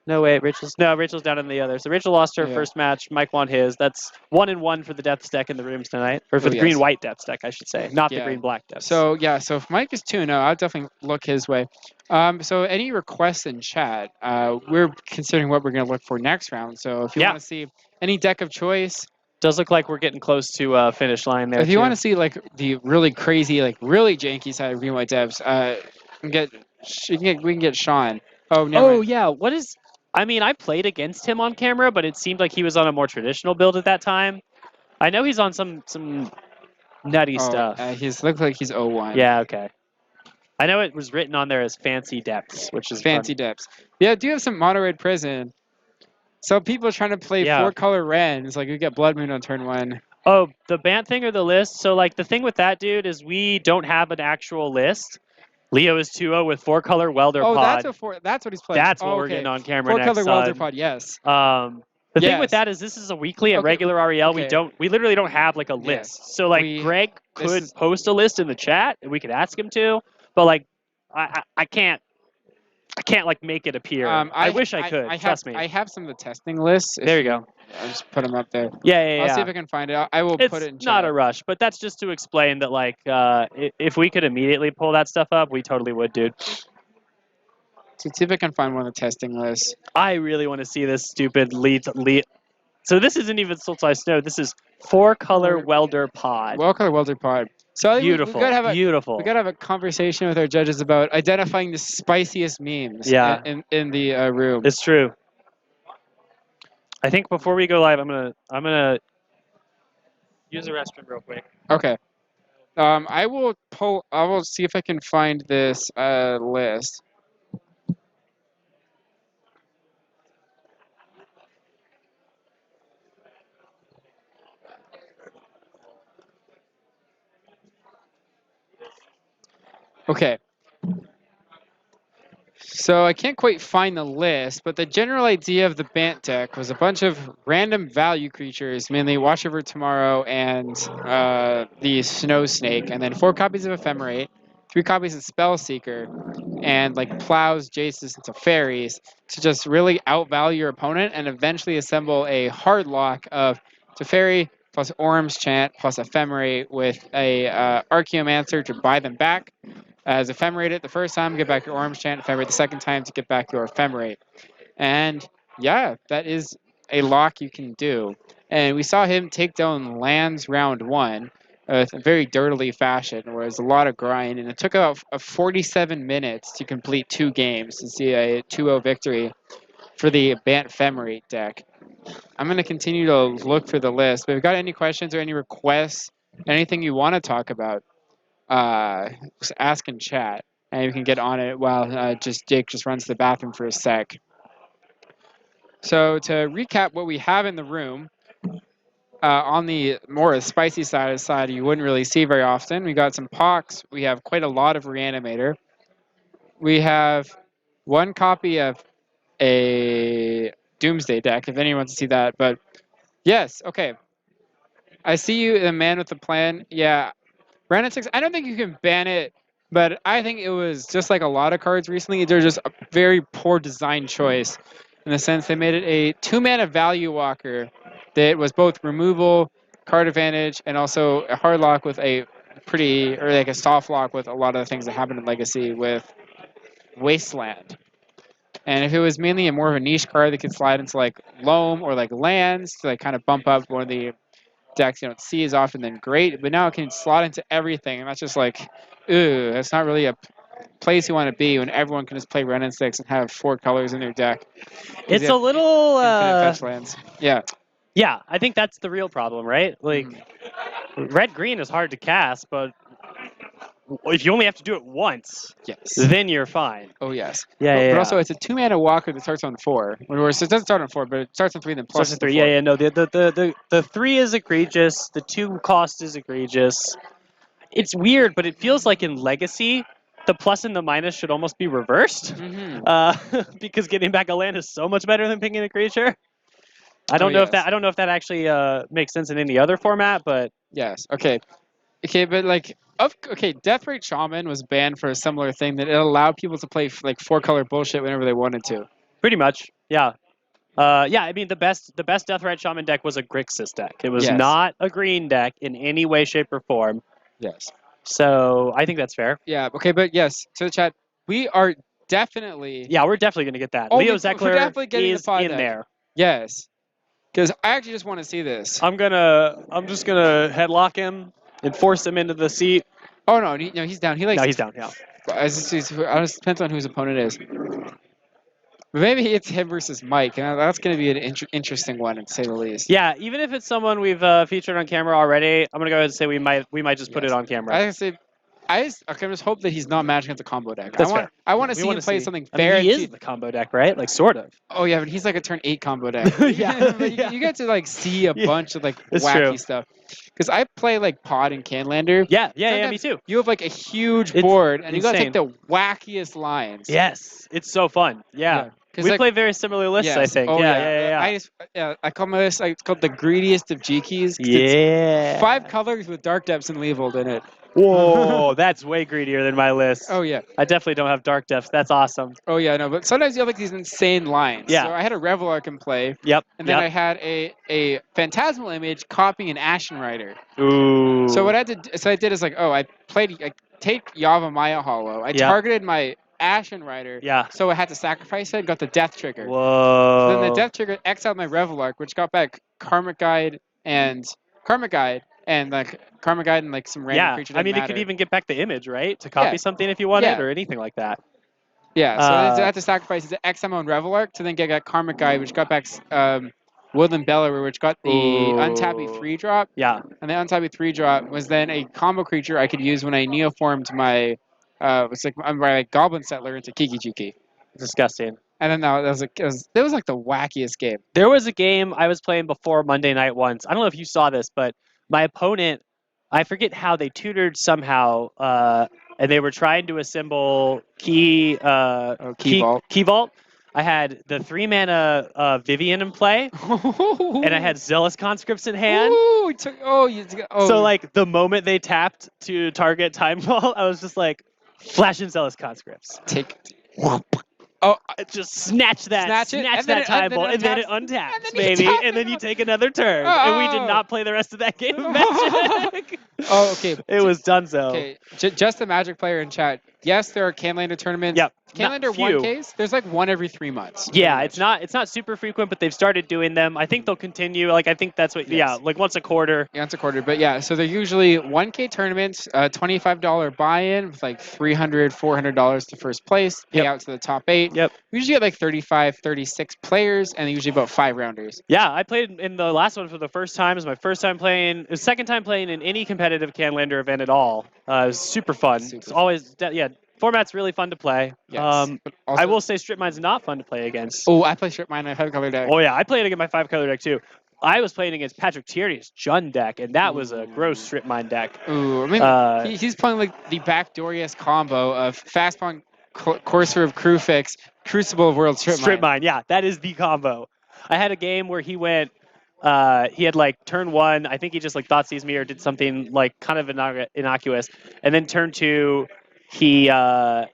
No, wait, Rachel's down in the other. So Rachel lost her first match. Mike won his. That's 1-1 for the Depths deck in the rooms tonight, or for the green white Depths deck, I should say, not the green black Depths. So yeah, so if Mike is 2-0, I'll definitely look his way. So any requests in chat? We're considering what we're going to look for next round. So if you want to see any deck of choice, does look like we're getting close to finish line there. If you want to see like the really crazy, like really janky side of green white Depths, we can get Sean. Oh no. Oh yeah, what is? I mean, I played against him on camera, but it seemed like he was on a more traditional build at that time. I know he's on some nutty stuff. He looks like he's 0-1. Yeah, okay. I know it was written on there as Fancy Depths, which is Fancy Depths. Yeah, I do have some Mono Red Prison. So people are trying to play 4-color Wrens, like we get Blood Moon on turn 1. Oh, the Bant thing or the list? So like the thing with that dude is we don't have an actual list. Leo is 2-0 with 4-color Welder Pod. That's what he's playing. That's what we're getting on camera next. 4-color Welder Pod, yes. The thing with that is this is a weekly at regular REL. We literally don't have like a list. So like Greg could post a list in the chat and we could ask him to, but like I can't like make it appear. I wish I could. Trust me. I have some of the testing lists. There you go. I'll just put them up there. Yeah. I'll see if I can find it. I will put it in chat. It's not a rush, but that's just to explain that like if we could immediately pull that stuff up, we totally would, dude. So see if I can find one of the testing lists. I really want to see this stupid lead. So this isn't even Sultai Snow. This is 4-color Welder Pod. 4-color Welder Pod. So beautiful. We gotta have a conversation with our judges about identifying the spiciest memes. In the room. It's true. I think before we go live, I'm gonna use the restroom real quick. Okay. I will see if I can find this list. Okay. So I can't quite find the list, but the general idea of the Bant deck was a bunch of random value creatures, mainly Watch Over Tomorrow and the Snow Snake, and then 4 copies of Ephemerate, 3 copies of Spellseeker, and like Plows, Jaces, and Teferis to just really outvalue your opponent and eventually assemble a hard lock of Teferi plus Orm's Chant plus Ephemerate with a Archaeomancer to buy them back. As Ephemerate it the first time, get back your Orm's Chant. Ephemerate the second time to get back your Ephemerate. And yeah, that is a lock you can do. And we saw him take down lands round 1 with a very dirtily fashion, where there's a lot of grind. And it took about 47 minutes to complete 2 games to see a 2-0 victory for the Bant Ephemerate deck. I'm going to continue to look for the list. But if you've got any questions or any requests, anything you want to talk about, just ask in chat, and you can get on it while Jake just runs to the bathroom for a sec. So to recap what we have in the room, on the more spicy side you wouldn't really see very often. We got some Pox. We have quite a lot of Reanimator. We have 1 copy of a Doomsday deck, if anyone wants to see that. But yes, okay. I see you, the man with the plan. Yeah. Brandon 6, I don't think you can ban it, but I think it was just like a lot of cards recently. They're just a very poor design choice in the sense they made it a 2-mana value walker that was both removal, card advantage, and also a hard lock with a or like a soft lock with a lot of the things that happened in Legacy with Wasteland. And if it was mainly a more of a niche card that could slide into like Loam or like lands to like kind of bump up one of the decks you don't see as often, then great. But now it can slot into everything, and that's just like, ooh, that's not really a place you want to be when everyone can just play Ren and Six and have 4 colors in their deck. It's a little. Infinite fetch lands. Yeah. Yeah, I think that's the real problem, right? Like, Mhm. red green is hard to cast, but if you only have to do it once, Yes. then you're fine. Oh yes. Yeah, But also, it's a 2-mana walker that starts on 4. It doesn't start on 4, but it starts on 3 and then plus Starts at 3. 4. Yeah, no, the 3 is egregious. The 2 cost is egregious. It's weird, but it feels like in Legacy, the plus and the minus should almost be reversed. Because getting back a land is so much better than picking a creature. I don't know if that actually makes sense in any other format, but Yes. Okay. Okay, but like, Deathrite Shaman was banned for a similar thing that it allowed people to play like 4-color bullshit whenever they wanted to. pretty much, yeah. Yeah, I mean the best Deathrite Shaman deck was a Grixis deck. It was Yes. not a green deck in any way, shape, or form. Yes. So I think that's fair. Yeah. Okay, but yes, to the chat, we are definitely. Yeah, we're definitely gonna get that. Oh, Leo we're Zeckler definitely getting the is pod in deck. there. Yes. Because I actually just want to see this. I'm just gonna headlock him and force him into the seat. Oh no, he's down. He likes. No, he's down. Yeah. It depends on whose opponent is. But maybe it's him versus Mike, and that's going to be an interesting one, to say the least. Yeah, even if it's someone we've featured on camera already, I'm gonna go ahead and say we might just put it on camera. I just hope that he's not matching up the combo deck. That's fair. I want to see him play something fair. I mean, he is the combo deck, right? Like sort of. Oh yeah, but he's like a turn 8 combo deck. Yeah. But you get to like see a bunch of like It's wacky true. stuff. Because I play like Pod and Canlander. Yeah, me Sometimes too. You have like a huge It's board, and you got to take insane. the wackiest lines. Yes, it's so fun. Yeah. We like, play very similar lists, I yes. think. Oh, Yeah. I call my list. It's called the greediest of G keys. Yeah. 5 colors with Dark Depths and Leavold in it. Whoa, that's way greedier than my list. Oh yeah. I definitely don't have Dark Depths. That's awesome. Oh yeah, no, but sometimes you have like these insane lines. Yeah. So I had a Revelark in play. Yep. And then I had a Phantasmal Image copying an Ashen Rider. Ooh. So what I did is like, I take Yava Maya Hollow. I targeted my Ashen Rider. Yeah. So I had to sacrifice it, got the Death Trigger. Whoa. So then the Death Trigger exiled my Revelark, which got back Karmic Guide and like some random creature. I mean, it could even get back the image, right? To copy something if you wanted, or anything like that. Yeah, so I had to sacrifice the XM on Revelark to then get Karmic Guide, which got back Woodland Bellower, which got the Untappy 3-drop. Yeah. And the Untappy 3-drop was then a combo creature I could use when I neoformed my my Goblin Settler into Kiki Jiki. Disgusting. And then that was like the wackiest game. There was a game I was playing before Monday night once. I don't know if you saw this, but my opponent, I forget how they tutored somehow, and they were trying to assemble Key Vault. I had the 3-mana Vivian in play, and I had Zealous Conscripts in hand. So like the moment they tapped to target Time Vault, I was just like, flashing Zealous Conscripts. Just snatch that Time Vault, and then it untaps, baby, and then you take another turn. And we did not play the rest of that game of Magic. Oh, okay. It was donezo. Okay, just the Magic player in chat. Yes, there are Canlander tournaments. Yep. Canlander 1Ks, there's like one every 3 months. Yeah, it's not super frequent, but they've started doing them. I think they'll continue. Like I think that's what. Yes. Yeah, like once a quarter. Yeah, once a quarter. But yeah, so they're usually 1K tournaments, $25 buy-in with like $300, $400 to first place, pay out to the top 8. Yep. We usually get like 35, 36 players, and usually about 5 rounders. Yeah, I played in the last one for the first time. It was my first time playing. It was second time playing in any competitive Canlander event at all. It was super fun. It's always format's really fun to play. Yes. I will say Strip Mine's not fun to play against. Oh, I play Strip Mine. I have a color deck. Oh yeah, I played against my 5-color deck too. I was playing against Patrick Tierney's Jund deck, and that was a gross Strip Mine deck. Ooh, I mean, he's playing like the backdooriest combo of Fastpawn, Courser of Crewfix, Crucible of World Strip Mine. Yeah, that is the combo. I had a game where he went. He had like turn 1. I think he just like Thoughtseize me or did something like kind of innocuous, and then turn 2. He how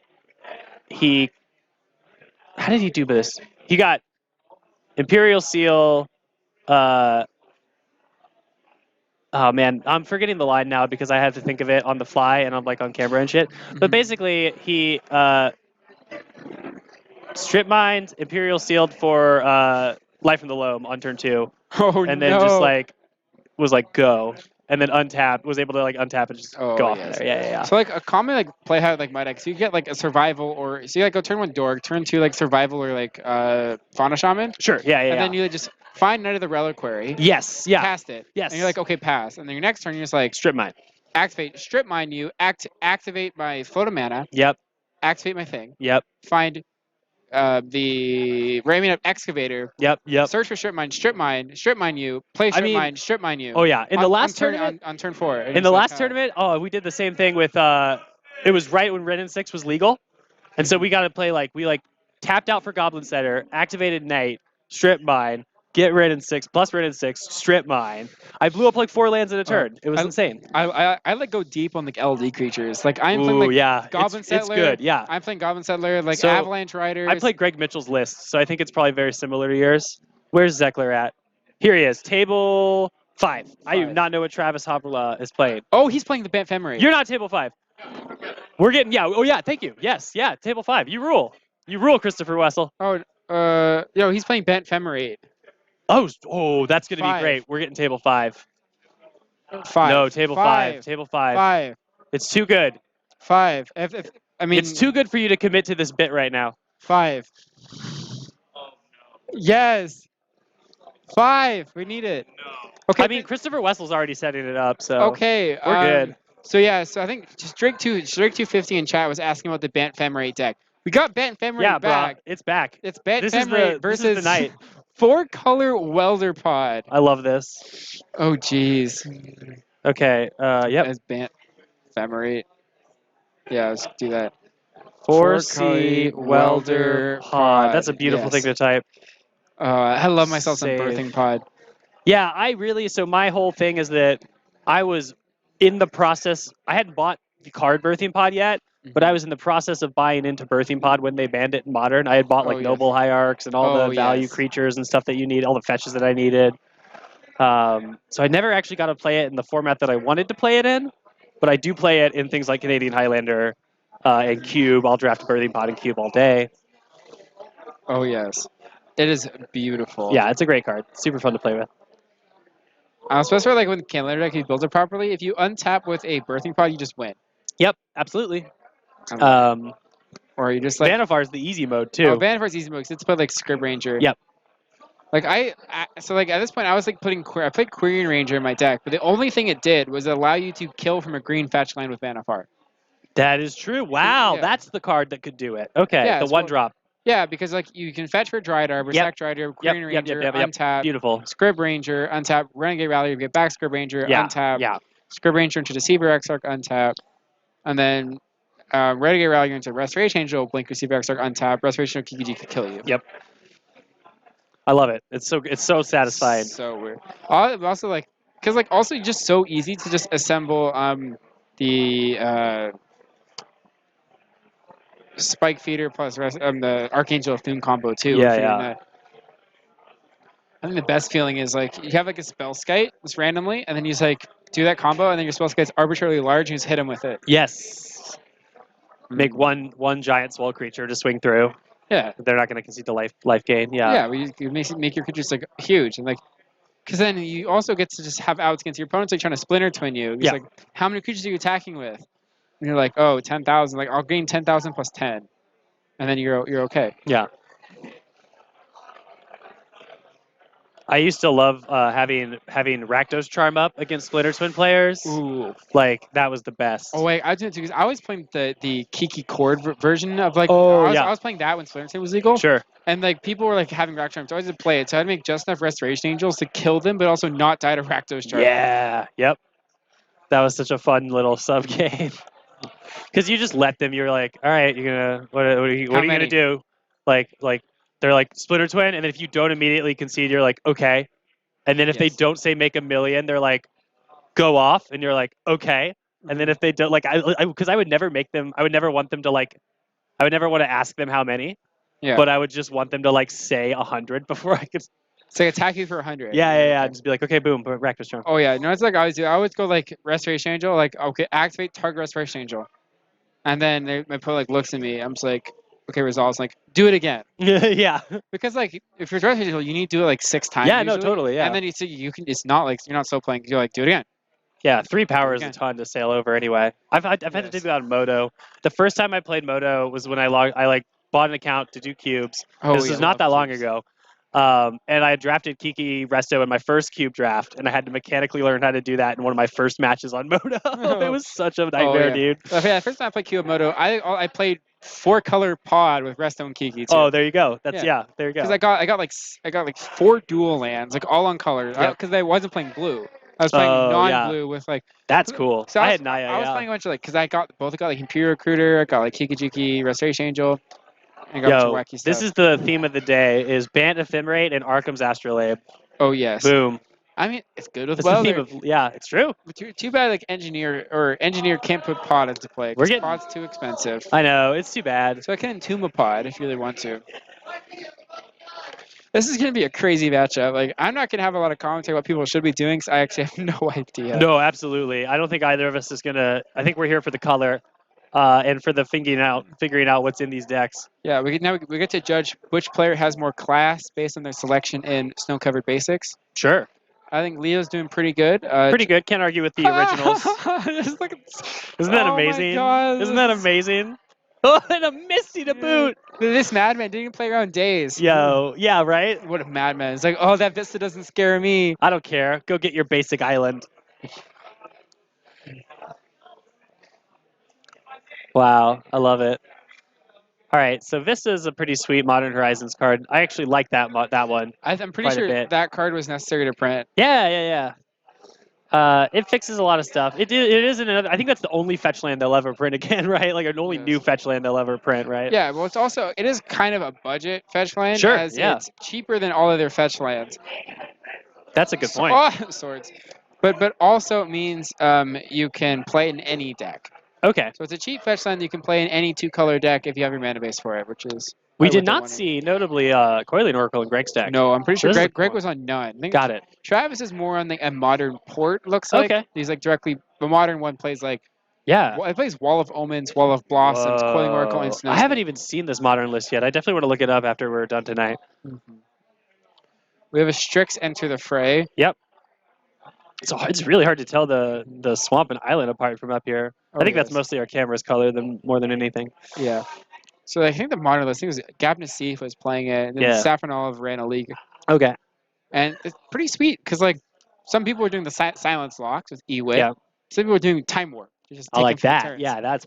did he do this? He got Imperial Seal, Oh man, I'm forgetting the line now because I have to think of it on the fly and I'm like on camera and shit. But basically, he strip mined, Imperial sealed for Life from the Loam on turn 2, Oh and no! then just like was like go, and then untap, was able to like untap and just Oh, go off yes. there. Yeah. So like a common like play how like my deck, so you get like a survival or so you like go turn 1 Dork, turn 2 like survival or like Fauna Shaman, Sure. Yeah. and then you just find Knight of the Reliquary, Yes. Yeah. cast it, Yes. and you're like okay pass, and then your next turn you're just like Strip mine. activate, strip mine you, activate my float of mana, Yep. activate my thing, Yep. find the Ramming Up Excavator, Yep. search for strip mine you, play strip mine you. Oh yeah. In the last turn tournament, on turn 4. and in the it's like, last tournament, oh, we did the same thing with. It was right when Ren and 6 was legal, and so we got to play like we like tapped out for Goblin Setter, activated Knight, strip mine, get Ren and 6 plus Ren and 6, strip mine. I blew up like 4 lands in a turn. It was insane. I like go deep on like LD creatures. Like I'm Ooh, playing like yeah. Goblin It's Settler. good. Yeah. I'm playing Goblin Settler, like So, Avalanche Riders. I played Greg Mitchell's list, so I think it's probably very similar to yours. Where's Zeckler at? Here he is, table 5. I do 5. not know what Travis Hopperla is playing. Oh, he's playing the Bant Ephemerate. You're not table 5. We're getting, yeah. Oh, yeah, thank you. Yes, yeah, table 5. You rule. You rule, Christopher Wessel. Yo, he's playing Bant Ephemerate. Oh, that's going to be 5. great. We're getting table 5. 5. No, table 5. Table 5. 5. It's too good. 5. I mean, It's too good for you to commit to this bit right now. 5. Yes. 5. We need it. Okay. I mean, Christopher Wessel's already setting it up, so Okay. we're good. So yeah, so I think just Drake 250 in chat was asking about the Bant Ephemerate deck. We got Bant Ephemerate Yeah, back. bro, it's back. It's Bant This is Ephemerate this is versus the night. 4-color Welder Pod. I love this. Oh jeez. Okay. Yep. As Bant Ephemerate. Yeah, let's do that. 4C Welder Pod. That's a beautiful thing to type. I love myself some Save. Birthing Pod. Yeah, so my whole thing is that I was in the process. I hadn't bought the card Birthing Pod yet, but I was in the process of buying into Birthing Pod when they banned it in Modern. I had bought like Oh, yes. Noble Hierarchs and all the value yes. creatures and stuff that you need, all the fetches that I needed. So I never actually got to play it in the format that I wanted to play it in, but I do play it in things like Canadian Highlander and Cube. I'll draft Birthing Pod and Cube all day. Oh yes. It is beautiful. Yeah, it's a great card. Super fun to play with. Especially like when Canada deck, you build it properly. If you untap with a Birthing Pod, you just win. Yep, absolutely. Or you just like Vanifar is the easy mode too. Oh, Vanifar's easy mode because it's put like Scrib Ranger. Yep. Like so like at this point I was like I played Quirion Ranger in my deck, but the only thing it did was allow you to kill from a green fetch land with Vanifar. That is true. Wow, Yeah. That's the card that could do it. Okay, Yeah, the it's one cool. drop. Yeah, because like you can fetch for Dryad Arbor, sack Dryad Arbor, Quirion Ranger, untap, Beautiful. Scrib Ranger, untap, Renegade Rally, you get back Scrib Ranger, Yeah. untap, Yeah. Scrib Ranger into Deceiver Exarch, untap, and then Renegade Rally into Restoration Angel, blink Deceiver Exarch, untap, Restoration of Kikiji could kill you. Yep. I love it. It's so satisfying. So weird. Also like, cause like also just so easy to just assemble the Spike Feeder plus the Archangel of Thune combo too. Yeah, if you're yeah. gonna- I think the best feeling is like you have like a spell skite just randomly, and then you just like do that combo, and then your spell skite's arbitrarily large, and you just hit him with it. Yes. Make one giant swell creature to swing through. Yeah. They're not going to concede the life gain. Yeah. Yeah, well, you make your creatures like huge, and like, because then you also get to just have outs against your opponents like trying to splinter twin you. It's Yeah. like, how many creatures are you attacking with? And you're like, oh, 10,000. Like I'll gain 10,000 plus 10, and then you're okay. Yeah. I used to love having Rakdos Charm up against Splinter Twin players. Ooh. Like that was the best. Oh wait, I did too because I was playing the Kiki Chord version of like. Oh, I yeah. was playing that when Splinter Twin was legal. Sure. And like people were like having Rakdos Charm, so I had to play it. So I had to make just enough Restoration Angels to kill them, but also not die to Rakdos Charm. Yeah. Yep. That was such a fun little sub game. Because you just let them. You're like, all right, you're gonna what are you gonna do? Like they're like Splinter Twin, and then if you don't immediately concede, you're like, okay. And then if they don't say make a million, they're like, go off, and you're like, okay. And then if they don't, like, because I would never make them. I would never want them to like. I would never want to ask them how many. Yeah. But I would just want them to like say 100 before I could It's like attack you for 100. Yeah. Just be like, okay, boom, Rakdos Charm. Oh yeah, no, it's like I always do. I always go like Restoration Angel, like okay, activate target Restoration Angel, and then my opponent like looks at me. I'm just like, okay, resolves. Like, do it again. Yeah. Because like if you're Restoration Angel, you need to do it like 6 times. Yeah, no, usually, totally, yeah. And then you see you can. It's not like you're not slow playing. You're like do it again. Yeah, 3 power is a Again. ton to sail over anyway. I've had to Yes. do that on Moto. The first time I played Moto was when I like bought an account to do cubes. Oh, This yeah, was not love that long cubes. ago. And I had drafted Kiki Resto in my first cube draft, and I had to mechanically learn how to do that in one of my first matches on Moto. It was such a nightmare, yeah. dude. Yeah, first time I played Moto, I played 4-color pod with Resto and Kiki too. Oh, there you go. That's Yeah. there you go. Because I got like 4 dual lands, like all on color. Yep. Because I wasn't playing blue. I was playing Oh, yeah. non-blue with like. That's cool. So I had Naya. I was Yeah. playing a bunch of like because I got like Imperial Recruiter, I got like Kiki Restoration Angel, and I got a Yo, bunch of wacky stuff. this is the theme of the day: is Bant Ephemerate and Arkham's Astrolabe. Oh yes. Boom. I mean, it's good with That's the theme Welder. of yeah. It's true. Too bad like engineer can't put pod into play We're because getting- pod's too expensive. I know it's too bad. So I can entomb a pod if you really want to. This is gonna be a crazy matchup. Like I'm not gonna have a lot of commentary what people should be doing because I actually have no idea. No, absolutely. I don't think either of us is gonna. I think we're here for the color, and for the figuring out what's in these decks. Yeah, we get to judge which player has more class based on their selection in snow-covered basics. Sure. I think Leo's doing pretty good. Pretty good. Can't argue with the originals. Just look at, Isn't that oh my amazing? God, Isn't that this is- amazing? Oh, and a Misty to boot. This madman didn't even play around days. Yo, yeah, right. What a madman! It's like, oh, that Vista doesn't scare me. I don't care. Go get your basic island. Wow, I love it. All right, so Vista is a pretty sweet Modern Horizons card. I actually like that one. I'm pretty Quite a sure bit. that card was necessary to print. Yeah. It fixes a lot of stuff. It is another. I think that's the only fetch land they'll ever print again, right? Like an only Yes. new fetch land they'll ever print, right? Yeah, well, it is kind of a budget fetch land. Sure, As yeah. it's cheaper than all of their fetch lands. That's a good point. Oh, swords. But also it means you can play in any deck. Okay. So it's a cheap fetch land you can play in any 2-color deck if you have your mana base for it, which is We what did they're not wanting. see, notably, Coiling Oracle and Greg's deck. No, I'm pretty sure This is a Greg cool was on none. I think Got it. Travis is more on a modern port, looks like. Okay. He's like directly. The modern one plays like. Yeah. It plays Wall of Omens, Wall of Blossoms, Coiling Oracle, and Whoa. Snow. I haven't even seen this modern list yet. I definitely want to look it up after we're done tonight. We have a Strix enter the fray. It's really hard to tell the swamp and island apart from up here. Oh, I think that's yes. mostly our camera's color more than anything. Yeah. So I think the modern list, I think it was Gab Nassif was playing it, and then Yeah. Saffron Olive ran a league. Okay. And it's pretty sweet because like some people were doing the silence locks with Ewit. Yeah. Some people were doing time warp. Just I like taking that. turns. Yeah, that's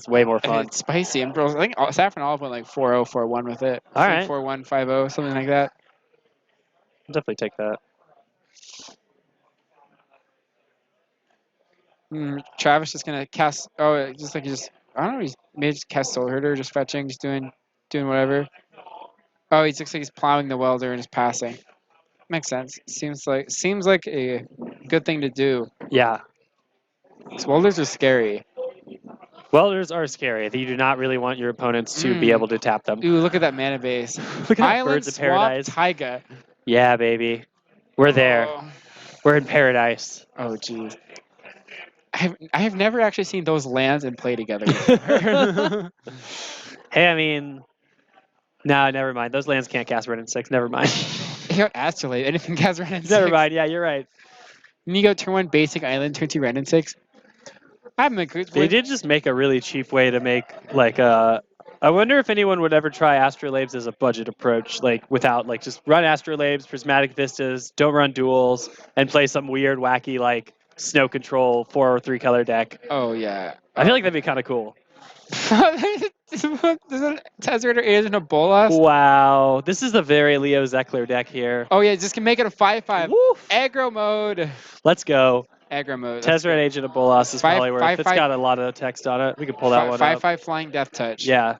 way more And fun. it's spicy. I think Saffron Olive went like 4-0, 4-1 with it. All right. 4-1, 5-0, something like that. I'll definitely take that. Travis just gonna cast. Oh, just like I don't know. He's maybe just cast Soul Herder, just fetching, just doing whatever. Oh, he looks like he's plowing the welder and just passing. Makes sense. Seems like a good thing to do. Yeah. These welders are scary. Welders are scary. You do not really want your opponents to be able to tap them. Ooh, look at that mana base. Look at that Island Birds of Swamp Paradise. Taiga. Yeah, baby. We're there. Oh, We're in paradise. jeez. I have never actually seen those lands and play together before. Hey, I mean, no, never mind. Those lands can't cast Ren and 6. Never mind. You got Astrolabe. Anything cast Ren and 6. Never mind. Yeah, you're right. And you go turn 1 basic island, turn 2 Ren and 6. I'm a good. They did just make a really cheap way to make like a. I wonder if anyone would ever try Astrolabes as a budget approach, like without like just run Astrolabes, Prismatic Vistas, don't run duels, and play some weird, wacky like snow control 4 or 3 color deck. Oh yeah. I feel like that'd be kind of cool. Tezzerator is in a bolas. Wow, this is the very Leo Zeckler deck here. Oh yeah, just can make it a 5/5. Woof. Aggro mode. Let's go. Aggro mode. that's Tezzeret Agent of Bolas is probably worth. five, It's got a lot of text on it. We could pull good. that one up. 5/5 flying death touch. Yeah.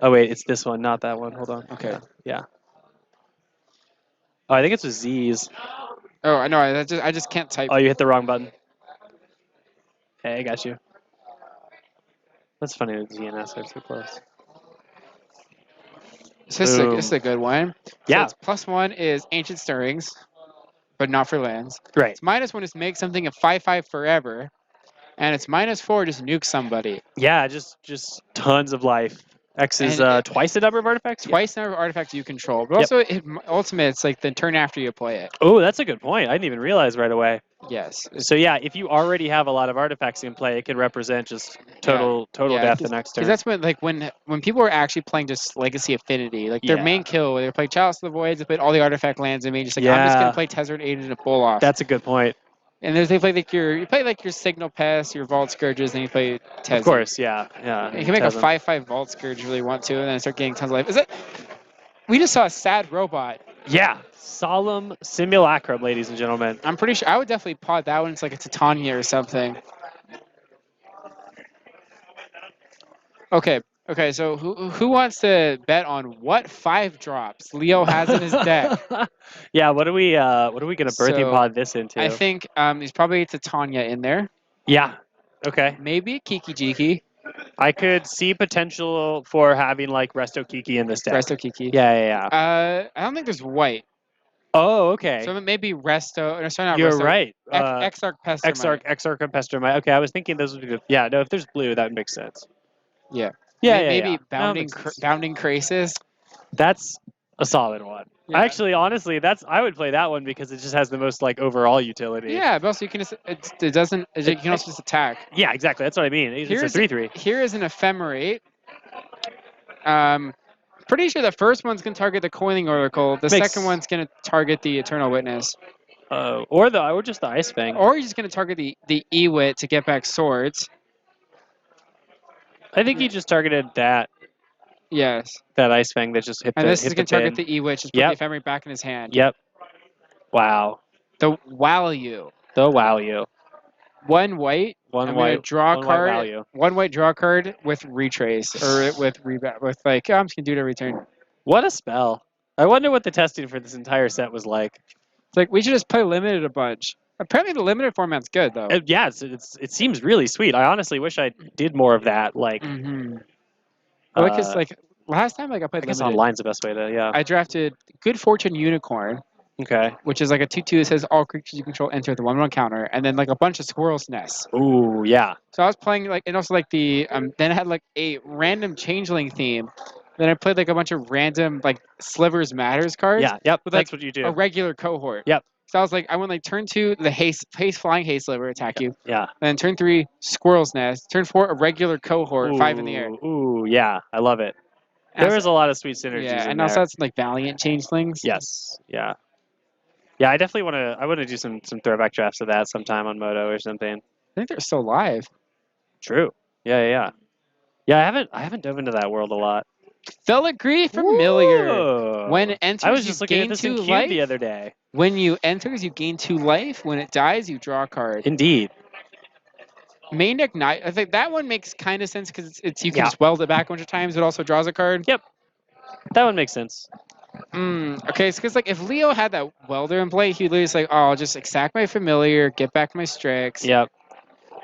Oh wait, it's this one, not that one. Hold on. Okay. Yeah. Oh, I think it's with Z's. Oh, I know. I just can't type. Oh, you hit the wrong button. Hey, I got you. That's funny that Z and S are so close. So this is a good one. So Yeah. it's +1 is Ancient Stirrings, but not for lands. Right. It's -1 is make something a 5/5 forever, and it's -4 just nuke somebody. Yeah, just tons of life. X is And twice the number of artifacts? Twice the number of artifacts you control, but Yep. also ultimate, it's like the turn after you play it. Oh, that's a good point. I didn't even realize right away. Yes. So yeah, if you already have a lot of artifacts in play, it can represent just total death the next turn. Because that's when people are actually playing just Legacy Affinity, like their main kill, they're playing Chalice of the Voids, they put all the artifact lands in me, just like I'm just gonna play Tezzeret Agent and pull off. That's a good point. And they play you play like your Signal Pest, your Vault Scourges, and you play Tezzeret. Of course, yeah. You can make a 5/5 Vault Scourge if you really want to, and then start getting tons of life. We just saw a sad robot. Yeah, Solemn Simulacrum, ladies and gentlemen. I'm pretty sure I would definitely pod that one. It's like a Titania or something. Okay. So who wants to bet on what 5 drops Leo has in his deck? Yeah, what are we gonna birthing pod this into? I think he's probably Titania in there. Yeah. Okay. Maybe Kiki Jiki. I could see potential for having like Resto Kiki in this deck. Resto Kiki. Yeah. I don't think there's white. Oh, okay. So maybe Resto. No, sorry, not You're Resto. right. Exarch Pestermite. Exarch and Pestermite. Okay, I was thinking those would be good. Yeah, no, if there's blue, that would make sense. Yeah. Yeah. Bounding Krasis. That's a solid one. Yeah. Actually, honestly, I would play that one because it just has the most like overall utility. Yeah, but also you can just you can also just attack. Yeah, exactly. That's what I mean. It's a 3/3. Here is an Ephemerate. Pretty sure the first one's gonna target the Coiling Oracle. The second one's gonna target the Eternal Witness. Or just the Ice Fang. Or you're just gonna target the Ewit to get back swords. I think he just targeted that. Yes. That Ice Fang that just hit and the this is going to target the Ewit, just put the Ephemerate back in his hand. Yep. Wow. The value. The value. 1 white. One white. Draw one card. White value. 1 white draw card with retrace or with like I'm just gonna do it every turn. What a spell! I wonder what the testing for this entire set was like. It's like we should just play limited a bunch. Apparently the limited format's good though. Yeah, it seems really sweet. I honestly wish I did more of that. Like, because like last time I played I guess limited, online's the best way to I drafted Good Fortune Unicorn. Okay. Which is like a 2/2 that says all creatures you control enter the 1/1 counter, and then like a bunch of squirrels' nests. Ooh, yeah. So I was playing and also like the then I had like a random changeling theme. Then I played like a bunch of random like Slivers Matters cards. Yeah, yep. With, that's like, what you do. A regular cohort. Yep. So I was like, I went like turn 2, the haste flying haste sliver attack you. Yeah. And then turn 3, squirrel's nest. Turn 4, a regular cohort, 5 in the air. Ooh, yeah. I love it. There is a lot of sweet synergies. Yeah, and in also there. that's like Valiant changelings. Yes. Yeah. Yeah, I definitely want to. I want to do some throwback drafts of that sometime on Moto or something. I think they're still live. True. Yeah. I haven't dove into that world a lot. Filigree Familiar. Whoa. When it enters, I was just you looking gain at this 2 in Cube life. the other day. When you enters, you gain 2 life. When it dies, you draw a card. Indeed. Main Ignite. I think that one makes kind of sense because it's you can Yeah. just weld it back a bunch of times. It also draws a card. Yep. That one makes sense. Okay, it's because like if Leo had that welder in play, he'd literally say, "Oh, I'll just sack my familiar, get back my Strix." Yep.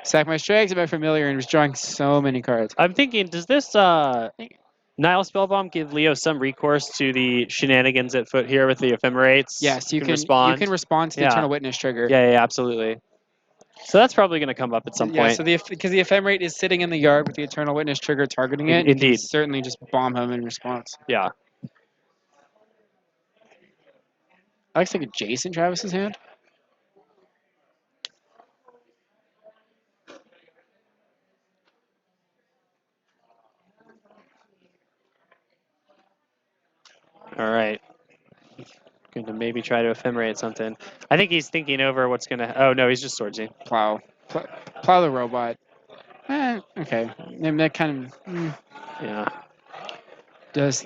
Sack my Strix, get my familiar, and was drawing so many cards. I'm thinking, does this Nile Spellbomb give Leo some recourse to the shenanigans at foot here with the Ephemerates? Yes, you can respond. You can respond to the Yeah. Eternal Witness trigger. Yeah, absolutely. So that's probably going to come up at some Yeah, point. so because the Ephemerate is sitting in the yard with the Eternal Witness trigger targeting it, you can Indeed. certainly just bomb him in response. Yeah. I like to take a Jason Travis's hand. All right. Going to maybe try to ephemerate something. I think he's thinking over what's going to... Oh, no, he's just swordsing. Plow the robot. Okay. Maybe that kind of... Yeah. That's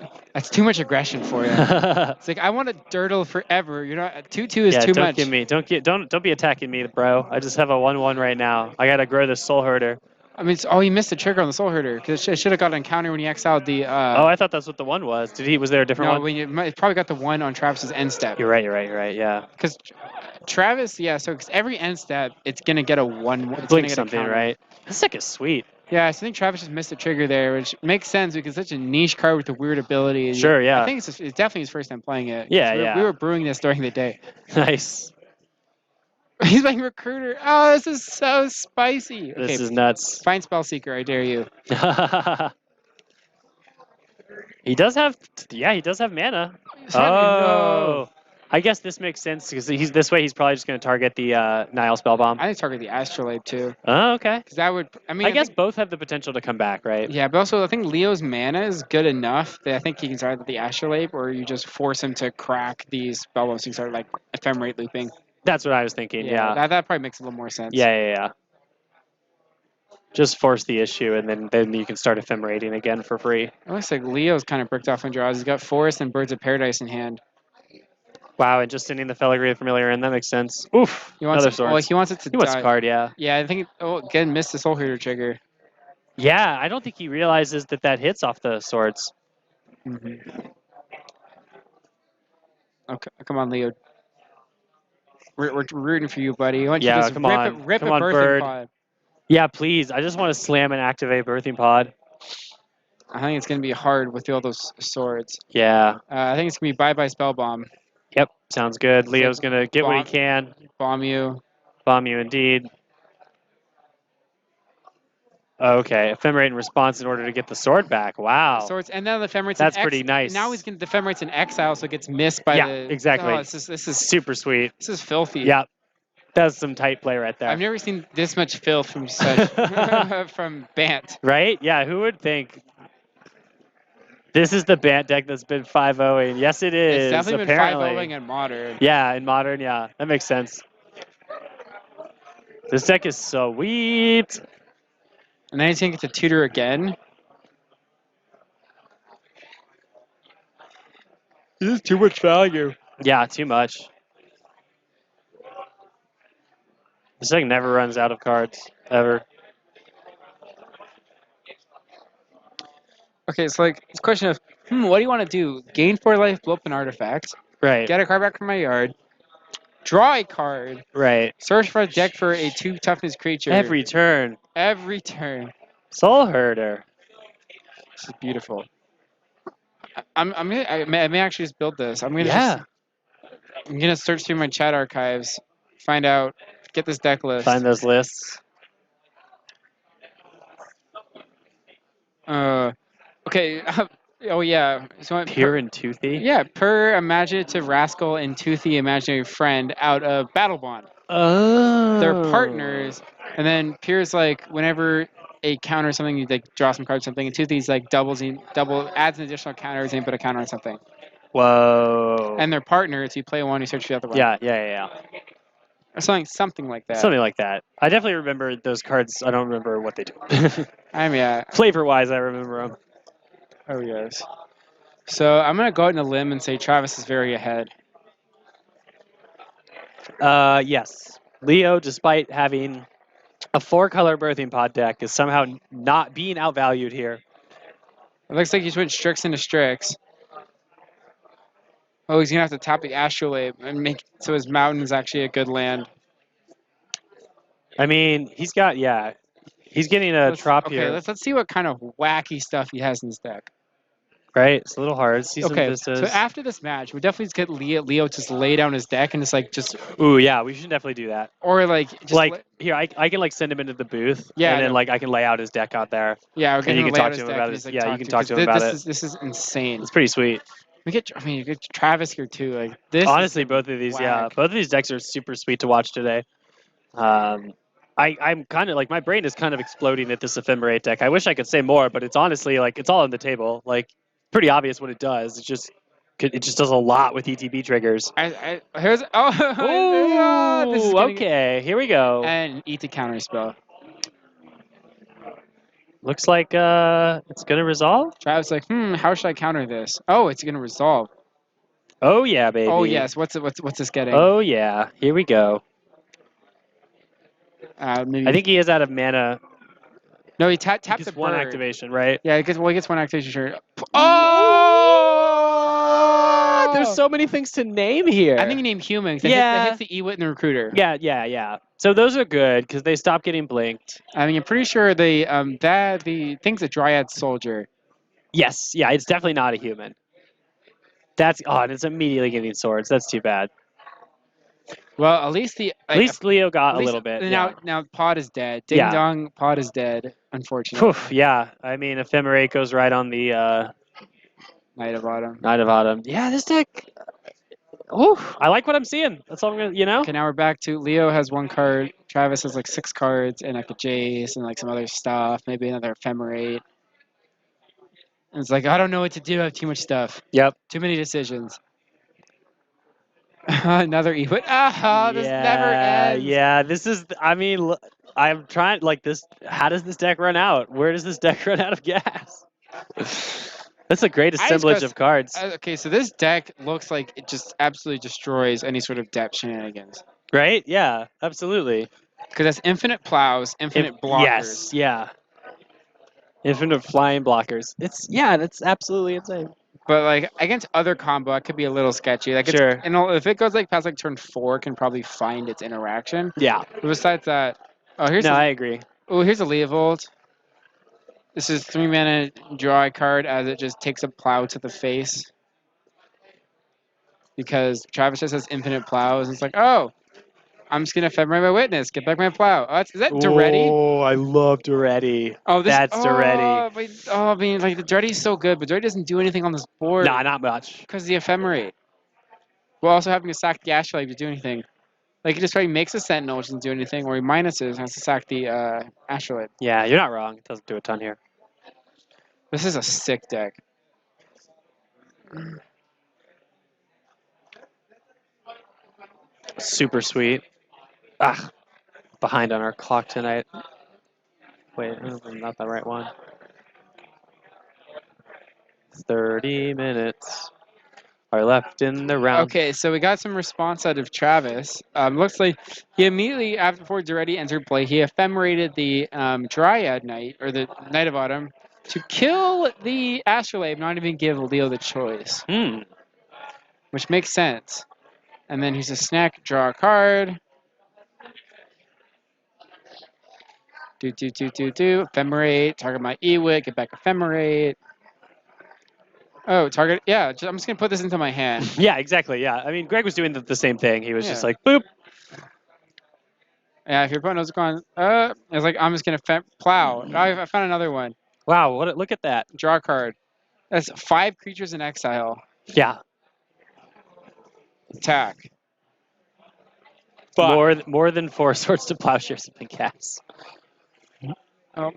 too much aggression for you. It's like I want to dirtle forever. You're not 2/2 is too don't much. Give me, don't be attacking me, bro. I just have a 1/1 right now. I gotta grow this Soul Herder. I mean, he missed the trigger on the Soul Herder because it should have got an encounter when he exiled the. Oh, I thought that's what the one was. Was there a different no, one? No, it probably got the one on Travis's end step. You're right. Yeah. Because Travis, yeah. So because every end step, it's gonna get a 1/1. Blink something, right? This deck is sweet. Yeah, I think Travis just missed the trigger there, which makes sense because it's such a niche card with a weird ability. Sure, yeah. I think it's definitely his first time playing it. Yeah, We were brewing this during the day. Nice. He's playing Recruiter. Oh, this is so spicy. Okay, This is nuts. find Spellseeker, I dare you. He does have mana. No. Oh. I guess this makes sense because this way he's probably just going to target the Nile Spellbomb. I think target the Astrolabe too. Oh, okay. Because that would, I guess both have the potential to come back, right? Yeah, but also I think Leo's mana is good enough that I think he can target the Astrolabe, or you just force him to crack these Spellbombs so you start like Ephemerate looping. That's what I was thinking, yeah. That probably makes a little more sense. Yeah. Just force the issue, and then you can start ephemerating again for free. It looks like Leo's kind of bricked off on draws. He's got Forest and Birds of Paradise in hand. Wow, and just sending the Filigree Familiar in, that makes sense. Oof, He wants another it, sword. well, he wants it to He wants die. a card, yeah. Yeah, I think, again, missed the Soul Herder trigger. Yeah, I don't think he realizes that hits off the swords. Mm-hmm. Okay, come on, Leo. We're rooting for you, buddy. I want you to just come on. rip Come a on, birthing bird. pod. Yeah, please. I just want to slam and activate Birthing Pod. I think it's going to be hard with all those swords. Yeah. I think it's going to be bye-bye Spellbomb. Yep, sounds good. Leo's going to get what he Bomb. can. Bomb you. Bomb you indeed. Okay, Ephemerate in response in order to get the sword back. Wow. Swords, and then the Ephemerate's That's in pretty nice. Now he's going the Ephemerate's in exile, so it gets missed by the... exactly. Oh, this is super sweet. This is filthy. Yep. That's some tight play right there. I've never seen this much filth from from Bant. Right? Yeah, who would think? This is the Bant deck that's been 5-0ing. Yes, it is. It's definitely apparently. been 5-0ing in Modern. Yeah, in Modern, yeah. That makes sense. This deck is sweet. And then he's going to get to tutor again. This is too much value. Yeah, too much. This deck never runs out of cards, ever. Okay, it's like, it's a question of, what do you want to do? Gain 4 life, blow up an artifact, Right. get a card back from my yard, draw a card, Right. search for a deck for a 2 toughness creature. Every turn. Every turn. Soul Herder. This is beautiful. I may actually just build this. I'm gonna search through my chat archives, find out, get this deck list. Find those lists. Okay. Oh yeah. So Pure and Toothy. yeah, per imaginative rascal and toothy imaginary friend out of Battle Bond. Oh. They're partners, and then Pierre's like whenever a counter something, you like draw some cards or something, and Toothy's like adds an additional counter and put a counter on something. Whoa. And they're partners. You play one, you search the other one. Yeah. Or something like that. Something like that. I definitely remember those cards. I don't remember what they do. I mean, Flavor-wise, I remember them. oh yes. So I'm gonna go out on a limb and say Travis is very ahead. Yes. Leo, despite having a 4-color Birthing Pod deck, is somehow not being outvalued here. It looks like he's went Strix into Strix. Oh, he's gonna have to tap the Astrolabe and make so his mountain is actually a good land. I mean, he's getting a Trop okay, here. let's see what kind of wacky stuff he has in his deck. Right? It's a little hard. See some Okay, vistas. so after this match, we definitely get Leo just lay down his deck and just Ooh, yeah, we should definitely do that. or like just Like, here, I can like send him into the booth. Yeah, And then I know. like I can lay out his deck out there. yeah, we're and gonna you can lay talk out to his him deck about and it. just, like, Yeah, you can talk because to him about it. This is insane. It's pretty sweet. You get Travis here too. Like this. Honestly, both of these, yeah, whack. both of these decks are super sweet to watch today. I'm kind of like my brain is kind of exploding at this Ephemerate deck. I wish I could say more, but it's honestly like it's all on the table. Like pretty obvious what it does. It just does a lot with ETB triggers. Here's this is getting- Okay, here we go. and eat the counter spell. Looks like it's gonna resolve. Travis like, how should I counter this? Oh, it's gonna resolve. Oh yeah, baby. Oh yes, what's this getting? Oh yeah, here we go. Maybe. I think he is out of mana. no, he tapped Just the one bird. activation, right? Yeah, he gets one activation. Sure. Oh! there's so many things to name here. I think you named humans. Yeah. That hits the Ewit and the recruiter. Yeah. So those are good because they stop getting blinked. I mean, I'm pretty sure the thing's a Dryad soldier. Yes, yeah, it's definitely not a human. And it's immediately getting swords. That's too bad. Well, at least At least Leo got at a least little bit. now Pod is dead. Ding Yeah. dong, Pod is dead. Unfortunately. Poof, yeah. I mean, Ephemerate goes right on the Knight of Autumn. Knight of Autumn. Yeah, this deck. I like what I'm seeing. That's all I'm gonna. Okay, now we're back to Leo has 1 card. Travis has like 6 cards and like a Jace and like some other stuff. Maybe another Ephemerate. And it's like I don't know what to do. I have too much stuff. Yep. Too many decisions. Another Ewit. This never ends. Yeah, this is. I mean, I'm trying like this. How does this deck run out? Where does this deck run out of gas? That's a great assemblage of cards. Okay, so this deck looks like it just absolutely destroys any sort of depth shenanigans. Right? Yeah, absolutely. Because that's infinite plows, infinite blockers. Yes, yeah. Infinite flying blockers. That's absolutely insane. But like against other combo, it could be a little sketchy. Like Sure. And if it goes like past like turn 4, it can probably find its interaction. Yeah. But besides that, I agree. here's a Leovold. This is 3 mana draw a card as it just takes a plow to the face. Because Travis just has infinite plows. And it's like, oh, I'm just gonna ephemerate my witness. Get back my plow. Oh, is that Duretti? Oh, I love Duretti. That's Duretti. I mean, like the Duretti's so good, but Duretti doesn't do anything on this board. Nah, not much. Because the ephemerate. While also having to sack the Astrolabe to do anything. Like he just probably makes a Sentinel, which doesn't do anything, or he minuses and has to sack the Astrolabe. Yeah, you're not wrong. It doesn't do a ton here. This is a sick deck. Super sweet. Behind on our clock tonight. Wait, not the right one. 30 minutes are left in the round. Okay, so we got some response out of Travis. Looks like he immediately, before Duretti entered play, he ephemerated the Dryad Knight, or the Knight of Autumn, to kill the Astrolabe, not even give Leo the choice. Which makes sense. And then he's a snack, draw a card. Ephemerate, target my Ewit, get back Ephemerate. Oh, target, yeah, I'm just going to put this into my hand. Yeah, exactly, yeah. I mean, Greg was doing the same thing. He was just Yeah. like, boop. Yeah, if your opponent was going, it's like, I'm just going to plow. I found another one. Wow, look at that. Draw a card. That's 5 creatures in exile. Yeah. Attack. More than 4 Swords to Plowshares have been cast. Oh,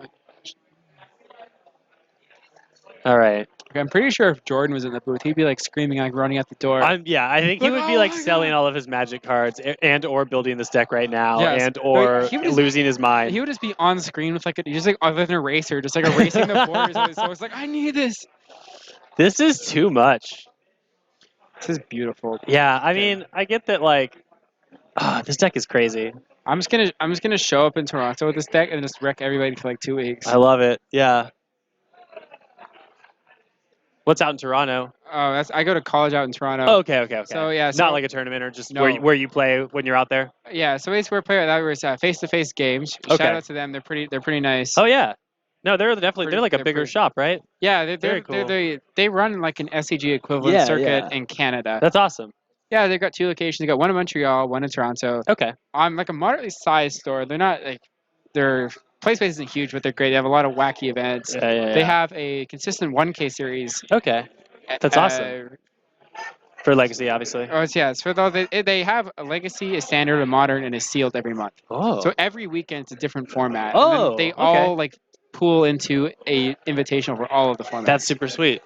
All right. okay, I'm pretty sure if Jordan was in the booth, he'd be like screaming, like running out the door. I think he would be like Oh my selling God. all of his Magic cards and or building this deck right now Yes. and or Like, he would just- losing his mind. He would just be on screen with like just like other than an eraser, just like erasing the borders. So it's like, I need this. This is too much. This is beautiful. Yeah, I mean, I get that like this deck is crazy. I'm just gonna show up in Toronto with this deck and just wreck everybody for like 2 weeks. I love it. Yeah. What's out in Toronto? Oh, I go to college out in Toronto. Oh, okay. So yeah, Not like a tournament or just No. where you play when you're out there. Yeah, so basically we're playing that was face-to-face games. Okay. Shout out to them. They're pretty nice. Oh yeah. No, they're definitely Pretty- they're like a they're bigger pretty- shop, right? Yeah, Very cool. they run like an SCG equivalent Yeah, circuit yeah. in Canada. That's awesome. Yeah, they've got 2 locations. They got one in Montreal, one in Toronto. Okay. I'm like a moderately sized store. They're not like their play space isn't huge, but they're great. They have a lot of wacky events. Yeah. They have a consistent 1K series. Okay. That's awesome. For Legacy, obviously. It's for they have a legacy, a standard, a modern, and a sealed every month. Oh. So every weekend it's a different format. Oh, And then they okay. all like pool into a invitational for all of the formats. That's super sweet.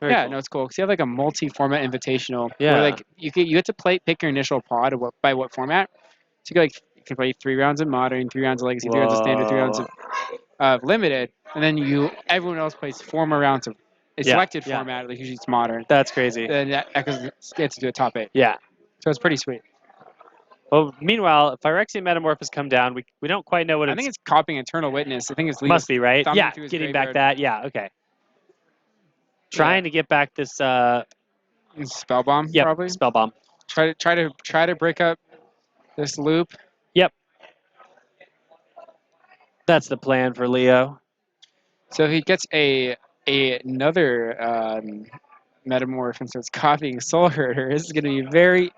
Very yeah, cool. no, it's cool. Because you have like a multi-format invitational. Yeah. Where, like you get to pick your initial pod of by what format. So you can play 3 rounds of modern, 3 rounds of legacy, 3 rounds of standard, 3 rounds of limited, and then everyone else plays 4 more rounds of a selected format. Like usually it's modern. That's crazy. Then that gets to do a top 8. Yeah. So it's pretty sweet. Well, meanwhile, if Phyrexian Metamorphosis come down, we don't quite know what I think it's copying Eternal Witness. I think it's must be, right? thumbing Yeah, through his getting back graveyard. that. Yeah, okay. Trying to get back this Spell bomb, Yep, probably. spell bomb. Try to break up this loop. Yep. That's the plan for Leo. So if he gets another metamorph and starts copying Soul Herder, this is going to be very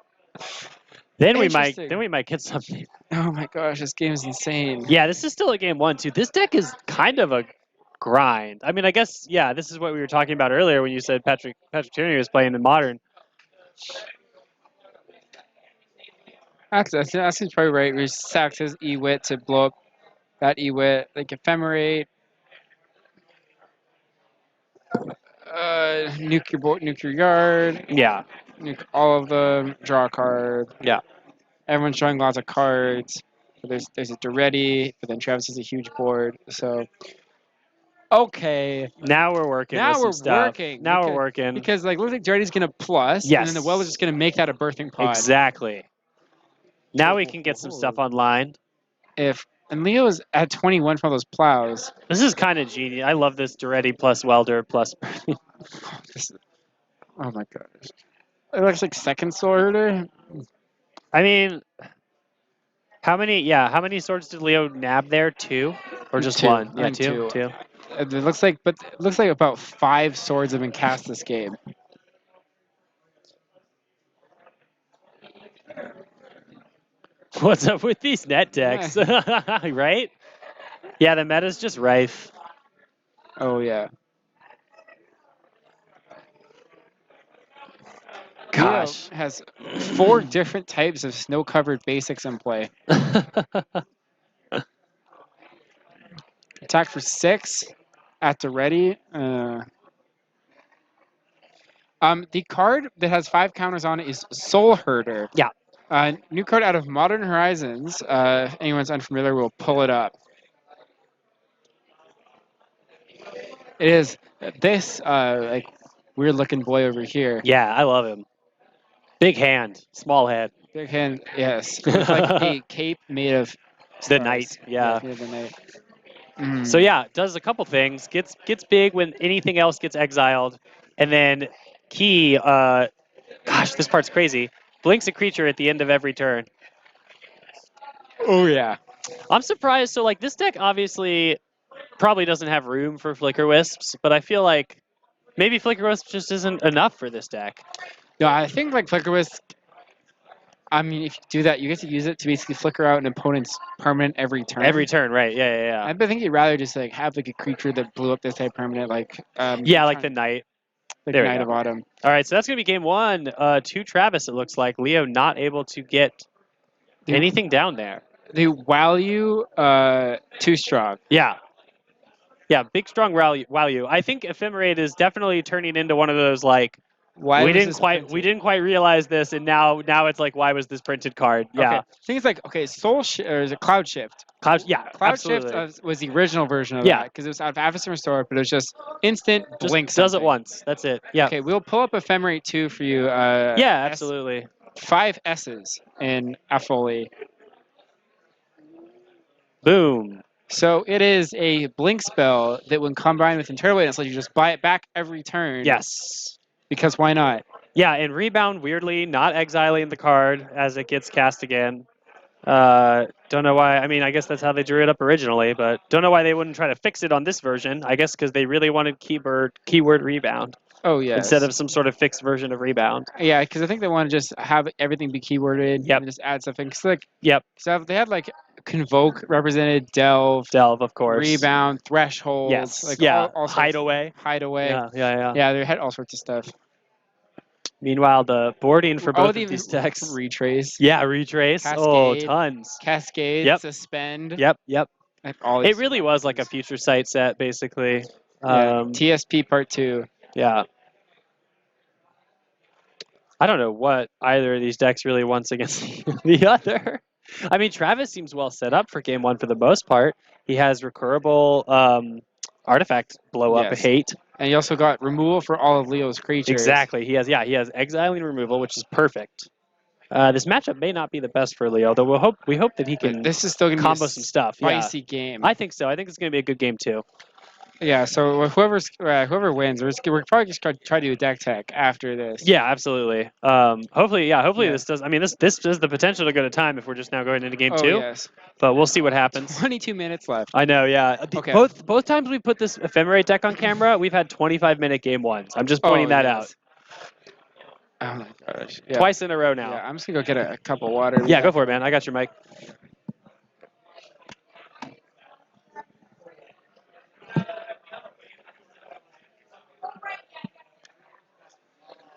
Then interesting. we might get something. Oh my gosh, this game is insane. Yeah, this is still a game 1 too. This deck is kind of a grind. I mean, I guess yeah, this is what we were talking about earlier when you said Patrick Tierney was playing in Modern. Actually, that's probably right. We sacked his E-Wit to blow up that E-Wit, like Ephemerate, nuclear yard, Yeah, nuke all of them, draw a card. yeah. Everyone's showing lots of cards. But there's a Duretti, but then Travis has a huge board. So okay, Now we're working. now with we're some stuff. working. Now because, we're working. because like looks like Duretti's gonna plus, and Yes. then the well is just gonna make that a birthing pod. Exactly. Now we can get some stuff online. And Leo's at 21 from those plows. This is kind of genius. I love this Duretti plus Welder plus. Oh my gosh. It looks like second Soul Herder. I mean, how many swords did Leo nab there? 2 or just Two. 1? I Yeah, think 2. two. It looks like about 5 swords have been cast this game. What's up with these net decks? Right? Yeah, the meta's just rife. Oh yeah. Gosh. Leo has 4 different types of snow-covered basics in play. Attack for 6 at the ready. The card that has 5 counters on it is Soul Herder. Yeah. New card out of Modern Horizons. If anyone's unfamiliar, we'll pull it up. It is this like weird looking boy over here. Yeah, I love him. Big hand, small head. Big hand, yes. It's like a cape made of The stars. knight, yeah. made of the knight. Mm. So yeah, does a couple things. Gets big when anything else gets exiled, and then key. Gosh, this part's crazy. Blinks a creature at the end of every turn. Oh yeah. I'm surprised. So like this deck obviously probably doesn't have room for Flicker Wisps, but I feel like maybe Flicker Wisp just isn't enough for this deck. No, I think like Flicker Wisp. I mean, if you do that, you get to use it to basically flicker out an opponent's permanent every turn. Every turn, right? Yeah. I think you'd rather just like have like a creature that blew up this type permanent, like Yeah, like the Knight. like there we Knight go. of Autumn. All right, so that's gonna be game 1 to Travis. It looks like Leo not able to get anything down there. The value too strong. Yeah, big strong value. I think Ephemerate is definitely turning into one of those like Why we was didn't this quite printed? realize this, and now it's like why was this printed card? Yeah, Okay. Things like or is it Cloud Shift? Cloud Absolutely. Shift was the original version of that because it was out of Avacyn Restored, but it was just instant just blink. does it something. once. That's it. Yeah. Okay, we'll pull up Ephemerate 2 for you. Yeah, absolutely. 5 S's in Afoli. Boom. So it is a blink spell that when combined with Interrogate, it's like you just buy it back every turn. Yes. Because why not? Yeah, and rebound weirdly not exiling the card as it gets cast again. Don't know why. I mean, I guess that's how they drew it up originally, but don't know why they wouldn't try to fix it on this version. I guess because they really wanted keyword rebound Oh yeah. instead of some sort of fixed version of rebound. Yeah, because I think they want to just have everything be keyworded Yep. and just add something. Cause like Yep. so they had like Convoke represented, Delve, Of course. Rebound, Threshold. Yes. Like yeah. all sorts Hideaway. Hideaway. Yeah. Yeah, they had all sorts of stuff. Meanwhile, the boarding for both of even these decks. Retrace. Yeah, retrace. Oh, Cascade. tons. Cascade. Yep. Suspend. Yep. Like all It these really was like a future sight set, basically. Yeah. TSP Part 2. Yeah. I don't know what either of these decks really wants against the other. I mean, Travis seems well set up for game 1 for the most part. He has recurable artifact blow up Yes. hate. And you also got removal for all of Leo's creatures. Exactly. He has exiling removal, which is perfect. This matchup may not be the best for Leo, though we hope that he can This is still going to be combo a some stuff. Yeah. spicy game. I think so. I think it's going to be a good game too. Yeah, so whoever wins, we're probably just gonna try to do a deck tech after this. Yeah, absolutely. Hopefully, Yeah. this does. I mean, this has the potential to go to time if we're just now going into game Oh two. yes. But we'll see what happens. 22 minutes left. I know, yeah. Okay. Both times we put this ephemerate deck on camera, we've had 25-minute game ones. I'm just pointing that out. Oh my gosh. Yeah. Twice in a row now. Yeah, I'm just gonna go get a cup of water. Yeah, go for it, man. I got your mic.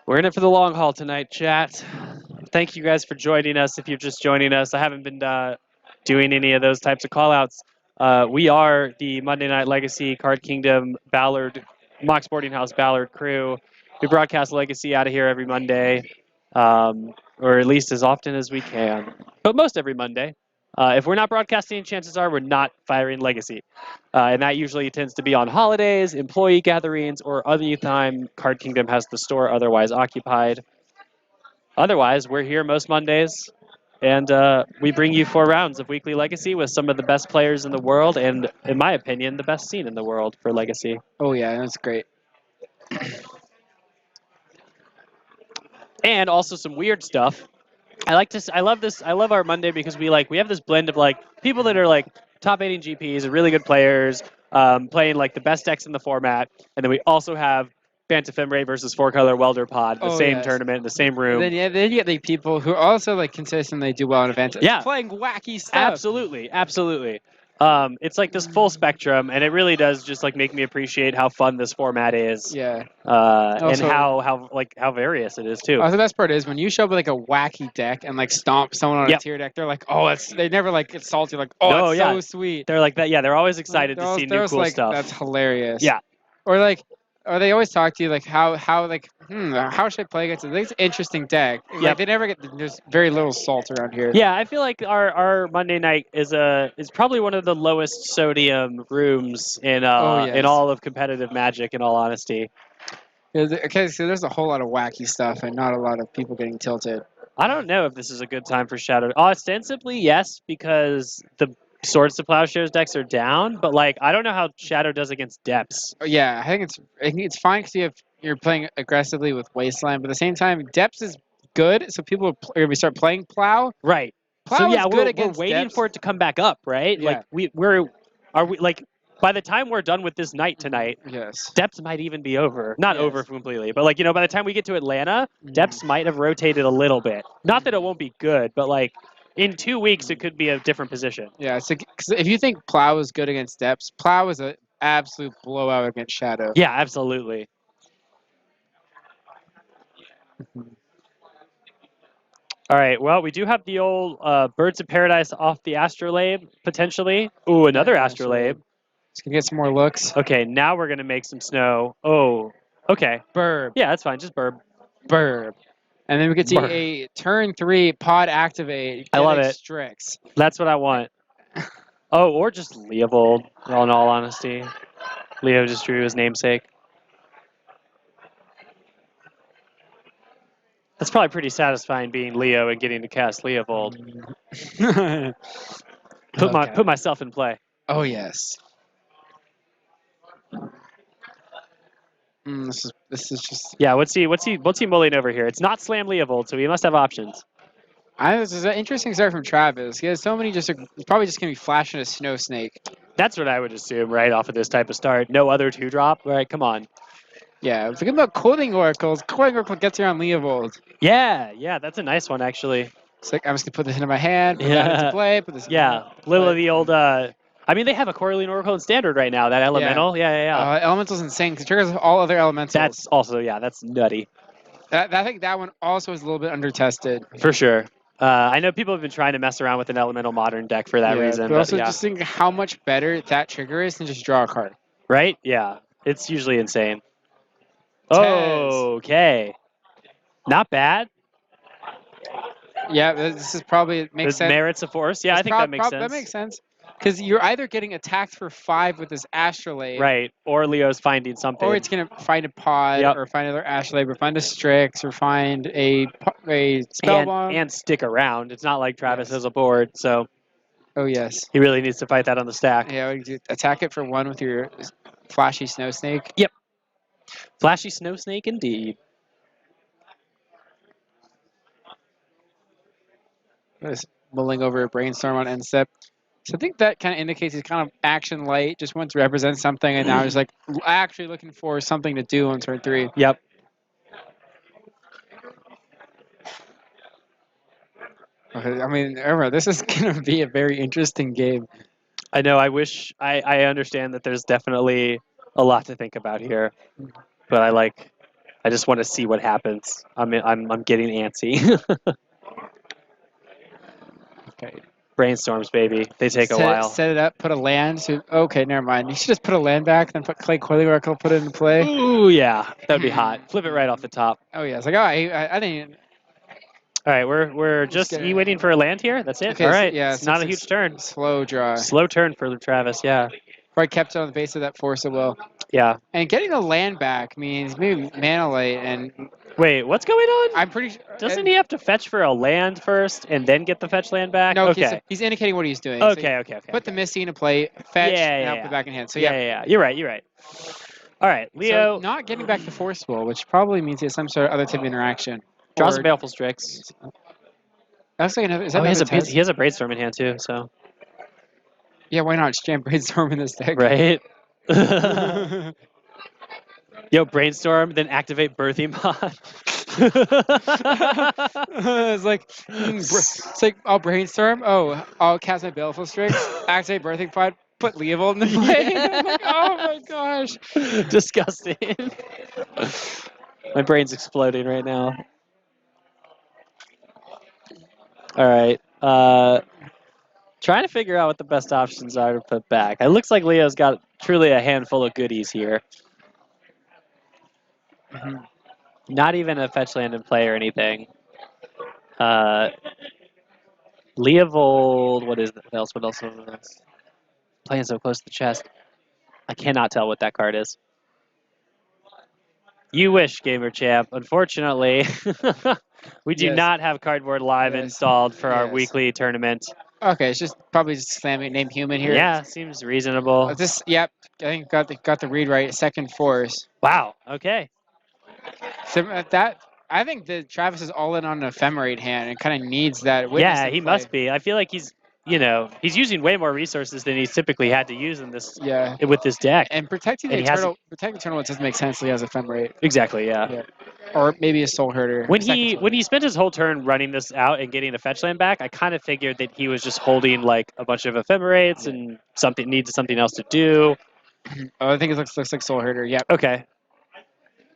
We're in it for the long haul tonight, chat. Thank you guys for joining us. If you're just joining us, I haven't been doing any of those types of callouts. We are the Monday Night Legacy Card Kingdom Ballard Mox Boarding House Ballard crew. We broadcast Legacy out of here every Monday, or at least as often as we can, but most every Monday. If we're not broadcasting, chances are we're not firing Legacy. And that usually tends to be on holidays, employee gatherings, or other time Card Kingdom has the store otherwise occupied. Otherwise, we're here most Mondays, and we bring you 4 rounds of weekly Legacy with some of the best players in the world, and in my opinion, the best scene in the world for Legacy. Oh yeah, that's great. And also some weird stuff. I love our Monday because we have this blend of like people that are like top 8 GPs, really good players, playing like the best decks in the format, and then we also have Bant Ephemerate versus 4-color Welder Pod, the same tournament, in the same room. Then you get the people who also like consistently do well in events. Yeah. Playing wacky stuff. Absolutely. It's like this full spectrum, and it really does just like make me appreciate how fun this format is. Yeah. And Also- how various it is too. The best part is when you show up with like a wacky deck and like stomp someone on Yep. a tier deck, they're like, oh, they never like get salty, like, oh, No, it's yeah. so sweet. They're like that. Yeah, they're always excited They're to see they're new always cool like, stuff. That's hilarious. Yeah. Or they always talk to you like how should I play against it? It's an interesting deck. Like Yep. they never get there's very little salt around here. Yeah, I feel like our Monday night is probably one of the lowest sodium rooms in yes. in all of competitive Magic. In all honesty, Okay, so there's a whole lot of wacky stuff and not a lot of people getting tilted. I don't know if this is a good time for Shadow. Ostensibly, yes, because the Swords to Plowshares decks are down, but like I don't know how Shadow does against Depths. Yeah, I think it's fine because you're playing aggressively with Wasteland, but at the same time, Depths is good, so people are going to start playing Plow. Right. Plow So is yeah, good we're against waiting Depths. for it to come back up, right? Yeah. Like are we like by the time we're done with this night tonight, Yes. Depths might even be over. Not Yes. over completely, but like by the time we get to Atlanta, Mhm. Depths might have rotated a little bit. Not that it won't be good, but like in 2 weeks it could be a different position. Yeah, so 'cause if you think Plow is good against Depths, Plow is an absolute blowout against Shadow. Yeah, absolutely. All right. Well, we do have the old Birds of Paradise off the Astrolabe potentially. Ooh, another Yeah, Astrolabe. Just gonna get some more looks. Okay, now we're gonna make some snow. Oh, okay. Burb. Yeah, that's fine. Just burb. Burb. And then we could see Burb. a turn 3 pod activate. I love it. Strix. That's what I want. Oh, or just Leovold. In all honesty, Leo just drew his namesake. That's probably pretty satisfying being Leo and getting to cast Leovold. Put myself in play. Oh yes. This is just. Yeah, what's he mulling over here? It's not Slam Leovold, so he must have options. This is an interesting start from Travis. He has so many he's probably just gonna be flashing a Snow Snake. That's what I would assume, right, off of this type of start. No other 2-drop, right? Come on. Yeah, forget about Coiling Oracles. Coiling Oracle gets here on Leovold. Yeah, that's a nice one actually. It's like I'm just gonna put this into my hand, put that into play, put this. Yeah, little of the old. I mean, they have a Coiling Oracle in Standard right now. That Elemental. Yeah. Elemental's insane because it triggers all other elementals. That's also that's nutty. I think that one also is a little bit undertested. For sure. I know people have been trying to mess around with an Elemental Modern deck for that reason. But also yeah. just think how much better that trigger is than just draw a card. Right? Yeah. It's usually insane. Tez. Okay. Not bad. Yeah, this is probably makes There's sense. merits of force. Yeah, I think that makes sense. That makes sense. Because you're either getting attacked for 5 with this Astrolabe. Right. Or Leo's finding something. Or it's going to find a pod, or find another Astrolabe, or find a Strix, or find a Spellbomb. And stick around. It's not like Travis has a board, so Oh, yes. he really needs to fight that on the stack. Yeah, what do you do? Attack it for 1 with your Flashy Snow Snake. Flashy Snow Snake, indeed. Just mulling over a Brainstorm on end step. So I think that kind of indicates he's kind of action light, just wants to represent something, and now he's like actually looking for something to do on turn 3. Yep. Okay, I mean, this is going to be a very interesting game. I know. I wish I understand that there's definitely a lot to think about here, but I just want to see what happens. I'm getting antsy. Okay. Brainstorms, baby. They take a while. Set it up, put a land. So, okay, never mind. You should just put a land back, then put Clay Coiling will put it into play. Ooh, yeah, that'd be hot. Flip it right off the top. Oh yeah, it's like, oh, I didn't even. All right, we're just get it. waiting for a land here. That's it. Okay, All right. yeah, it's not a huge turn. Slow draw. Slow turn for Travis. Yeah. Probably kept it on the base of that Force of Will. Yeah. And getting the land back means maybe Mana Light, and Wait, what's going on? I'm pretty sure. Doesn't he have to fetch for a land first and then get the fetch land back? No, Okay. he's indicating what he's doing. Okay. Put the Misty into play, fetch, and Yeah. put it back in hand. So yeah. You're right. All right, Leo So not getting back the Force Will, which probably means he has some sort of other type of interaction. draws Or- a Baleful Strix. That's like is that He has a Brainstorm in hand too, so Yeah, why not? Just jam Brainstorm in this deck. right. Yo, Brainstorm, then activate Birthing Pod. It's like I'll Brainstorm. Oh, I'll cast my Baleful Strix, activate Birthing Pod, put Leovold in the play. I'm like, oh my gosh. Disgusting. My brain's exploding right now. All right. Trying to figure out what the best options are to put back. It looks like Leo's got truly a handful of goodies here. Mhm. Not even a fetch land in play or anything. Leovold, what else? What else? Playing so close to the chest. I cannot tell what that card is. You wish, Gamer Champ. Unfortunately, we do Yes. not have Cardboard Live Yes. installed for our Yes. weekly tournament. Okay, it's just probably just slamming name human here. Yeah, seems reasonable. Yep. I think got the read right. Second Force. Wow. Okay. So I think that Travis is all in on an Ephemerate hand and kind of needs that. Yeah, he must be. I feel like he's using way more resources than he's typically had to use in this Yeah. with this deck. And protecting the And he has Eternal, it doesn't make sense. He has Ephemerate, Exactly. Yeah. or maybe a Soul Herder. When Second he Soul- spent his whole turn running this out and getting the fetch land back, I kind of figured that he was just holding like a bunch of ephemerates and needs something else to do. Oh, I think it looks like Soul Herder. Yep. Okay.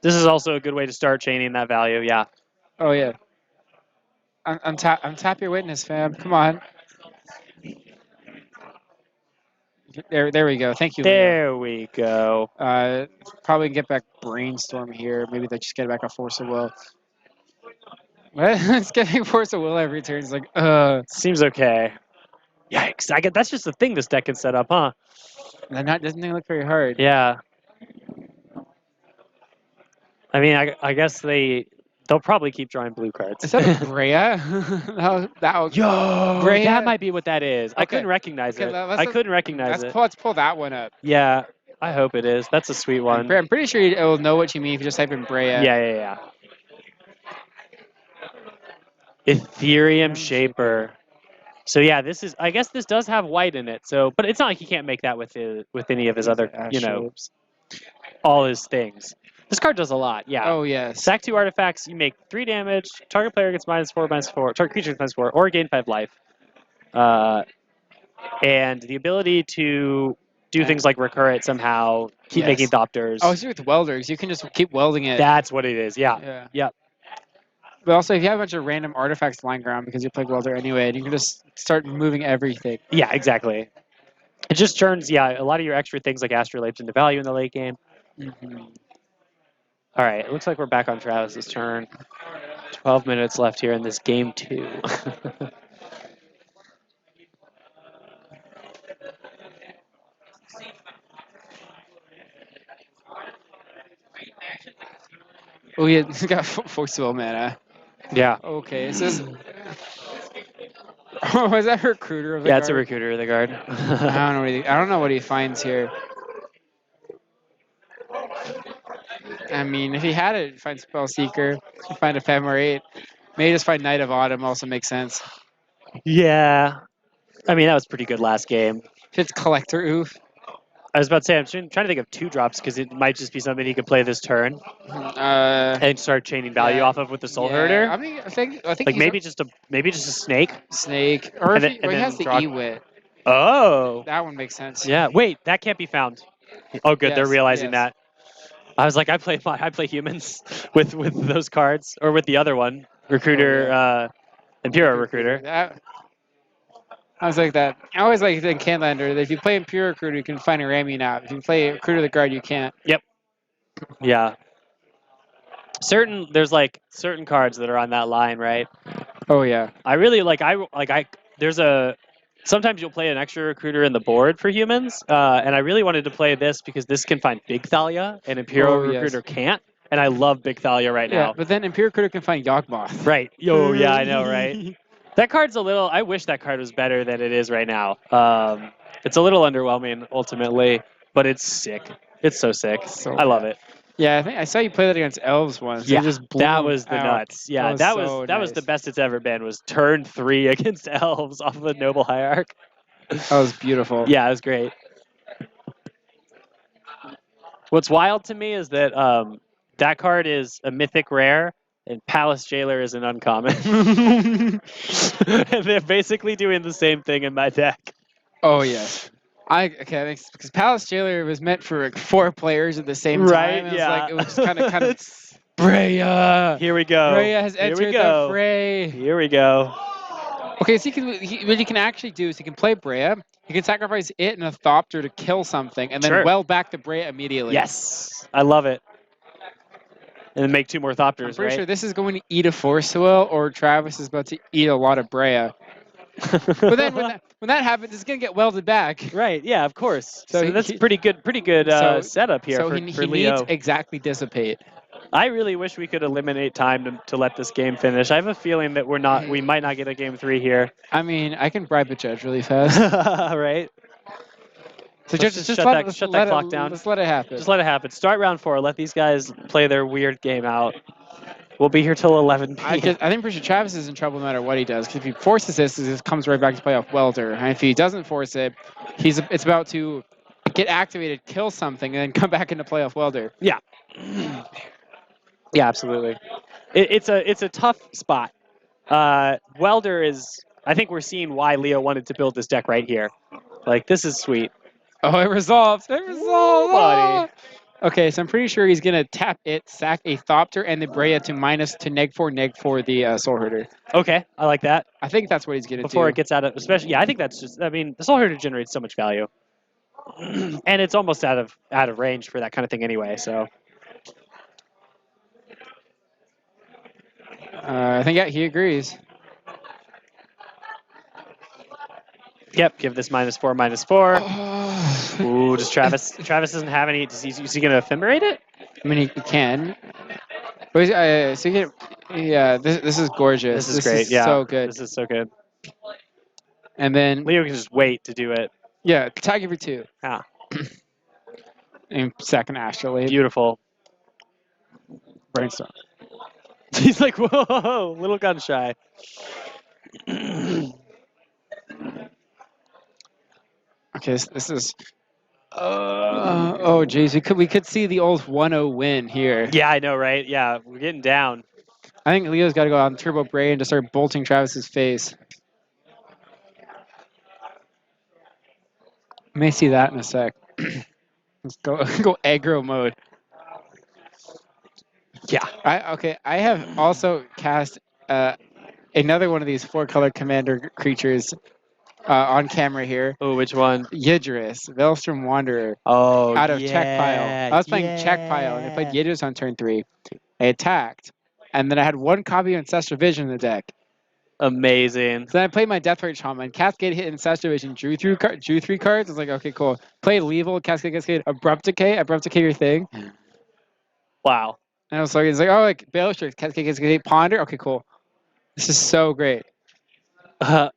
This is also a good way to start chaining that value. Yeah. Oh yeah. Untap your witness, fam. Come on. There we go. Thank you. Leo. There we go. Probably get back Brainstorm here. Maybe they just get back a Force of Will. It's getting Force of Will every turn. It's like, Seems okay. Yikes. That's just the thing this deck can set up, huh? doesn't look very hard. Yeah. I mean, I guess they'll probably keep drawing blue cards. Is that a Brea? that was, Yo, Brea? that might be what that is. I Okay. couldn't recognize Okay, it. let's- I couldn't recognize it. let's pull that one up. Yeah, I hope it is. That's a sweet one. I'm pretty sure it will know what you mean if you just type in Brea. Yeah. Ethereum Shaper. So yeah, I guess this does have white in it. So, but it's not like he can't make that with any of his other, Shapes. all his things. This card does a lot. Yeah. Oh yes. Sack 2 artifacts, you make 3 damage, target player gets -4/-4, target creature gets -4, or gain 5 life. And the ability to do things like recur it somehow, keep Yes. making Thopters. Oh, so with welders, you can just keep welding it. That's what it is, yeah. Yeah. Yep. But also, if you have a bunch of random artifacts lying around because you play welder anyway, you can just start moving everything. Yeah, exactly. It just turns, a lot of your extra things like Astrolabes into value in the late game. Mm-hmm. All right, it looks like we're back on Travis's turn. 12 minutes left here in this game 2. Oh yeah, he's got Force Will mana. Yeah. Okay, is this? Oh, is that recruiter of the Yeah, it's a guard? recruiter of the guard. I don't know what he finds here. I mean, if he had it, find Spell Seeker, find Ephemerate. Maybe just find Knight of Autumn also makes sense. Yeah. I mean, that was pretty good last game. If it's Collector Oof. I was about to say, I'm trying to think of 2 drops because it might just be something he could play this turn and start chaining value off of with the Soul Herder. I mean, I think Like he's maybe just a snake. Snake, or And if then- he and has then the draw- Ewit. Oh. That one makes sense. Yeah. Wait, that can't be found. Oh, good. They're Yes, realizing yes. that. I was like, I play humans with those cards or with the other one, Recruiter, Imperial Recruiter. I was like that. I always like in Canlander that if you play Imperial Recruiter, you can find a Rami now. If you play Recruiter the Guard, you can't. Yeah. There's like certain cards that are on that line, right? Oh yeah. I really there's a sometimes you'll play an extra recruiter in the board for humans, and I really wanted to play this because this can find Big Thalia and Imperial Oh, yes. Recruiter can't, and I love Big Thalia right Yeah, now. but then Imperial Recruiter can find Yawgmoth. Right. Yo, yeah, I know, right? That card's a little. I wish that card was better than it is right now. It's a little underwhelming ultimately, but it's sick. It's so sick. So I love bad. it. Yeah, I think I saw you play that against Elves once. Yeah, You just blew that them was the out. nuts. Yeah, that was so the nice. best it's ever been. Was turn 3 against elves off of a noble hierarch. That was beautiful. Yeah, it was great. What's wild to me is that that card is a mythic rare, and Palace Jailer is an uncommon. And they're basically doing the same thing in my deck. Oh yes. I think because Palace Jailer was meant for like 4 players at the same Right, time. yeah. It was just kind of Breya. Here we go. Breya has Here we entered go. the fray. Here we go. Okay, so what he can actually do is he can play Breya. He can sacrifice it and a Thopter to kill something, and then Sure. well back the Breya immediately. Yes, I love it. And then make 2 more Thopters, I'm pretty right? sure this is going to eat a Force Will, or Travis is about to eat a lot of Breya. But then when that happens, it's going to get welded back. Right, yeah, of course. So So that's pretty good setup here So for he Leo. needs exactly Dissipate. I really wish we could eliminate time to let this game finish. I have a feeling that we might not get a game 3 here. I mean, I can bribe a judge really fast. Right? So Let's just shut let that clock down. Let's let it happen. Just let it happen. Start round 4. Let these guys play their weird game out. We'll be here till 11 p.m. I think pretty sure Travis is in trouble no matter what he does. Because if he forces this, it comes right back to playoff Welder. And if he doesn't force it, it's about to get activated, kill something, and then come back into playoff Welder. Yeah. Yeah, absolutely. It's a tough spot. Welder is. I think we're seeing why Leo wanted to build this deck right here. Like, this is sweet. Oh, it resolved. It resolved. buddy. Okay, so I'm pretty sure he's going to tap it, sack a Thopter and the Breya to -4 the Soul Herder. Okay, I like that. I think that's what he's going to do. Before it gets out of, especially, yeah, I think that's just. I mean, the Soul Herder generates so much value, and it's almost out of range for that kind of thing anyway. So. I think he agrees. Yep, give this -4/-4. Ooh, does Travis doesn't have any. Is he going to ephemerate it? I mean, he can. So yeah, this is gorgeous. This is great. Yeah, so good. This is so good. And then Leo can just wait to do it. yeah, tag every 2. Yeah. And second Astrolabe. Beautiful. Brainstorm. He's like, whoa, little gun shy. Okay, this is. Oh geez, we could see the old 1-0 win here. Yeah, I know, right? Yeah, we're getting down. I think Leo's got to go on Turbo Bray and just start bolting Travis's face. May see that in a sec. Let's go aggro mode. Yeah. I have also cast another one of these 4-color commander creatures on camera here. Oh, which one? Yidris, Veilstrom Wanderer. Oh, Out of check pile. I was playing check pile, and I played Yidris on turn 3. I attacked, and then I had 1 copy of Ancestral Vision in the deck. Amazing. So then I played my Deathrite Shaman. Cascade hit Ancestral Vision, drew 3 cards. I was like, okay, cool. Played Level, Cascade, Abrupt Decay your thing. Wow. And I was like, it's like, oh, like Balefstrix, Cascade, Ponder. Okay, cool. This is so great. I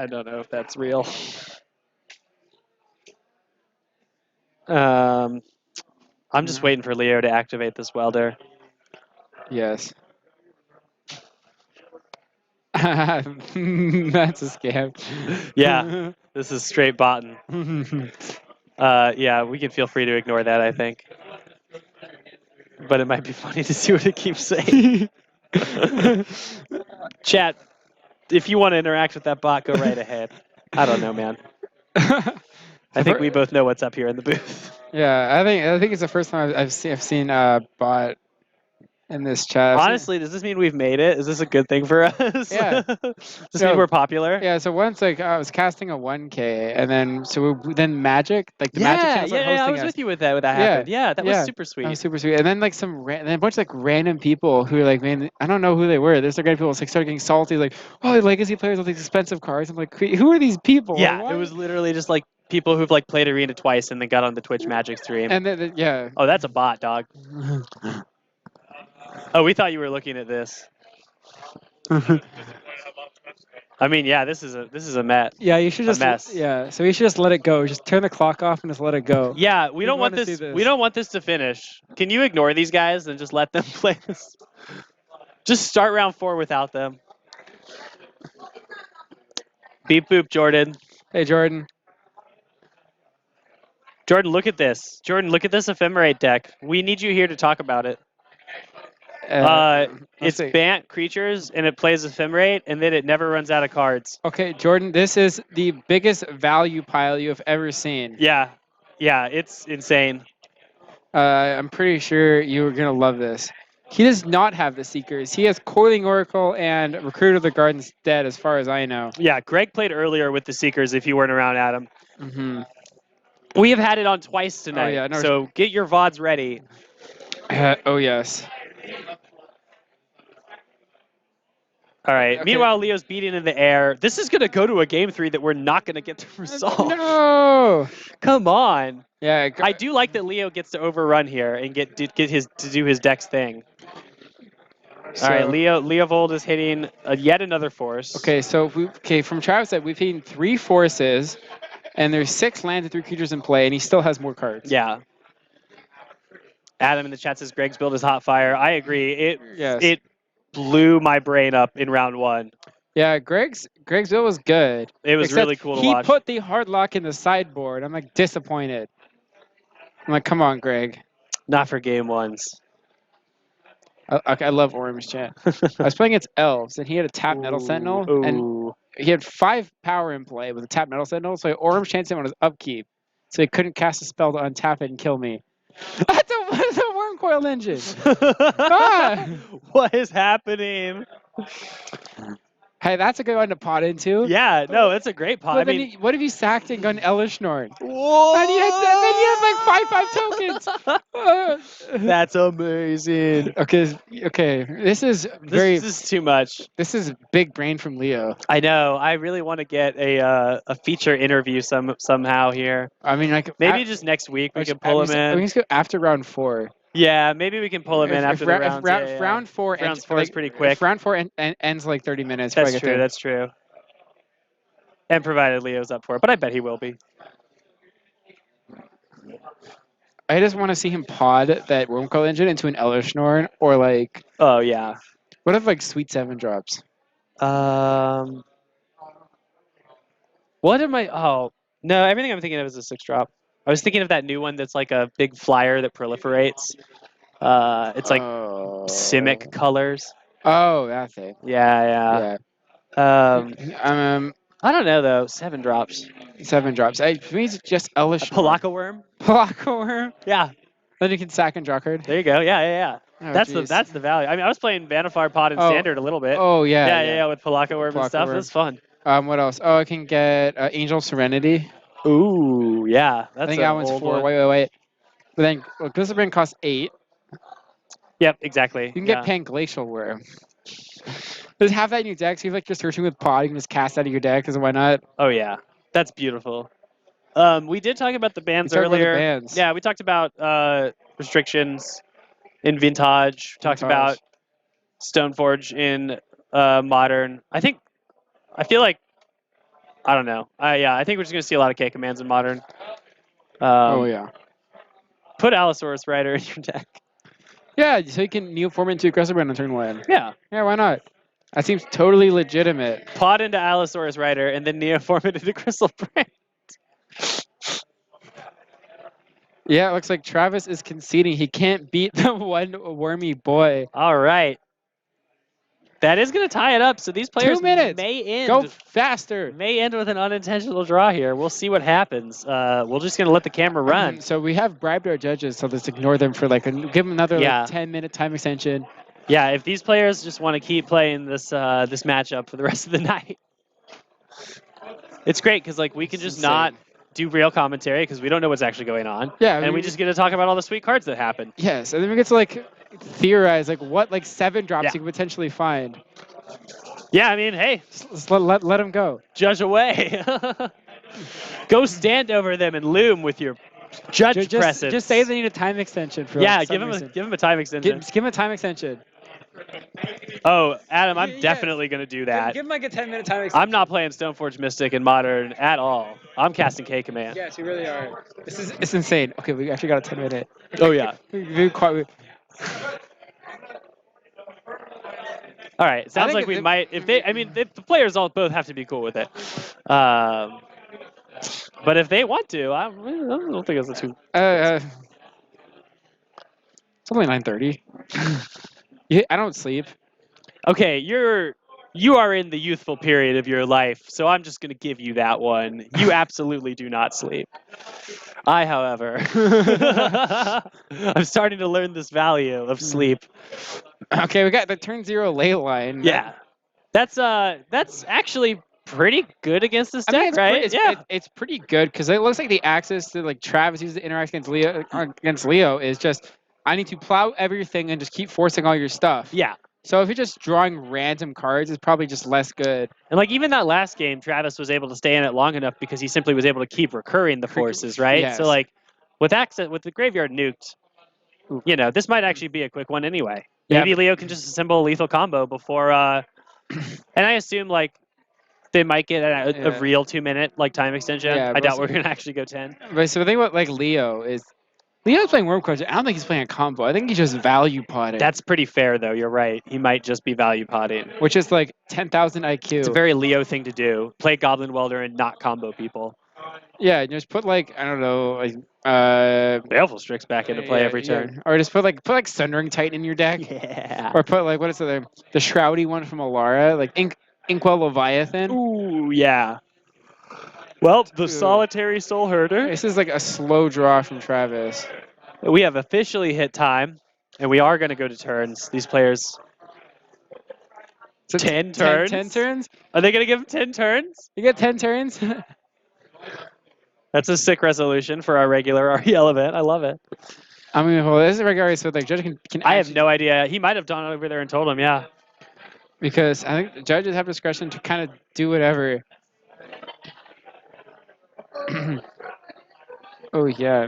don't know if that's real. I'm just waiting for Leo to activate this welder. Yes. That's a scam. Yeah, this is straight botting. Yeah, we can feel free to ignore that, I think. But it might be funny to see what it keeps saying. Chat, if you want to interact with that bot, go right ahead. I don't know, man. I think we both know what's up here in the booth. Yeah, I think it's the first time I've seen bot in this chat. Honestly, does this mean we've made it? Is this a good thing for us? Yeah. Does this mean we're popular? Yeah, so once like I was casting a 1K, and then Magic, like the Magic channel started I hosting was us. with you with that when that happened. Yeah, that was super sweet. That was super sweet. And then like and then a bunch of like random people who like, man, I don't know who they were. There's like people like started getting salty, like, oh, legacy players with these expensive cards. I'm like, who are these people? Yeah, Like, it was literally just like people who've like played Arena twice and then got on the Twitch Magic stream. And then yeah. Oh, that's a bot, dog. Oh, we thought you were looking at this. I mean, yeah, this is a mess. Yeah, you should A mess. Yeah, so you should just let it go. Just turn the clock off and just let it go. Yeah, we We don't want wanna see this. this. We don't want this to finish. Can you ignore these guys and just let them play this? Just start round 4 without them. Beep boop, Jordan. Hey, Jordan. Jordan, look at this. Jordan, look at this Ephemerate deck. We need you here to talk about it. It's see. Bant creatures, and it plays Ephemerate, and then it never runs out of cards. Okay, Jordan, this is the biggest value pile you have ever seen. Yeah, it's insane. I'm pretty sure you're going to love this. He does not have the Seekers. He has Coiling Oracle and Recruit of the Gardens dead, as far as I know. Yeah, Greg played earlier with the Seekers if you weren't around, Adam. Mm-hmm. We have had it on twice tonight, yeah, no, so get your VODs ready. Oh, yes. All right. Okay. Meanwhile, Leo's beating in the air. This is going to go to a game 3 that we're not going to get to resolve. No! Come on. Yeah, I do like that Leo gets to overrun here and get to do his deck's thing. All right, Leovold is hitting yet another force. Okay, so from Travis' side, we've seen 3 forces, and there's 6 lands and 3 creatures in play, and he still has more cards. Yeah. Adam in the chat says Greg's build is hot fire. I agree. It blew my brain up in round 1. Yeah, Greg's build was good. It was really cool to watch. He put the hard lock in the sideboard. I'm like disappointed. I'm like, come on, Greg. Not for game 1s. I love Orm's chat. I was playing against Elves, and he had a tap Metal Sentinel, and he had 5 power in play with a tap Metal Sentinel, so Orm's chanced him on his upkeep, so he couldn't cast a spell to untap it and kill me. That's a Worm Coil Engine! Ah! What is happening? Hey, that's a good one to pot into. Yeah, no, it's a great pot. But what if you sacked and got an Elishnorn? Whoa! Then you had like 5/5 tokens. That's amazing. Okay. This is This is too much. This is big brain from Leo. I know. I really want to get a feature interview somehow here. I mean, like maybe just next week we can pull him in. We can go after round 4. Yeah, maybe we can pull him in after the rounds. Round 4 round 4 is pretty quick. If round 4 ends like 30 minutes. That's true. That's true. And provided Leo's up for it, but I bet he will be. I just want to see him pod that Worm Coil Engine into an Elishnorn, or like. Oh yeah. What if like Sweet 7 drops? What am I? Oh no, everything I'm thinking of is a 6-drop. I was thinking of that new one that's like a big flyer that proliferates. It's like Simic colors. Oh, that thing. Yeah. I don't know though. 7 drops. 7 drops. For me, it's just Elish. Pelakka Worm. Pelakka Worm. Yeah. Then you can sack and draw card. There you go. Yeah. Oh, that's the value. I mean, I was playing Vanifar Pod in Standard a little bit. Oh yeah. Yeah. With Pelakka Worm and stuff. It was fun. What else? Oh, I can get Angel Serenity. Ooh, yeah. I think that one's 4. Wait. But then Glycerine costs 8. Yep, exactly. You can get Panglacial Worm. Just have that in your deck, so you like just searching with pod, you can just cast that of your deck, because why not? Oh yeah, that's beautiful. We did talk about the bans earlier. Yeah, we talked about restrictions in Vintage. Talked about Stoneforge in Modern. I feel like I don't know. I think we're just gonna see a lot of K commands in Modern. Oh yeah. Put Allosaurus Rider in your deck. Yeah, so you can Neoform into Aggressive Brand on turn 1. Yeah. Yeah, why not? That seems totally legitimate. Pod into Allosaurus Rider and then Neoform it into Crystal Brand. Yeah, it looks like Travis is conceding. He can't beat the one wormy boy. All right. That is going to tie it up. So these players 2 minutes. may end. Go faster. May end with an unintentional draw here. We'll see what happens. We're just going to let the camera run. So we have bribed our judges, so let's ignore them for give them another Yeah. 10-minute time extension. Yeah, if these players just want to keep playing this this matchup for the rest of the night, it's great because we can just not do real commentary because we don't know what's actually going on. Yeah, and we just get to talk about all the sweet cards that happen. Yes, and then we get to theorize what 7 drops Yeah. you could potentially find. Yeah, I mean, hey, Just let them go. judge away. Go stand over them and loom with your judge presence. Just say they need a time extension for Yeah, some give reason. him a time extension. Give him a time extension. Oh, Adam, I'm Yes. definitely going to do that. Give him a 10-minute time extension. I'm not playing Stoneforge Mystic in Modern at all. I'm casting K-Command. Yes, you really are. It's insane. Okay, we actually got a 10-minute. Oh, yeah. All right. Sounds think like we if- might. If the players all both have to be cool with it. But if they want to, I don't think it's a too. It's only 9:30. Yeah, I don't sleep. Okay, you are in the youthful period of your life, so I'm just gonna give you that one. You absolutely do not sleep. I, however, I'm starting to learn this value of sleep. Okay, we got the turn 0 ley line. Yeah, that's actually pretty good against this I deck, mean, it's right? pretty, it's pretty good because it looks like the axis that Travis uses to interact against Leo is just I need to plow everything and just keep forcing all your stuff. Yeah. So if you're just drawing random cards, it's probably just less good. And even that last game, Travis was able to stay in it long enough because he simply was able to keep recurring the forces, right? Yes. So with the graveyard nuked, this might actually be a quick one anyway. Yeah. Maybe Leo can just assemble a lethal combo before and I assume they might get a real 2-minute time extension. Yeah, I but doubt also- we're gonna actually go 10. But so the thing about Leo is Leo's playing Worm cards. I don't think he's playing a combo. I think he's just value potting. That's pretty fair though, you're right. He might just be value potting. which is 10,000 IQ. It's a very Leo thing to do. Play Goblin Welder and not combo people. Yeah, just put I don't know, Baleful Strix back into play every yeah. turn. Or just put Sundering Titan in your deck. Yeah. Or put what is the Shroudy one from Alara, Inkwell Leviathan. Ooh, yeah. Well, the Dude. Solitary Soul Herder. This is a slow draw from Travis. We have officially hit time, and we are going to go to turns. These players. So 10 turns? 10 turns? Are they going to give him 10 turns? You get 10 turns? That's a sick resolution for our regular REL event. I love it. I mean, well, this is a regular, so judge can I have actually- no idea. He might have gone over there and told him, yeah. Because I think the judges have discretion to kind of do whatever. Oh, yeah.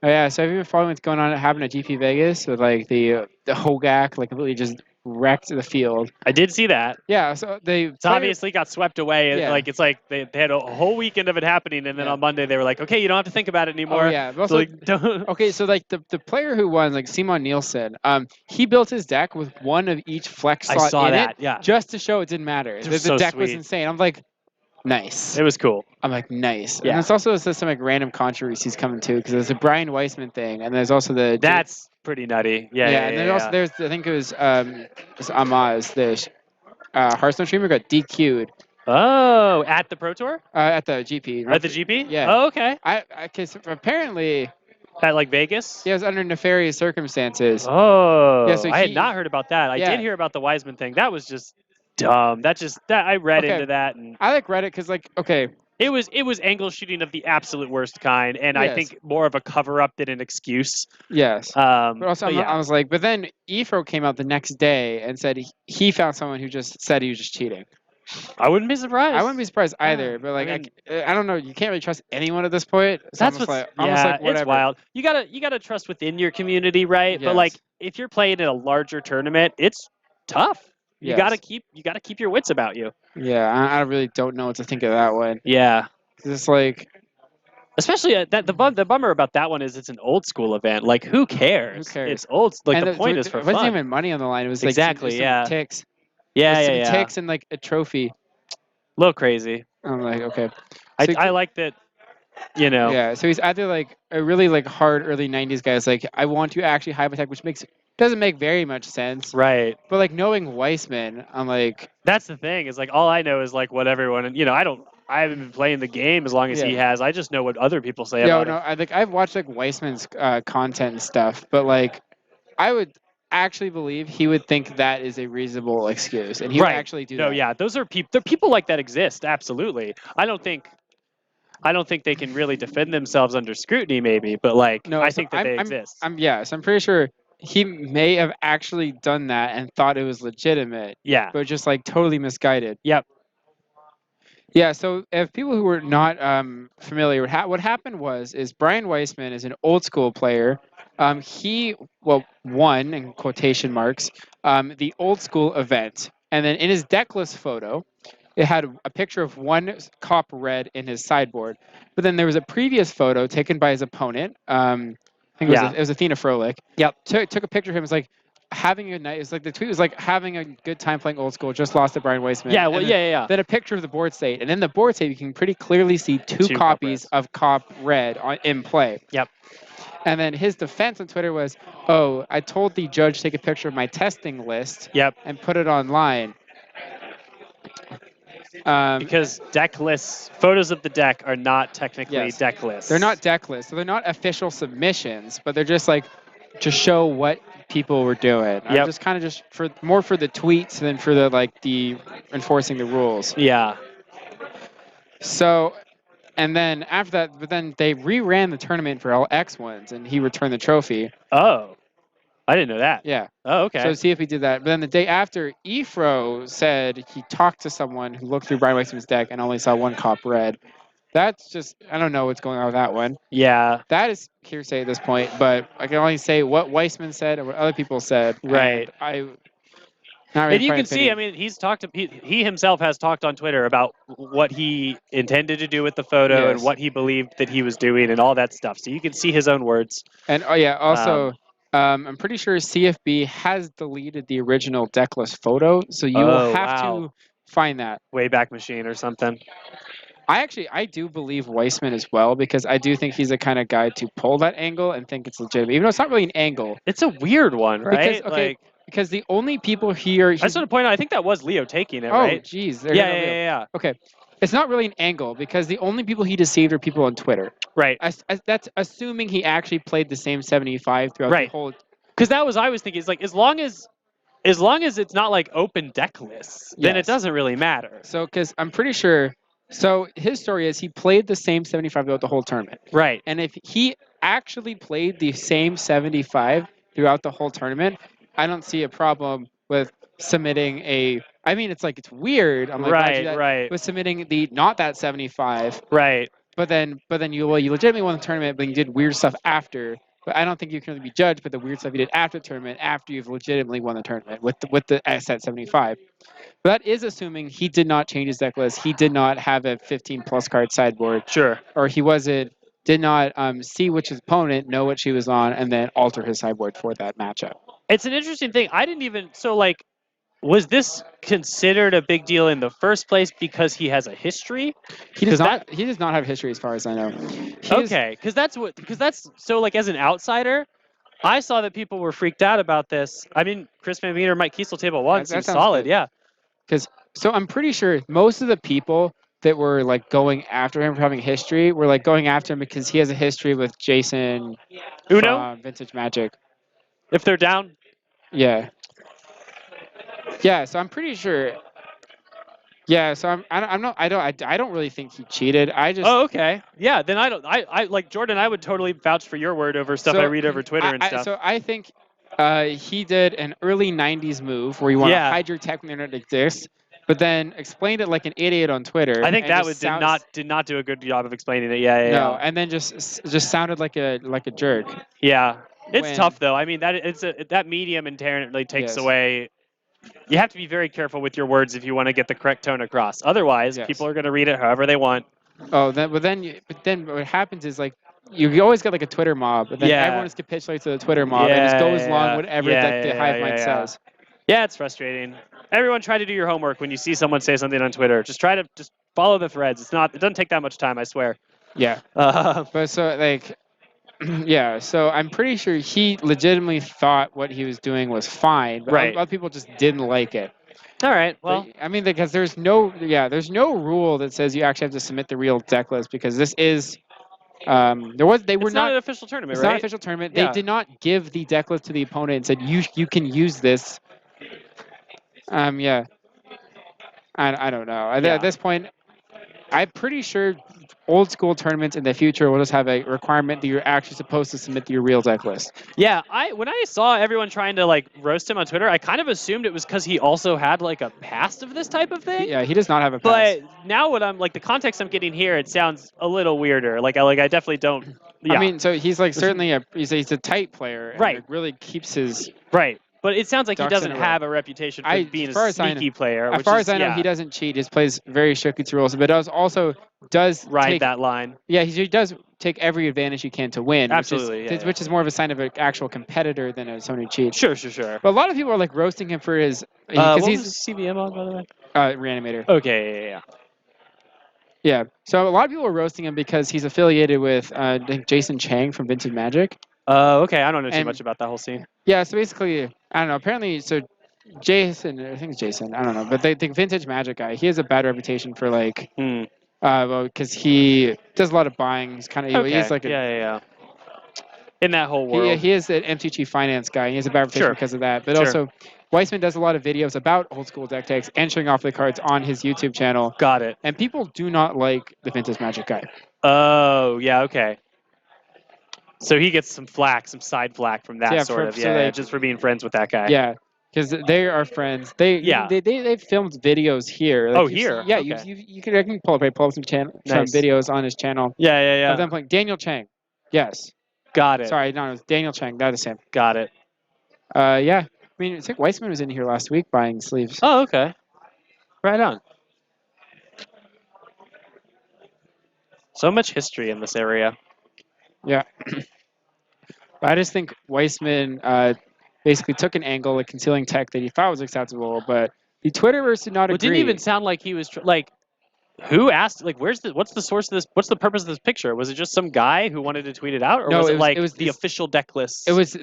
Oh, yeah, so have you been following what's going on happening at GP Vegas with the Hogak completely just wrecked the field? I did see that. Yeah, so It's obviously got swept away. Yeah. They had a whole weekend of it happening, and then Yeah. on Monday they were like, okay, you don't have to think about it anymore. Oh, yeah. But So, also, don't. okay, so the player who won, Simon Nielsen, he built his deck with one of each flex I slot saw in that, it yeah. just to show it didn't matter. It The, was the so deck was sweet. insane. I'm like, nice. It was cool. I'm like, nice. Yeah. And there's also a system random controversies coming too, because there's a Brian Weissman thing, and there's also the That's pretty nutty. Yeah, yeah, and then also there's I think it was Amaz, the Hearthstone streamer got DQ'd Oh, at the Pro Tour? at the GP. At the GP? Yeah. Oh, okay. Cause apparently At Vegas? he was under nefarious circumstances. Oh, Yeah, so I had he- not heard about that. I Yeah. did hear about the Wiseman thing. That was just dumb. That I read Okay. into that, and I Reddit because okay, it was angle shooting of the absolute worst kind, and I Yes. think more of a cover up than an excuse. yes. But But also, yeah. I was like, but then Efro came out the next day and said he found someone who just said he was just cheating. I wouldn't be surprised. I wouldn't be surprised either, Yeah, but I mean- I don't know. You can't really trust anyone at this point. So That's I'm just what's I'm just yeah, like, whatever. it's wild. You gotta trust within your community, right? But Yes. if you're playing in a larger tournament, it's tough. You Yes. gotta keep your wits about you. Yeah, I really don't know what to think of that one. Yeah. 'Cause it's Especially the bummer about that one is it's an old school event. Like, who cares? Who cares? It's old. Like, And the point is it for wasn't fun. even money on the line. It was like Exactly, some yeah. ticks. Yeah, Some yeah. ticks and like a trophy. A little crazy. I'm like, okay. I like that. You know. Yeah, so he's either like a really like hard early '90s guy. It's like I want to actually hypertech, which doesn't make very much sense. Right. But like knowing Weissman, I'm like, That's the thing. Is like all I know is like what everyone. And I haven't been playing the game as long as he has. I just know what other people say about no, it. I've watched like Weissman's content and stuff, but like I would actually believe he would think that is a reasonable excuse, and he would actually do that. No, yeah, those are people. There are people like that exist. Absolutely. I don't think they can really defend themselves under scrutiny, maybe, but like No, I so think that they exist. So I'm pretty sure he may have actually done that and thought it was legitimate, Yeah. but just like totally misguided. Yep. Yeah, so if people who were not familiar, what happened is Brian Weissman is an old school player. He won in quotation marks the old school event, and then in his decklist photo, it had a picture of one cop red in his sideboard. But then there was a previous photo taken by his opponent. I think it was Athena Froelich. Yep. Took a picture of him. It was like having a night. It's like the tweet was like having a good time playing old school. Just lost to Brian Weissman. Yeah. Well. Yeah. Then a picture of the board state, and in the board state you can pretty clearly see two copies of Cop Red in play. Yep. And then his defense on Twitter was, "Oh, I told the judge to take a picture of my testing list. Yep. And put it online." Because deck lists, photos of the deck are not technically deck lists. They're not deck lists, so they're not official submissions, but they're just like to show what people were doing. Yep. Just kind of just for the tweets than for the enforcing the rules. Yeah. So, and then after that, but then they reran the tournament for all X ones, and he returned the trophy. Oh. I didn't know that. Yeah. Oh, okay. So see if he did that. But then the day after, Efro said he talked to someone who looked through Brian Weissman's deck and only saw one Cop Red. That's just, I don't know what's going on with that one. Yeah. That is hearsay at this point, but I can only say what Weissman said and what other people said. Right. And you can see, I mean, he himself has talked on Twitter about what he intended to do with the photo and what he believed that he was doing and all that stuff. So you can see his own words. And also, I'm pretty sure CFB has deleted the original decklist photo, so you will have to find that. Wayback Machine or something. I do believe Weissman as well, because I do think he's the kind of guy to pull that angle and think it's legitimate, even though it's not really an angle. It's a weird one, right? Because the only people here... I just want to point out, I think that was Leo taking it, right? Oh, geez. Yeah. Okay. It's not really an angle, because the only people he deceived are people on Twitter. Right. That's assuming he actually played the same 75 throughout the whole... Because that was I was thinking. It's like, as long as it's not like open deck lists, then it doesn't really matter. So, because I'm pretty sure... So his story is he played the same 75 throughout the whole tournament. Right. And if he actually played the same 75 throughout the whole tournament, I don't see a problem with submitting a... I mean, it's weird. I'm like, right. With submitting not that 75. Right. But then you legitimately won the tournament, but you did weird stuff after. But I don't think you can really be judged by the weird stuff you did after the tournament, after you've legitimately won the tournament with the set 75. But that is assuming he did not change his deck list. He did not have a 15 plus card sideboard. Sure. Or he did not see which his opponent, know what she was on, and then alter his sideboard for that matchup. It's an interesting thing. I didn't even was this considered a big deal in the first place because he has a history? He does not. He does not have history, as far as I know. Because that's so as an outsider, I saw that people were freaked out about this. I mean, Chris Van Meter, Mike Kiesel, table one seems solid. Good. Yeah. So I'm pretty sure most of the people that were going after him for having history were going after him because he has a history with Jason Uno, Vintage Magic. If they're down. Yeah. Yeah, so I'm pretty sure. Yeah, so I don't really think he cheated. Oh, okay. Yeah, then I like Jordan. I would totally vouch for your word over stuff I read over Twitter and stuff. So I think he did an early '90s move where you want to hide your tech when the internet exists, but then explained it like an idiot on Twitter. I think that did not do a good job of explaining it. Yeah. And then just sounded like a jerk. Yeah, it's tough though. I mean that medium inherently takes away. You have to be very careful with your words if you want to get the correct tone across. Otherwise, people are going to read it however they want. Oh, but then what happens is like you always get like a Twitter mob, but then Yeah. everyone just capitulates to the Twitter mob and just goes along whatever like the hive mind says. Yeah, it's frustrating. Everyone try to do your homework when you see someone say something on Twitter. Just try to just follow the threads. It doesn't take that much time, I swear. Yeah. Uh, But so like yeah, so I'm pretty sure he legitimately thought what he was doing was fine, but Right. a lot of people just didn't like it. all right. Well, But, I mean, because there's no rule that says you actually have to submit the real deck list because this is they were it's not not an official tournament, it's right? not an official tournament. Yeah. They did not give the deck list to the opponent and said you can use this. Yeah. I don't know. Yeah. At this point, I'm pretty sure old school tournaments in the future will just have a requirement that you're actually supposed to submit your real deck list. Yeah, when I saw everyone trying to like roast him on Twitter, I kind of assumed it was because he also had like a past of this type of thing. Yeah, he does not have a pass. But now what I'm like the context I'm getting here, it sounds a little weirder. Like I definitely don't. Yeah. I mean, so he's like certainly he's a tight player. And Right. like, really keeps his. right. But it sounds like he Ducks doesn't in a row. have a reputation for being as a far as I know- sneaky player. As which far is, as I know, yeah, he doesn't cheat. He just plays very strictly to rules, but also does ride take, that line. Yeah, he does take every advantage he can to win. Absolutely, yeah, which is more of a sign of an actual competitor than someone who cheats. Sure. But a lot of people are like roasting him for his What because was he's CVM on, by the way? reanimator. Okay, yeah. Yeah. So a lot of people are roasting him because he's affiliated with I think Jason Chang from Vintage Magic. Okay, I don't know too And- much about that whole scene. Yeah. So basically, I don't know. Apparently, so Jason, I think it's Jason. I don't know, but the Vintage Magic guy, he has a bad reputation for like, Hmm. well, because he does a lot of buying. He's kind of Okay. he's like yeah. In that whole world. he is an MTG finance guy. He has a bad reputation Sure. because of that. But Sure. also, Weissman does a lot of videos about old school deck takes and showing off the cards on his YouTube channel. Got it. And people do not like the Vintage Magic guy. Oh, yeah, okay. So he gets some flack, some side flack from that Yeah, sort of, so they- just for being friends with that guy. Yeah, because they are friends. They filmed videos here. Oh, you see- here? yeah, Okay. you can I can pull up some some Nice. videos on his channel Yeah. of them playing Daniel Chang. Yes. Got it. Sorry, no, it was Daniel Chang. That is him. Got it. Yeah. I mean, I think Weissman was in here last week buying sleeves. Oh, okay. Right on. So much history in this area. Yeah. But I just think Weissman basically took an angle, like concealing tech that he thought was acceptable, but the Twitterverse did not It agree. didn't even sound like he was like. Who asked? Like, what's the source of this? What's the purpose of this picture? Was it just some guy who wanted to tweet it out, or No, was it it was- like it was the this- official deck list? It was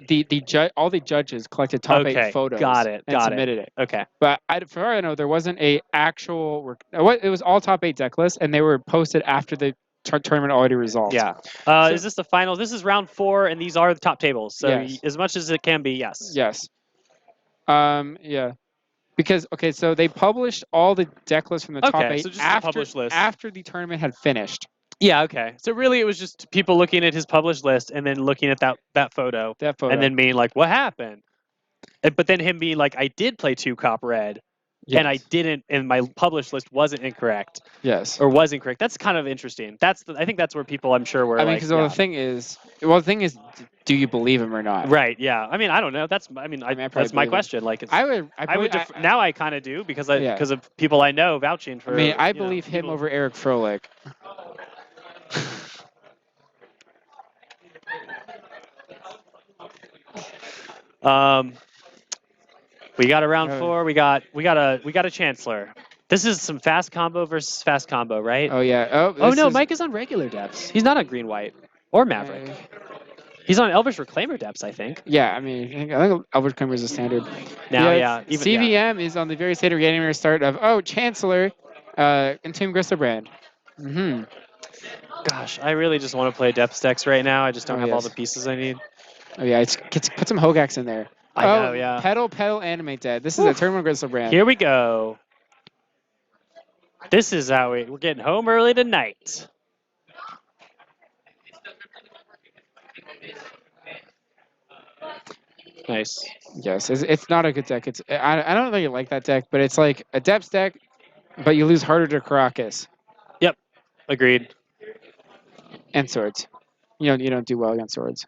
all the judges collected top Okay, 8 photos. got it, and got it. submitted it. Okay. But for all I know, there wasn't a actual. It was all top 8 deck lists, and they were posted after the tournament already resolved. Yeah. So- Is this the final? This is round 4, and these are the top tables. So Yes. as much as it can be, yes. Yes. Yeah. Because so they published all the deck lists from the top Okay, 8 so just the published list. after the tournament had finished. Yeah. Okay. So really, it was just people looking at his published list and then looking at that photo, That photo. and then being like, "What happened?" But then him being like, "I did play 2 cop red, yes. and I didn't, and my published list wasn't incorrect Yes. or was incorrect." That's kind of interesting. I think that's where people, I'm sure, were. I mean, like, because yeah. the thing is, do you believe him or not? Right. Yeah. I mean, I don't know. That's. I probably that's my believe him. question. Like, it's, I would. I would now. I kind of do because Yeah. because of people I know vouching for. I mean, I you know, believe him people- over Eric Froelich. We got a round Oh. 4. We got a chancellor. This is some fast combo versus fast combo, right? Oh yeah. Oh. Oh this no, is- Mike is on regular depths. He's not on green white or Maverick. He's on Elvish Reclaimer depths, I think. Yeah, I mean, I think Albert Kramer is a standard. Now, it's- CVM is on the very standard Gamer start of Chancellor, Entomb Gristlebrand. Mm-hmm. Gosh, I really just want to play depth decks right now. I just don't Oh, have all yes. the pieces I need. Oh yeah, put some Hogax in there. I know, yeah. Pedal, Animate Dead. This is a Tournament Gristlebrand. Here we go. This is how we're getting home early tonight. Nice. Yes, it's not a good deck. I don't really like that deck, but it's like a depth deck, but you lose harder to Caracas Agreed. and swords. You don't do well against swords.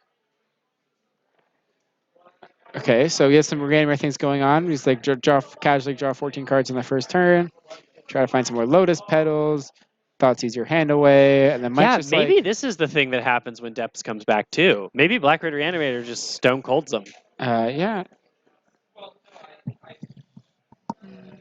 Okay, so he has some random things going on. He's like casually draw 14 cards in the first turn. Try to find some more Lotus Petals. Thoughtseize your hand away, and then Mike's Yeah, just maybe like, this is the thing that happens when Depths comes back too. Maybe Black Red Reanimator just stone colds them. yeah.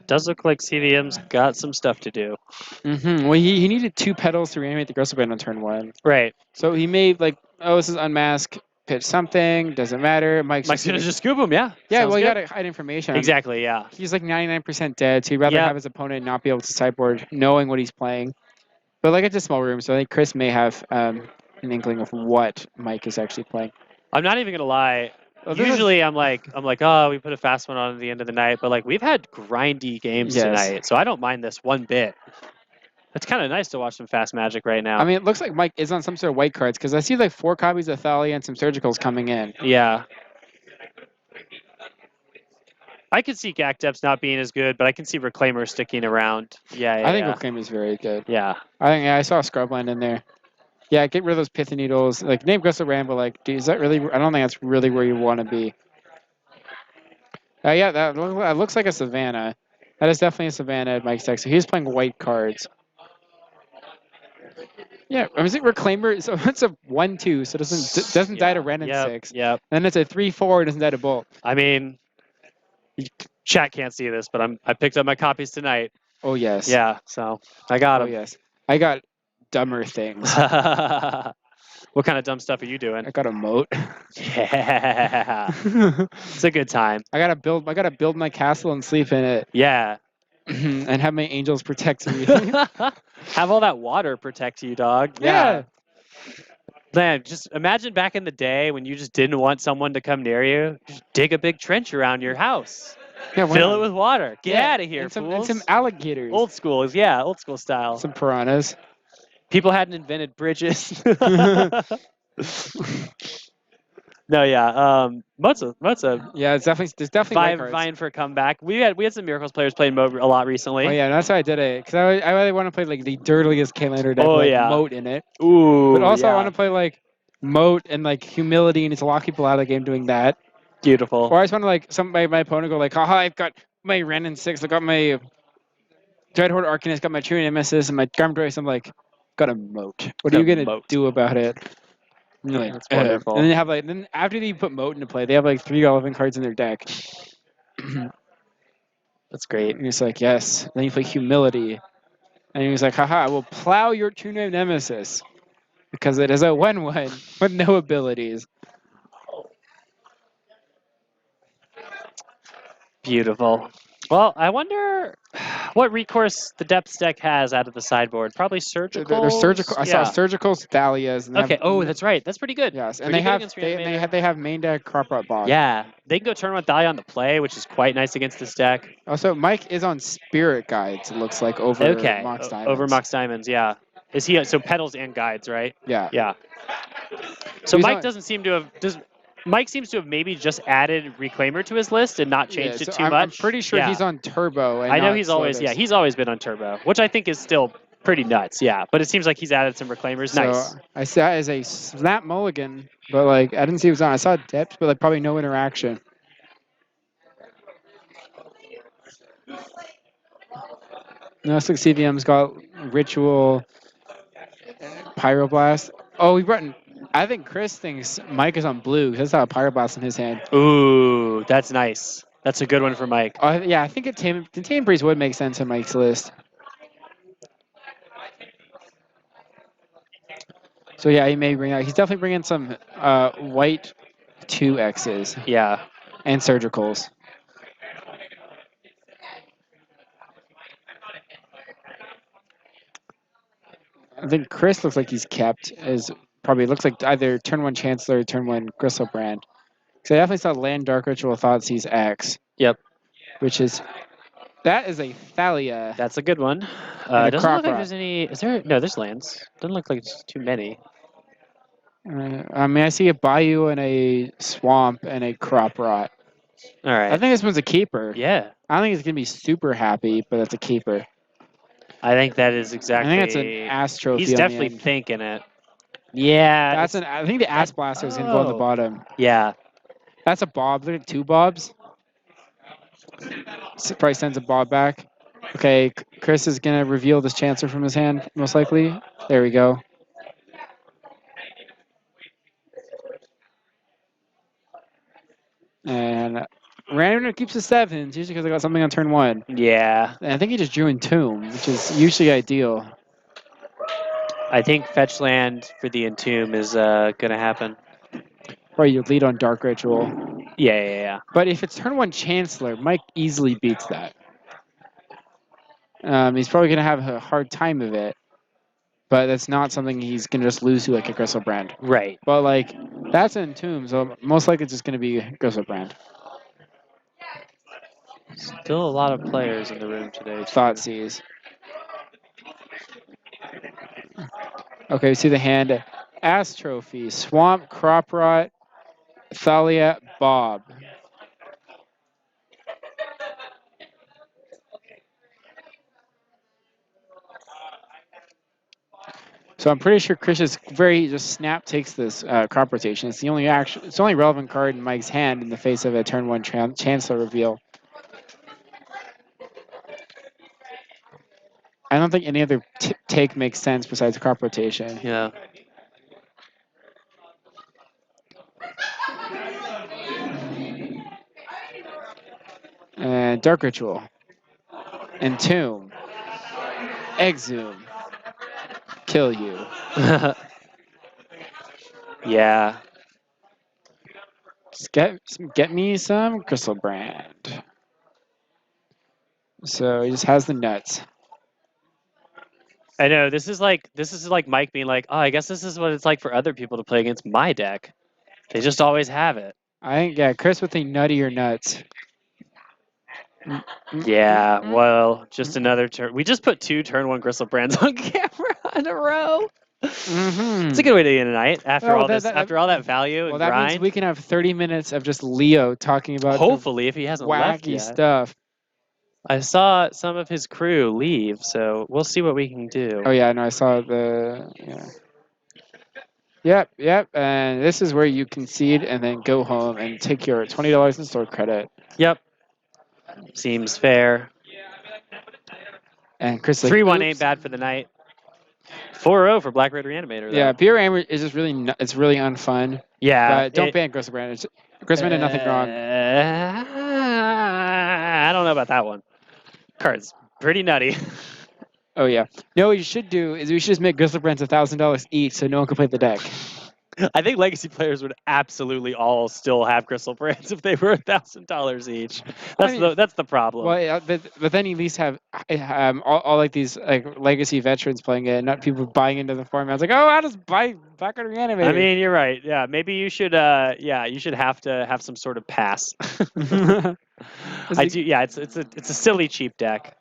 Does look like CVM's got some stuff to do. Well, he needed 2 petals to reanimate the Gristlebrand on turn 1. Right. So he made like, oh, this is unmask, pitch something, doesn't matter. Mike's Mike's gonna just scoop him. Yeah. yeah, Sounds well, you good. gotta hide information. Exactly. Yeah. He's like 99% dead, so he'd rather Yep. have his opponent not be able to sideboard knowing what he's playing. But like it's a small room, so I think Chris may have an inkling of what Mike is actually playing. I'm not even gonna lie. Well, this is- Usually I'm like, oh, we put a fast one on at the end of the night, but like we've had grindy games Yes. tonight, so I don't mind this one bit. It's kind of nice to watch some fast Magic right now. I mean, it looks like Mike is on some sort of white cards because I see like 4 copies of Thalia and some Surgicals coming in. yeah. I could see Gak Depths not being as good, but I can see Reclaimer sticking around. Yeah. I think yeah. Reclaim is very good. Yeah. I think I saw Scrubland in there. Yeah, get rid of those Pithy Needles. Like name Gristlebrand, but like, dude, is that really? I don't think that's really where you want to be. Yeah, that looks like a Savannah. That is definitely a Savannah at Mike's deck. So he's playing white cards. Yeah, I think Reclaimer. So it's a 1/2, so it doesn't die to Ren and 6. Yep. And then it's a 3/4, doesn't die to Bolt. I mean, chat can't see this, but I picked up my copies tonight. Oh yes. Yeah, so I got Oh them. yes. I got dumber things. What kind of dumb stuff are you doing? I got a moat. Yeah, it's a good time. I gotta build my castle and sleep in it, Yeah. and have my angels protect me. Have all that water protect you, dog. Yeah. Man, just imagine back in the day when you just didn't want someone to come near you. Just dig a big trench around your house. Yeah, why Fill not? it with water. Get Yeah, out of here, and some, fools. and some alligators. Old school style. Some piranhas. People hadn't invented bridges. No, yeah. Moza, Yeah, there's definitely white cards. vying for a comeback. We had some Miracles players playing Moat a lot recently. Oh yeah, that's why I did it because I really want to play like the dirtiest K-Lander deck, Oh, with, like, yeah. Moat in it. Ooh, But also yeah. I want to play like Moat and like Humility and just lock people out of the game doing that. Beautiful. Or I just want to like my opponent go like, haha, I've got my Ren and 6, I got my Dreadhorde Arcanist, got my True Nemesis, and my Garmadroids. I'm like, got a Moat. What are Got you a gonna moat. do about it? And you're like, That's wonderful. And then they have like then after they put Moat into play, they have like 3 relevant cards in their deck. That's great. And he's like, yes. Then you play Humility. And he was like, haha, I will plow your True Name Nemesis. Because it is a 1/1 with no abilities. Beautiful. Well, I wonder what recourse the Depths deck has out of the sideboard. Probably surgical. They're surgical. I saw Surgicals, Thalias. And they Okay. have- Oh, that's right. That's pretty good. Yes, and Pretty they good have against they Reanimator. have main deck Crop Rot Bog. Yeah, they can go turn 1 Thalia on the play, which is quite nice against this deck. Also, Mike is on Spirit Guides. It looks like over Okay. Mox Diamonds. Over Mox Diamonds, yeah. Is he so pedals and guides, right? Yeah. Yeah. So He's Mike not- doesn't seem to have Mike seems to have maybe just added Reclaimer to his list and not changed Yeah, it so too I'm much. pretty sure Yeah. he's on Turbo. And I know not he's always Slotus. been on Turbo, which I think is still pretty nuts. Yeah, but it seems like he's added some Reclaimers. So Nice. I saw it as a snap mulligan, but like I didn't see it was on. I saw depth, but like probably no interaction. No, looks like CVM's got Ritual, Pyroblast. Oh, we brought in. I think Chris thinks Mike is on blue. He does have a Pyroblast in his hand. Ooh, that's nice. That's a good one for Mike. Oh, yeah, I think the Tame Breeze would make sense in Mike's list. So yeah, he may bring out. He's definitely bringing some white 2Xs Yeah. and surgicals. I think Chris looks like he's kept as probably looks like either turn 1 Chancellor or turn 1 Gristlebrand. So I definitely saw Land Dark Ritual Thoughtseize X. Yep. Which is that is a Thalia. That's a good one. And a It doesn't Crop look like Rot. there's any. Is there? No, there's lands. Doesn't look like there's too many. I mean, I see a Bayou and a Swamp and a Crop Rot. All right. I think this one's a keeper. Yeah. I don't think he's gonna be super happy, but it's a keeper. I think that is exactly. I think it's an ass trophy. He's on the definitely end. thinking it. Yeah. That's it's- I think the ass blaster is gonna go on the Oh. bottom. Yeah. That's a Bob. Look at 2 Bobs. Probably sends a Bob back. Okay, Chris is gonna reveal this Chancellor from his hand, most likely. There we go. And Random keeps the 7s, usually because I got something on turn 1. Yeah. And I think he just drew Entomb, which is usually ideal. I think fetch land for the Entomb is gonna happen. Or you lead on Dark Ritual. Yeah. But if it's turn 1 Chancellor, Mike easily beats that. He's probably going to have a hard time of it, but that's not something he's going to just lose to like a Griselbrand. Right. But like, that's an Entomb, so most likely it's just going to be Griselbrand. Still a lot of players in the room today. Thoughtseize. Okay, we see the hand. Astrophy, Swamp, Crop Rot, Thalia, Bob. So I'm pretty sure Chris is just snap takes this crop rotation. It's the only relevant card in Mike's hand in the face of a turn 1 Chancellor reveal. I don't think any other take makes sense besides crop rotation. Yeah. And Dark Ritual. Entomb. Exhume. Kill you. Yeah. Just get me some Griselbrand. So he just has the nuts. I know this is like Mike being like, oh, I guess this is what it's like for other people to play against my deck. They just always have it. I think, yeah, Chris with the nuttier nuts. Yeah, well, just another turn. We just put 2 turn 1 Griselbrands on camera in a row. Mm-hmm. It's a good way to end a night after Oh, all this, after all that value Well, and that means grind. we can have 30 minutes of just Leo talking about Hopefully, if he hasn't left wacky yet. stuff. I saw some of his crew leave, so we'll see what we can do. Oh yeah, no, I saw the. Yeah. Yep. And this is where you concede and then go home and take your $20 in store credit. Yep. Seems fair. And Chris 3-1 ain't bad for the night. 4-0 for Black Red Reanimator. Though. Yeah, Beer Amber is just it's really unfun. Yeah. But don't ban Griselbrand. Griselbrand did nothing wrong. I don't know about that one. Card's pretty nutty. Oh yeah. No, what you should do is we should just make Griselbrands $1,000 each, so no one can play the deck. I think Legacy players would absolutely all still have Griselbrands if they were $1,000 each. That's the problem. Well, yeah, but then you at least have all like these like Legacy veterans playing it, not people buying into the format. It's like, oh, I'll just buy Black Red Reanimator. I mean, you're right. Yeah, maybe you should. You should have to have some sort of pass. I do. Yeah, it's a silly cheap deck.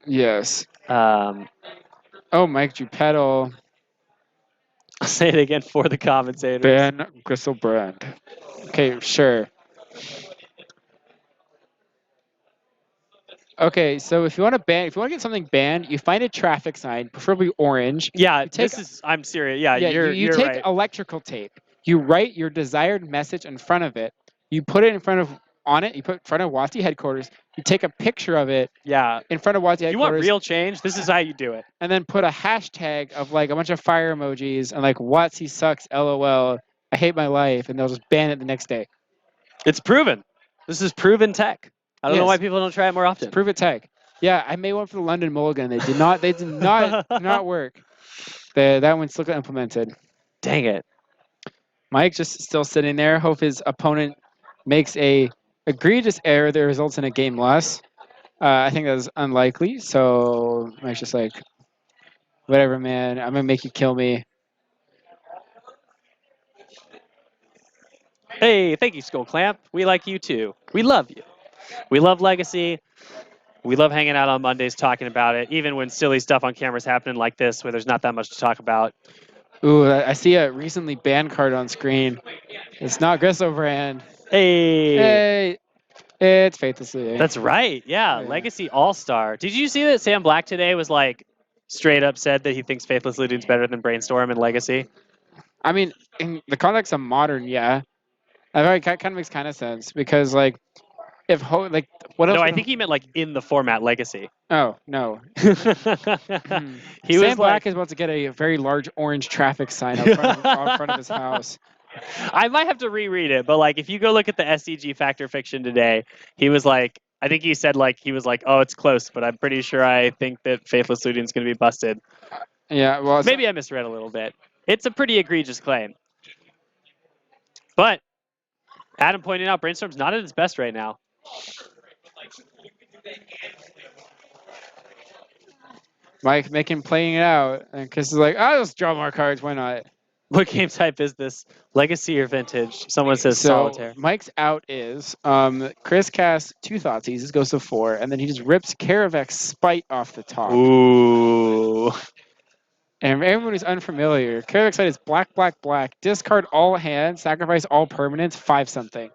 Yes. Oh, Mike drew pedal. I'll say it again for the commentators. Ban Griselbrand. Okay, sure. Okay, so if you want to get something banned, you find a traffic sign, preferably orange. Yeah, I'm serious. Yeah, you take right. electrical tape. You write your desired message in front of it. You put it in front of You put in front of WotC headquarters. You take a picture of it. Yeah. In front of WotC headquarters. You want real change? This is how you do it. And then put a hashtag of like a bunch of fire emojis and like WotC sucks, LOL. I hate my life, and they'll just ban it the next day. It's proven. This is proven tech. I don't know why people don't try it more often. Prove it tech. Yeah, I made one for the London Mulligan. They did not work. That one's still implemented. Dang it. Mike just still sitting there. Hope his opponent makes a egregious error that results in a game loss. I think that's unlikely. So Mike's just like, whatever, man. I'm gonna make you kill me. Hey, thank you, Skull Clamp. We like you too. We love you. We love Legacy. We love hanging out on Mondays talking about it, even when silly stuff on camera is happening like this, where there's not that much to talk about. Ooh, I see a recently banned card on screen. It's not Griselbrand. Hey, it's Faithlessly. That's right. Yeah, Legacy All-Star. Did you see that Sam Black today was like straight up said that he thinks Faithless Ludine's better than Brainstorm and Legacy? I mean, in the context of Modern, yeah. That kind of makes kind of sense because like if like what else? No, I would think he meant like in the format Legacy. Oh no. He Sam was Black like, is about to get a very large orange traffic sign out front of his house. I might have to reread it, but like if you go look at the SCG Factor Fiction today, he was like, I think he said like he was like, oh, it's close, but I'm pretty sure I think that Faithless Looting is going to be busted. Yeah, well, Maybe I misread a little bit. It's a pretty egregious claim, but Adam pointed out Brainstorm's not at its best right now. Mike making playing it out, and Chris is like, I'll just draw more cards. Why not? What game type is this? Legacy or Vintage? Someone says So Solitaire. Mike's out is Chris casts 2 Thoughtseize, this goes to 4, and then he just rips Karavek's Spite off the top. Ooh. And for everyone who's unfamiliar, Karavek's Spite is black, black, black. Discard all hands, sacrifice all permanents, 5 something.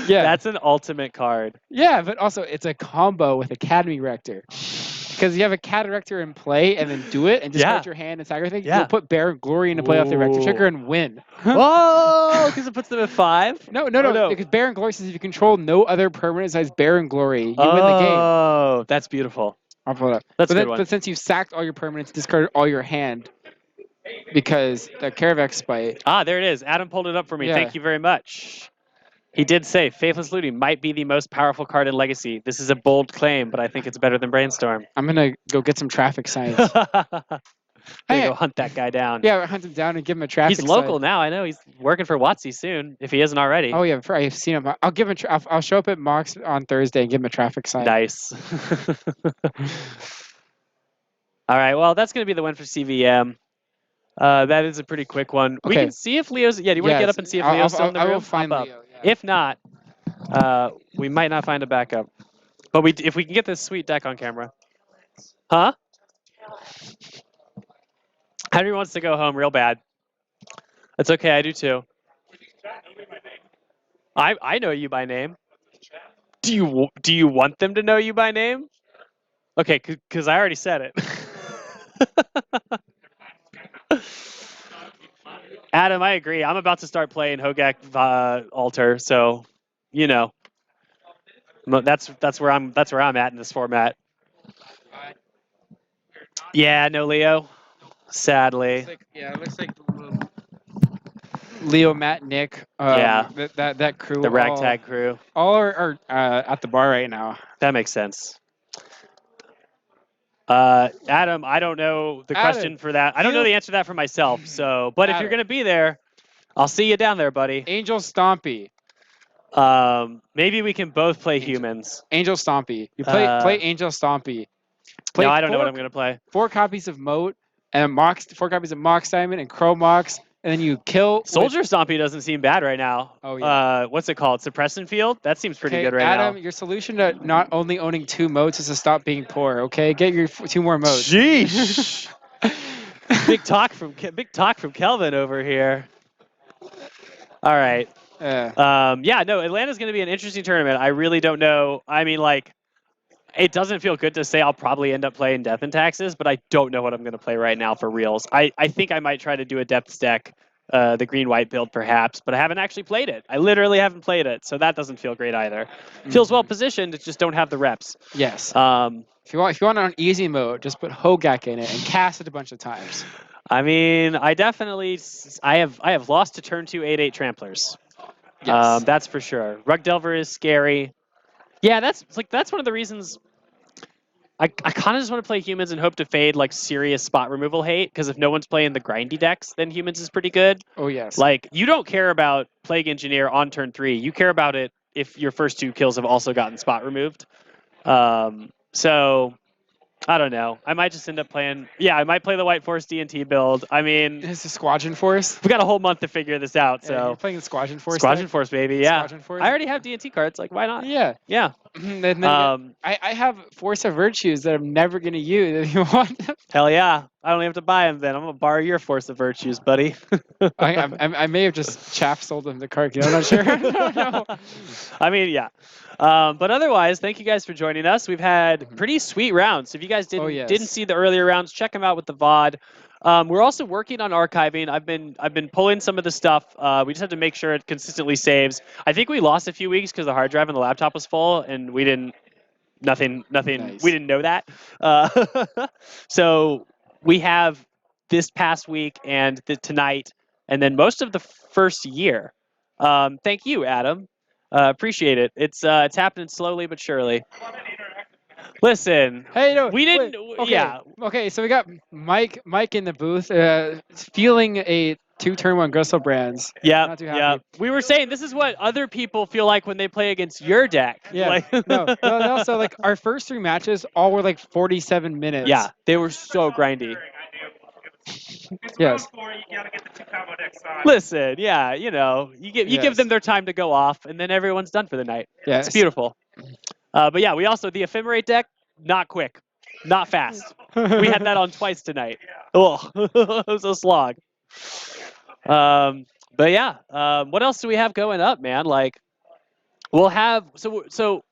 Yeah. That's an ultimate card. Yeah, but also it's a combo with Academy Rector. Because you have a Cat Rector in play and then do it and discard your hand and sacrifice. Yeah. You'll put Baron Glory into play off the Rector trigger and win. Whoa! Because it puts them at 5? No. Because Baron Glory says if you control no other permanent size Baron Glory, you win the game. Oh, that's beautiful. I'll pull it up. That's a good one. But since you've sacked all your permanents, discarded all your hand, because the Karavek Spite. Ah, there it is. Adam pulled it up for me. Yeah. Thank you very much. He did say Faithless Looting might be the most powerful card in Legacy. This is a bold claim, but I think it's better than Brainstorm. I'm going to go get some traffic signs. Go hunt that guy down. Yeah, hunt him down and give him a traffic He's local sign. now. I know he's working for WotC soon, if he isn't already. Oh yeah, I've seen him. I'll give him. I'll show up at Mox on Thursday and give him a traffic sign. Nice. All right, well, that's going to be the win for CVM. That is a pretty quick one. We Okay. can see if Leo's... Yeah, do you want to get up and see if Leo's still in the room? I will find Hop up. Leo. Yeah. If not, we might not find a backup. But if we can get this sweet deck on camera. Huh? Henry wants to go home real bad. That's okay, I do too. I know you by name. Do you want them to know you by name? Okay, because I already said it. Adam, I agree. I'm about to start playing Hogak Altar, so you know, that's where I'm at in this format. Yeah, no Leo. Sadly. It looks like Leo, Matt, Nick. Yeah. That crew. The ragtag crew. All are at the bar right now. That makes sense. Adam, I don't know the question for that. I don't know the answer to that for myself. So, but if you're gonna be there, I'll see you down there, buddy. Angel Stompy. Maybe we can both play humans. Angel Stompy. You play Angel Stompy. No, I don't know what I'm gonna play. 4 copies of Moat and 4 copies of Mox Diamond and Crow Mox, and then you kill. Soldier Stompy doesn't seem bad right now. Oh yeah. What's it called? Suppression Field? That seems pretty good right now. Adam, your solution to not only owning 2 moats is to stop being poor. Okay, get your 2 more moats. Sheesh. Big talk from Kelvin over here. All right. Yeah, no, Atlanta's going to be an interesting tournament. I really don't know. I mean, like, it doesn't feel good to say I'll probably end up playing Death and Taxes, but I don't know what I'm going to play right now for reals. I think I might try to do a Depths deck, the green-white build perhaps, but I haven't actually played it. I literally haven't played it, so that doesn't feel great either. Feels well-positioned, it just don't have the reps. Yes. If you want on easy mode, just put Hogak in it and cast it a bunch of times. I mean, I have lost to turn 2 8/8 Tramplers. Yes. That's for sure. Rug Delver is scary. Yeah, that's one of the reasons I kind of just want to play humans and hope to fade like serious spot removal hate, because if no one's playing the grindy decks, then humans is pretty good. Oh yes. Like, you don't care about Plague Engineer on turn 3. You care about it if your first 2 kills have also gotten spot removed. So I don't know. I might just end up playing... Yeah, I might play the White Force D&T build. I mean... It's a Squadron Force? We got a whole month to figure this out, so... Yeah, you're playing the Squadron Force? Squadron Force, baby, yeah. Squadron Force? I already have D&T cards, like, why not? Yeah. Yeah. Then I have Force of Virtues that I'm never going to use if you want them. Hell yeah. I don't even have to buy them then. I'm going to borrow your Force of Virtues, buddy. I may have just chaff sold them the card. I'm not sure. No. I mean, yeah. But otherwise, thank you guys for joining us. We've had pretty sweet rounds. If you guys didn't see the earlier rounds, check them out with the VOD. We're also working on archiving. I've been pulling some of the stuff. We just have to make sure it consistently saves. I think we lost a few weeks because the hard drive and the laptop was full, and we didn't. Nothing. Nice. We didn't know that. So we have this past week and tonight, and then most of the first year. Thank you, Adam. Appreciate it. It's happening slowly but surely. Listen, Hey, no, we didn't. Okay. Yeah, Okay, so we got Mike in the booth, feeling a 2-turn-1 Gristle Brands. yeah, Not too yeah. happy. We were saying this is what other people feel like when they play against your deck. Yeah. Like, No. Well, and also, like, our first 3 matches all were like 47 minutes. yeah, they were so grindy. Yes. Listen, yeah, you know, you give Yes. them their time to go off, and then everyone's done for the night. Yes. It's beautiful. But yeah, we also the ephemerate deck, not quick, not fast. We had that on twice tonight. Oh, it was a slog. But yeah, what else do we have going up, man? Like, we'll have so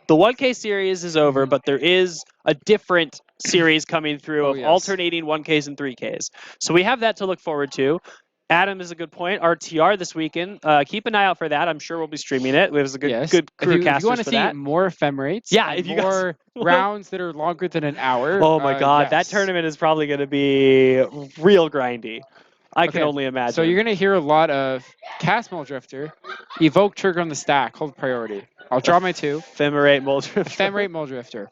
the 1K series is over, but there is a different series coming through Oh, of yes. alternating 1Ks and 3Ks. So we have that to look forward to. Adam is a good point. RTR this weekend. Keep an eye out for that. I'm sure we'll be streaming it. There's a good Yes. good If crew you casters want to for see that. more ephemerates, Yeah, and if you guys- more rounds that are longer than an hour. Oh my God, that yes. tournament is probably going to be real grindy. I can Okay, only imagine. So you're gonna hear a lot of Cast Mold Drifter, Evoke Trigger on the stack, hold priority. I'll draw my 2. Ephemerate Mold Drifter. Ephemerate Mold Drifter.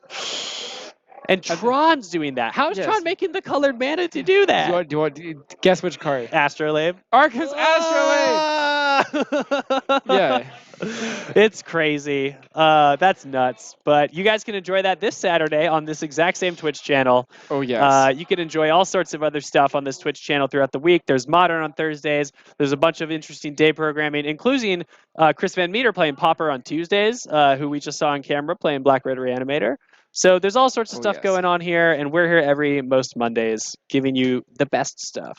And Tron's doing that. How is Yes. Tron making the colored mana to do that? Do you want guess which card? Astrolabe. Arcus Astrolabe. Ah! Yeah. It's crazy. That's nuts. But you guys can enjoy that this Saturday on this exact same Twitch channel. Oh yes. You can enjoy all sorts of other stuff on this Twitch channel throughout the week. There's Modern on Thursdays. There's a bunch of interesting day programming, including Chris Van Meter playing Popper on Tuesdays, who we just saw on camera playing Black Red Reanimator. So there's all sorts of Oh, stuff yes. going on here, and we're here most Mondays giving you the best stuff,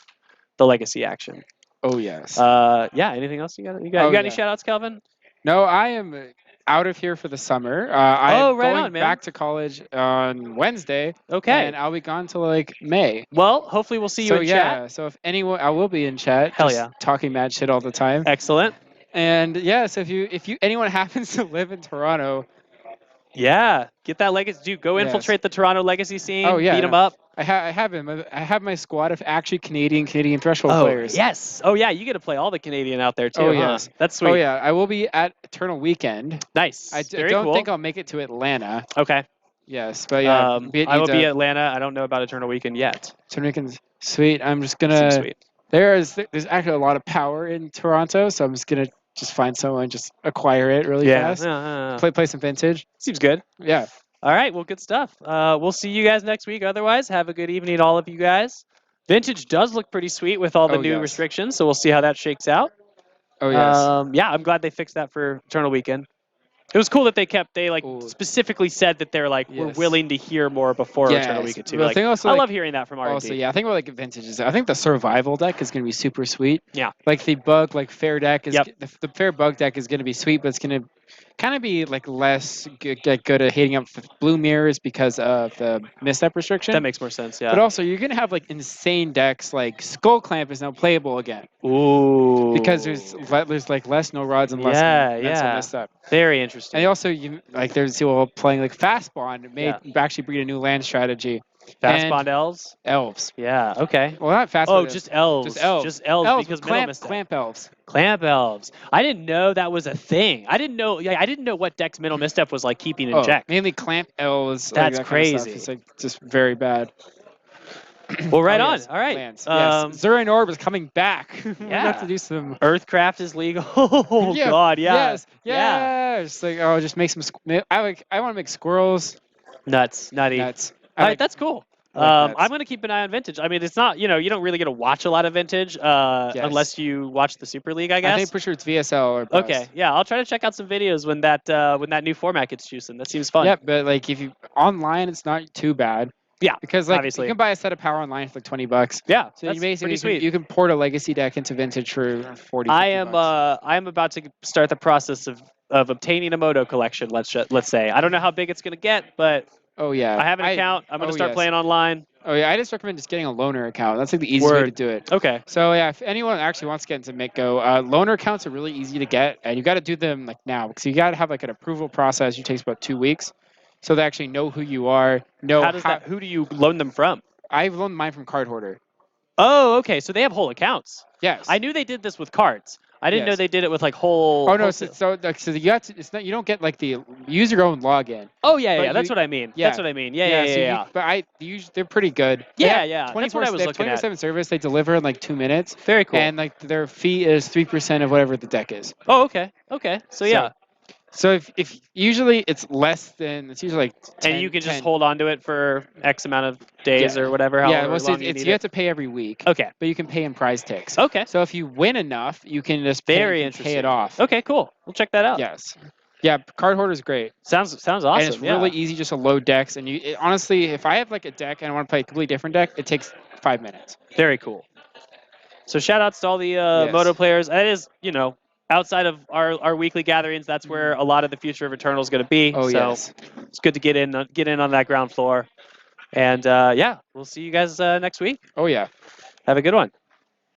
the legacy action. Oh yes. Yeah. Anything else you got? You got Oh, any yeah. shout outs, Calvin? No, I am out of here for the summer. I'm Oh, right going on, man. back to college on Wednesday, Okay. and I'll be gone till like May. Well, hopefully we'll see you So in yeah, chat. so if anyone, I will be in chat. Hell just yeah. talking mad shit all the time. Excellent. And yeah, so if you anyone happens to live in Toronto, Yeah. Get that legacy. Dude, go Yes. infiltrate the Toronto legacy scene. Oh, yeah, Beat them no. up. I have him. I have my squad of actually Canadian threshold Oh, players. yes. Oh, yeah. You get to play all the Canadian out there, too. Oh, huh? yes. That's sweet. Oh yeah, I will be at Eternal Weekend. Nice. I Very don't cool. think I'll make it to Atlanta. Okay. Yes, but yeah, I will be at Atlanta. I don't know about Eternal Weekend yet. Eternal Weekend's sweet. I'm just Seems gonna. sweet. There's actually a lot of power in Toronto, so I'm just gonna find someone, just acquire it really Yeah. fast. Play some vintage. Seems good. Yeah. All right. Well, good stuff. We'll see you guys next week. Otherwise, have a good evening, all of you guys. Vintage does look pretty sweet with all the Oh, new yes. restrictions, so we'll see how that shakes out. Oh yes. Yeah, I'm glad they fixed that for Eternal Weekend. It was cool that they Ooh. specifically said that they're like, we're Yes. willing to hear more before Eternal Yes. Weekend too. But I Like, think also, I like, love hearing that from R&D. Also, yeah, I think about like vintages. I think the survival deck is gonna be super sweet. Yeah. Like the bug, like fair deck is Yep. the fair bug deck is gonna be sweet, but it's gonna kind of be like less good at hitting up with blue mirrors because of the misstep restriction. That makes more sense. Yeah. But also, you're gonna have like insane decks. Like Skull Clamp is now playable again Ooh. because there's like less no rods and less Yeah, mental yeah. misstep. Very interesting. And also, there's people playing like Fast Bond may actually breed a new land strategy. Fast and Bond elves. Elves. Yeah. Okay. Well, not Fast Oh, Bond. just elves. just elves. Just elves, because middle clamp, misstep. clamp elves. Clamp elves. I didn't know that was a thing. I didn't know. Yeah, I didn't know what decks middle misstep was like keeping in check. Mainly clamp elves. That's that kind of stuff. crazy. It's like just very bad. Well, right Oh, on. yes, All right. lands. Yes. Zurin Orb is coming back. We Yeah. have to do some. Earthcraft is legal. Oh Yeah, God, yeah. Yes. Yeah. Yes. Like just make some. I want to make squirrels. Nuts. Nutty. Nuts. All right, that's cool. I like nuts. I'm gonna keep an eye on vintage. I mean, it's not, you don't really get to watch a lot of vintage unless you watch the Super League, I guess. I think pretty sure it's VSL or bust. Okay, yeah, I'll try to check out some videos when that new format gets juicing. That seems fun. Yeah, but like if you online, it's not too bad. Yeah, Because like obviously. you can buy a set of power online for like $20. Yeah, So that's you basically pretty sweet. you can port a legacy deck into vintage for 40. I 50 am bucks. I am about to start the process of obtaining a Moto collection. Let's say I don't know how big it's gonna get, but Oh yeah. I have an account. I'm gonna start yes. playing online. Oh yeah, I just recommend just getting a loaner account. That's like the easiest way to Word. do it. Okay. So yeah, if anyone actually wants to get into Mitgo, loaner accounts are really easy to get, and you got to do them like now because you got to have like an approval process. It takes about 2 weeks, so they actually know who you are. Know How does that? Who do you loan them from? I've loaned mine from Card Hoarder. Oh, okay. So they have whole accounts. Yes. I knew they did this with cards. I didn't know Yes. they did it with like whole. Oh no, wholesale. so you got to, it's not, you don't get like the use your own login. Oh yeah, but yeah. That's you- what I mean. yeah. That's what I mean. Yeah. so you- but they're pretty good. Yeah, yeah. That's 24, what I was they have looking at. 24/7 service. They deliver in like 2 minutes, Very cool. and like their fee is 3% of whatever the deck is. Oh, okay. Okay. So yeah. So if usually it's less than it's usually like 10, And you can just 10 hold on to it for X amount of days Yeah. or whatever. Yeah, However well, long it's need you it. have to pay every week, Okay. but you can pay in prize ticks. Okay. So if you win enough, you can just Very pay interesting. it off. Okay. Cool. We'll check that out. Yes. Yeah, Card Hoarder is great. Sounds awesome. And it's yeah. really easy just to load decks. And honestly, if I have like a deck and I want to play a completely different deck, it takes 5 minutes. Very cool. So shout outs to all the Moto players. That is, outside of our weekly gatherings, that's where a lot of the future of Eternal is going to be. Oh, so yes. it's good to get in on that ground floor. And yeah, we'll see you guys next week. Oh, yeah. Have a good one.